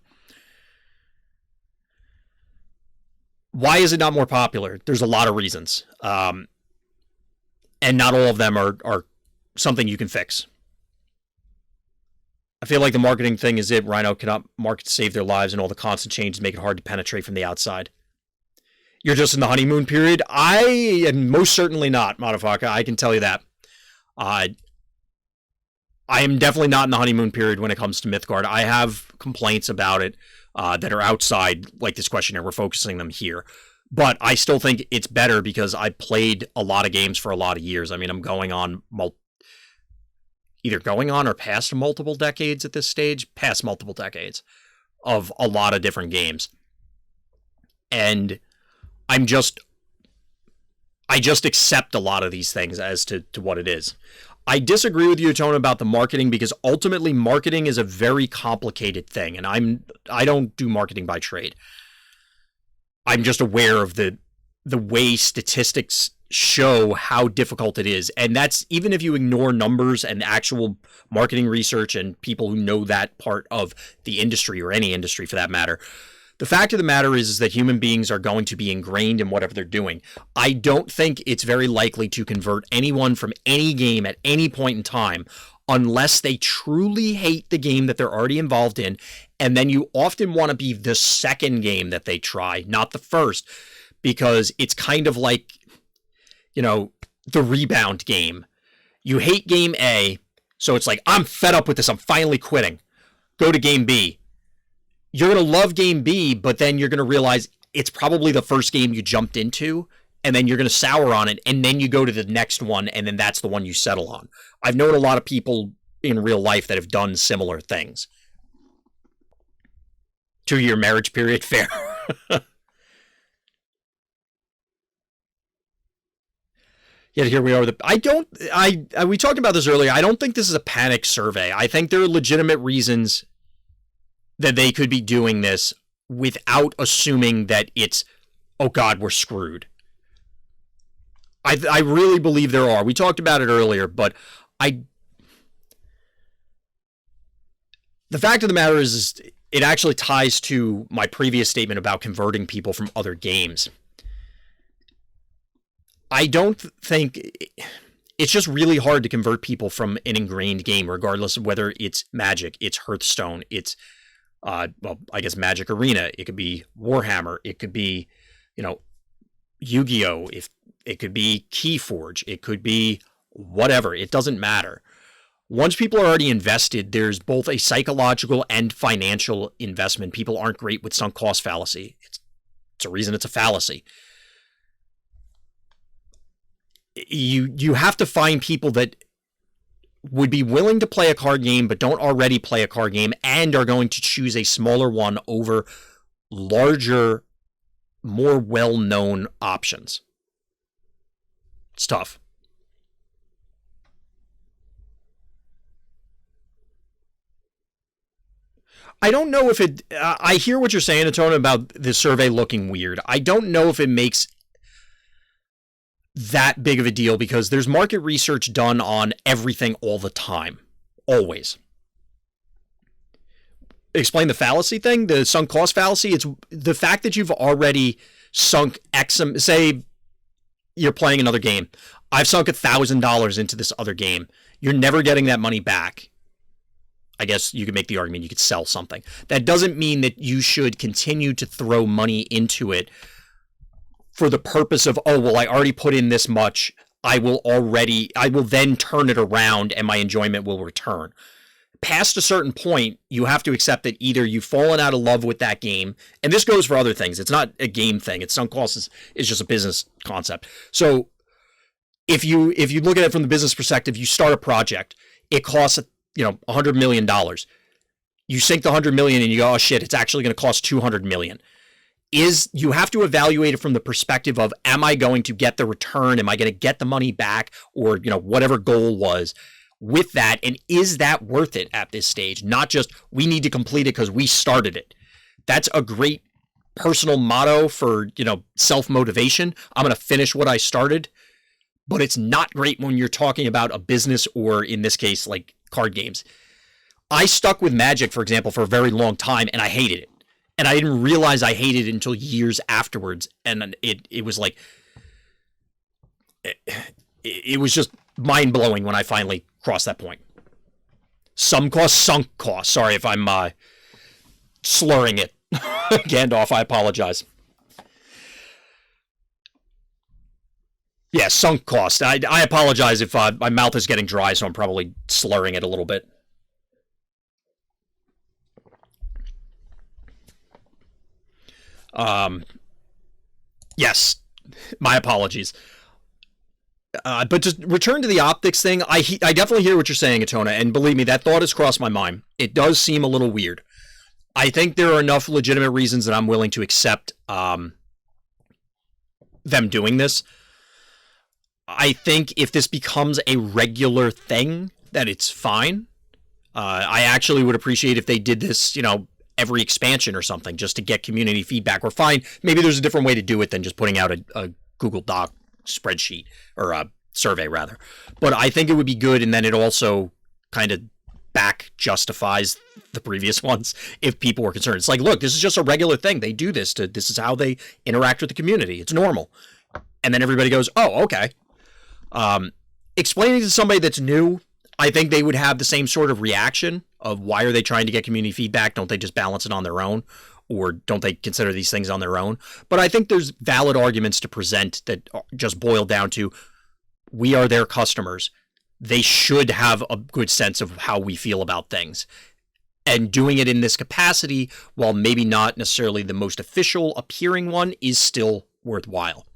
Why is it not more popular? There's a lot of reasons. And not all of them are something you can fix. I feel like the marketing thing is it. Rhino cannot market to save their lives, and all the constant changes make it hard to penetrate from the outside. You're just in the honeymoon period? I am most certainly not, motherfucker. I can tell you that. I am definitely not in the honeymoon period when it comes to Mythgard. I have complaints about it that are outside, like this questionnaire. We're focusing them here. But I still think it's better because I played a lot of games for a lot of years. I mean, I'm going on either going on or past multiple decades at this stage, past multiple decades of a lot of different games. And I just accept a lot of these things as to what it is. I disagree with you, Tone, about the marketing, because ultimately marketing is a very complicated thing, and I don't do marketing by trade. I'm just aware of the way statistics show how difficult it is. And that's even if you ignore numbers and actual marketing research and people who know that part of the industry, or any industry for that matter. The fact of the matter is that human beings are going to be ingrained in whatever they're doing. I don't think it's very likely to convert anyone from any game at any point in time unless they truly hate the game that they're already involved in. And then you often want to be the second game that they try, not the first, because it's kind of like, the rebound game. You hate game A, so it's like, I'm fed up with this. I'm finally quitting. Go to game B. You're going to love game B, but then you're going to realize it's probably the first game you jumped into, and then you're going to sour on it, and then you go to the next one, and then that's the one you settle on. I've known a lot of people in real life that have done similar things. 2-year marriage period, fair. Yet here we are. We talked about this earlier. I don't think this is a panic survey. I think there are legitimate reasons that they could be doing this without assuming that it's, oh God, we're screwed. I really believe there are. We talked about it earlier, but the fact of the matter is it actually ties to my previous statement about converting people from other games. I don't think it's just really hard to convert people from an ingrained game, regardless of whether it's Magic, it's Hearthstone, it's I guess Magic Arena. It could be Warhammer. It could be, Yu-Gi-Oh. If it could be Keyforge. It could be whatever. It doesn't matter. Once people are already invested, there's both a psychological and financial investment. People aren't great with sunk cost fallacy. It's a reason it's a fallacy. You have to find people that would be willing to play a card game but don't already play a card game and are going to choose a smaller one over larger, more well-known options. It's tough. I don't know if it... I hear what you're saying, Antonio, about the survey looking weird. I don't know if it makes that big of a deal because there's market research done on everything all the time. Always. Explain the fallacy thing, the sunk cost fallacy. It's the fact that you've already sunk X, say you're playing another game. I've sunk $1,000 into this other game. You're never getting that money back. I guess you could make the argument you could sell something. That doesn't mean that you should continue to throw money into it for the purpose of, oh, well, I already put in this much. I will then turn it around and my enjoyment will return. Past a certain point, you have to accept that either you've fallen out of love with that game, and this goes for other things. It's not a game thing. It's sunk costs is just a business concept. So if you look at it from the business perspective, you start a project. It costs $100 million. You sink the $100 million and you go, oh shit, it's actually going to cost $200 million. You have to evaluate it from the perspective of, am I going to get the return? Am I going to get the money back? Or, whatever goal was with that. And is that worth it at this stage? Not just, we need to complete it because we started it. That's a great personal motto for, self-motivation. I'm going to finish what I started. But it's not great when you're talking about a business or, in this case, like card games. I stuck with Magic, for example, for a very long time, and I hated it. And I didn't realize I hated it until years afterwards. And it was like, it was just mind-blowing when I finally crossed that point. Some cost, sunk cost. Sorry if I'm slurring it. Gandalf, I apologize. Yeah, sunk cost. I apologize if my mouth is getting dry, so I'm probably slurring it a little bit. Yes, my apologies. But just return to the optics thing. I definitely hear what you're saying, Atona, and believe me, that thought has crossed my mind. It does seem a little weird. I think there are enough legitimate reasons that I'm willing to accept them doing this. I think if this becomes a regular thing, that it's fine. I actually would appreciate if they did this, every expansion or something, just to get community feedback. Or fine, maybe there's a different way to do it than just putting out a Google Doc spreadsheet, or a survey rather. But I think it would be good, and then it also kind of back justifies the previous ones if people were concerned. It's like, look, this is just a regular thing. They do this this is how they interact with the community. It's normal. And then everybody goes, oh, okay. Explaining to somebody that's new, I think they would have the same sort of reaction of why are they trying to get community feedback? Don't they just balance it on their own? Or don't they consider these things on their own? But I think there's valid arguments to present that just boil down to we are their customers. They should have a good sense of how we feel about things. And doing it in this capacity, while maybe not necessarily the most official appearing one, is still worthwhile.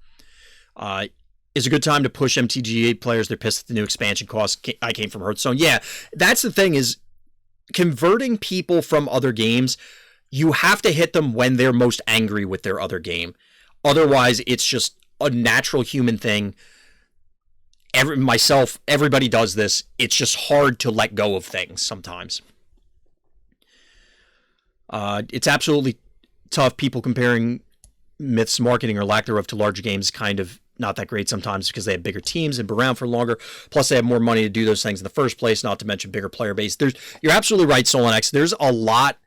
Is a good time to push MTGA players. They're pissed at the new expansion costs. I came from Hearthstone. Yeah, that's the thing is converting people from other games, you have to hit them when they're most angry with their other game. Otherwise, it's just a natural human thing. Everybody does this. It's just hard to let go of things sometimes. It's absolutely tough. People comparing Myth's marketing or lack thereof to larger games kind of not that great sometimes because they have bigger teams and been around for longer. Plus, they have more money to do those things in the first place, not to mention bigger player base. You're absolutely right, Solenex. There's a lot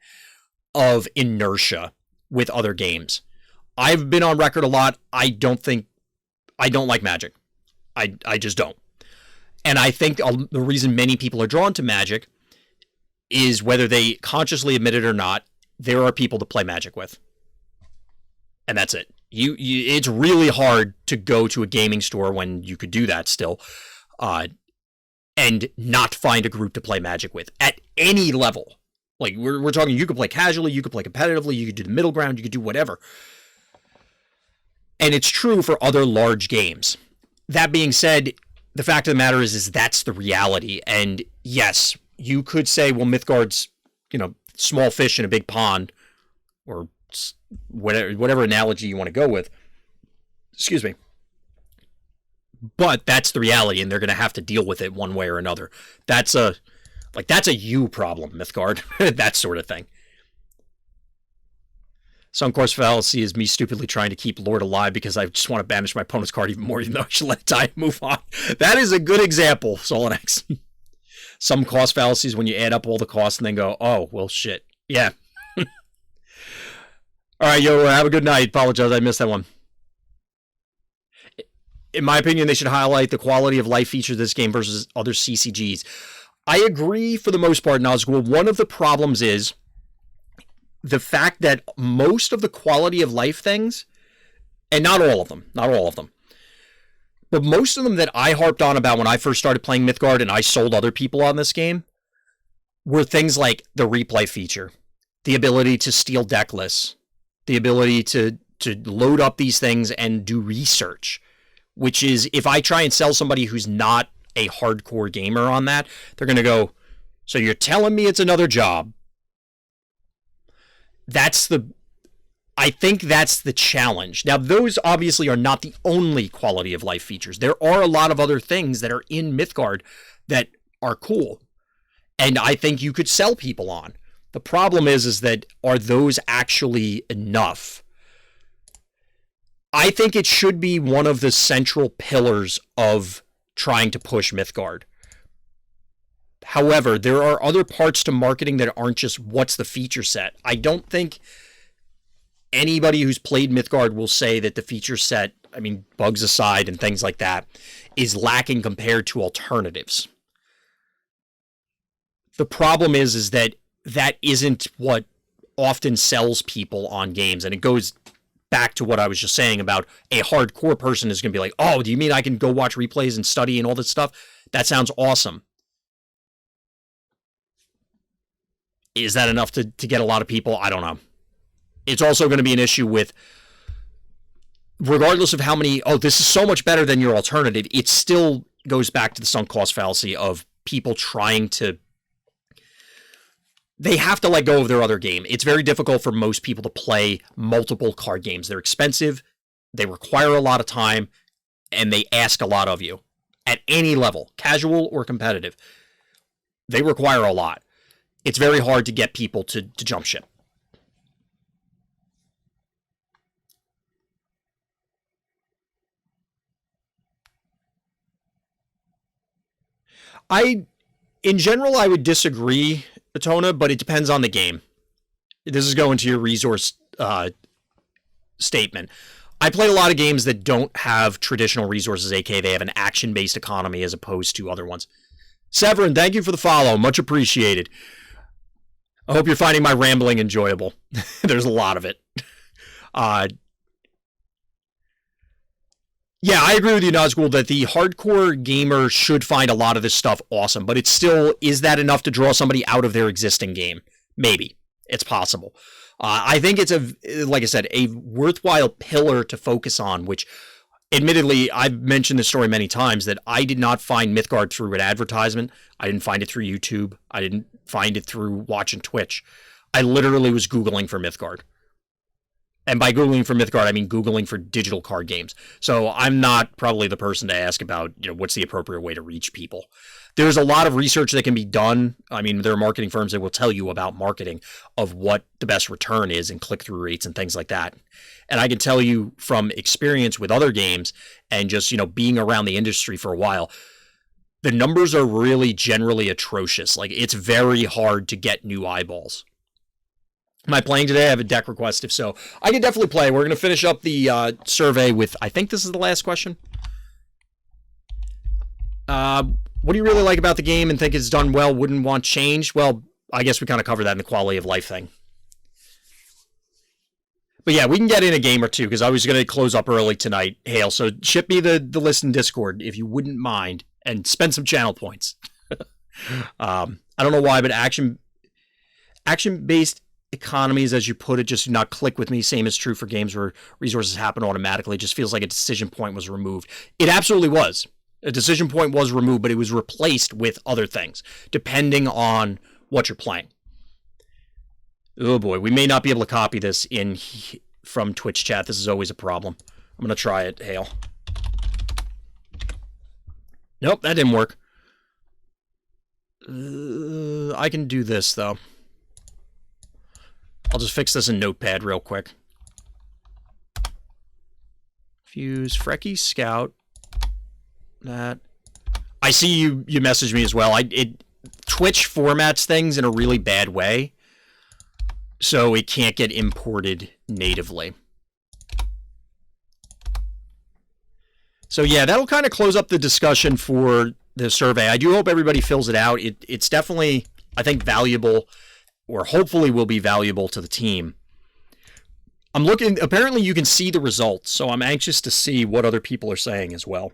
of inertia with other games. I've been on record a lot. I don't like Magic. I just don't. And I think the reason many people are drawn to Magic is whether they consciously admit it or not, there are people to play Magic with. And that's it. It's really hard to go to a gaming store when you could do that still, and not find a group to play Magic with at any level. Like we're talking, you could play casually, you could play competitively, you could do the middle ground, you could do whatever. And it's true for other large games. That being said, the fact of the matter is that's the reality. And yes, you could say, well, Mythgard's, small fish in a big pond, or whatever analogy you want to go with. Excuse me. But that's the reality, and they're going to have to deal with it one way or another. That's a you problem, Mythgard. That sort of thing. Some course fallacy is me stupidly trying to keep Lord alive because I just want to banish my opponent's card even more, even though I should let it die and move on. That is a good example, Solenex. Some cost fallacies when you add up all the costs and then go, oh, well, shit. Yeah. All right, yo, have a good night. Apologize, I missed that one. In my opinion, they should highlight the quality of life features of this game versus other CCGs. I agree for the most part, Nazgul. One of the problems is the fact that most of the quality of life things, and not all of them, but most of them that I harped on about when I first started playing Mythgard and I sold other people on this game, were things like the replay feature, the ability to steal deck lists, the ability to load up these things and do research, which is, if I try and sell somebody who's not a hardcore gamer on that, they're going to go, so you're telling me it's another job? I think that's the challenge. Now, those obviously are not the only quality of life features. There are a lot of other things that are in Mythgard that are cool, and I think you could sell people on. The problem is that are those actually enough? I think it should be one of the central pillars of trying to push Mythgard. However, there are other parts to marketing that aren't just what's the feature set. I don't think anybody who's played Mythgard will say that the feature set, I mean, bugs aside and things like that, is lacking compared to alternatives. The problem is that isn't what often sells people on games, and it goes back to what I was just saying about a hardcore person is going to be like, oh, do you mean I can go watch replays and study and all this stuff? That sounds awesome. Is that enough to get a lot of people? I don't know. It's also going to be an issue with, regardless of how many, oh, this is so much better than your alternative, it still goes back to the sunk cost fallacy of people trying to, they have to let go of their other game. It's very difficult for most people to play multiple card games. They're expensive, they require a lot of time, and they ask a lot of you at any level, casual or competitive. They require a lot. It's very hard to get people to jump ship. In general, I would disagree, Atona, but it depends on the game. This is going to your resource statement. I played a lot of games that don't have traditional resources, aka they have an action-based economy as opposed to other ones. Severin, thank you for the follow. Much appreciated. I hope you're finding my rambling enjoyable. There's a lot of it. Yeah, I agree with you, Nazgul, that the hardcore gamer should find a lot of this stuff awesome, but it's still, is that enough to draw somebody out of their existing game? Maybe. It's possible. I think it's, like I said, a worthwhile pillar to focus on, which, admittedly, I've mentioned this story many times, that I did not find Mythgard through an advertisement. I didn't find it through YouTube. I didn't find it through watching Twitch. I literally was Googling for Mythgard. And by Googling for Mythgard, I mean Googling for digital card games. So I'm not probably the person to ask about, what's the appropriate way to reach people. There's a lot of research that can be done. I mean, there are marketing firms that will tell you about marketing of what the best return is and click-through rates and things like that. And I can tell you from experience with other games and just, being around the industry for a while, the numbers are really generally atrocious. Like, it's very hard to get new eyeballs. Am I playing today? I have a deck request. If so, I can definitely play. We're going to finish up the survey with, I think this is the last question. What do you really like about the game and think it's done well, wouldn't want changed? Well, I guess we kind of covered that in the quality of life thing. But yeah, we can get in a game or two because I was going to close up early tonight, Hale. So ship me the list in Discord if you wouldn't mind and spend some channel points. I don't know why, but action-based economies, as you put it, just do not click with me. Same is true for games where resources happen automatically. It just feels like a decision point was removed. It absolutely was. A decision point was removed, but it was replaced with other things, depending on what you're playing. Oh boy, we may not be able to copy this from Twitch chat. This is always a problem. I'm going to try it, Hale. Nope, that didn't work. I can do this, though. I'll just fix this in Notepad real quick. Fuse, Frecky, Scout. That. I see you messaged me as well. Twitch formats things in a really bad way, so it can't get imported natively. So yeah, that'll kind of close up the discussion for the survey. I do hope everybody fills it out. It's definitely, I think, valuable, or hopefully will be valuable to the team. I'm looking, apparently you can see the results, so I'm anxious to see what other people are saying as well.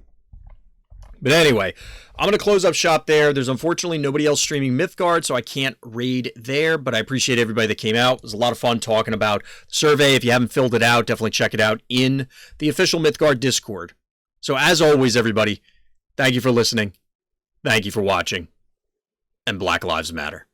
But anyway, I'm going to close up shop there. There's unfortunately nobody else streaming Mythgard, so I can't raid there, but I appreciate everybody that came out. It was a lot of fun talking about the survey. If you haven't filled it out, definitely check it out in the official Mythgard Discord. So as always, everybody, thank you for listening. Thank you for watching. And Black Lives Matter.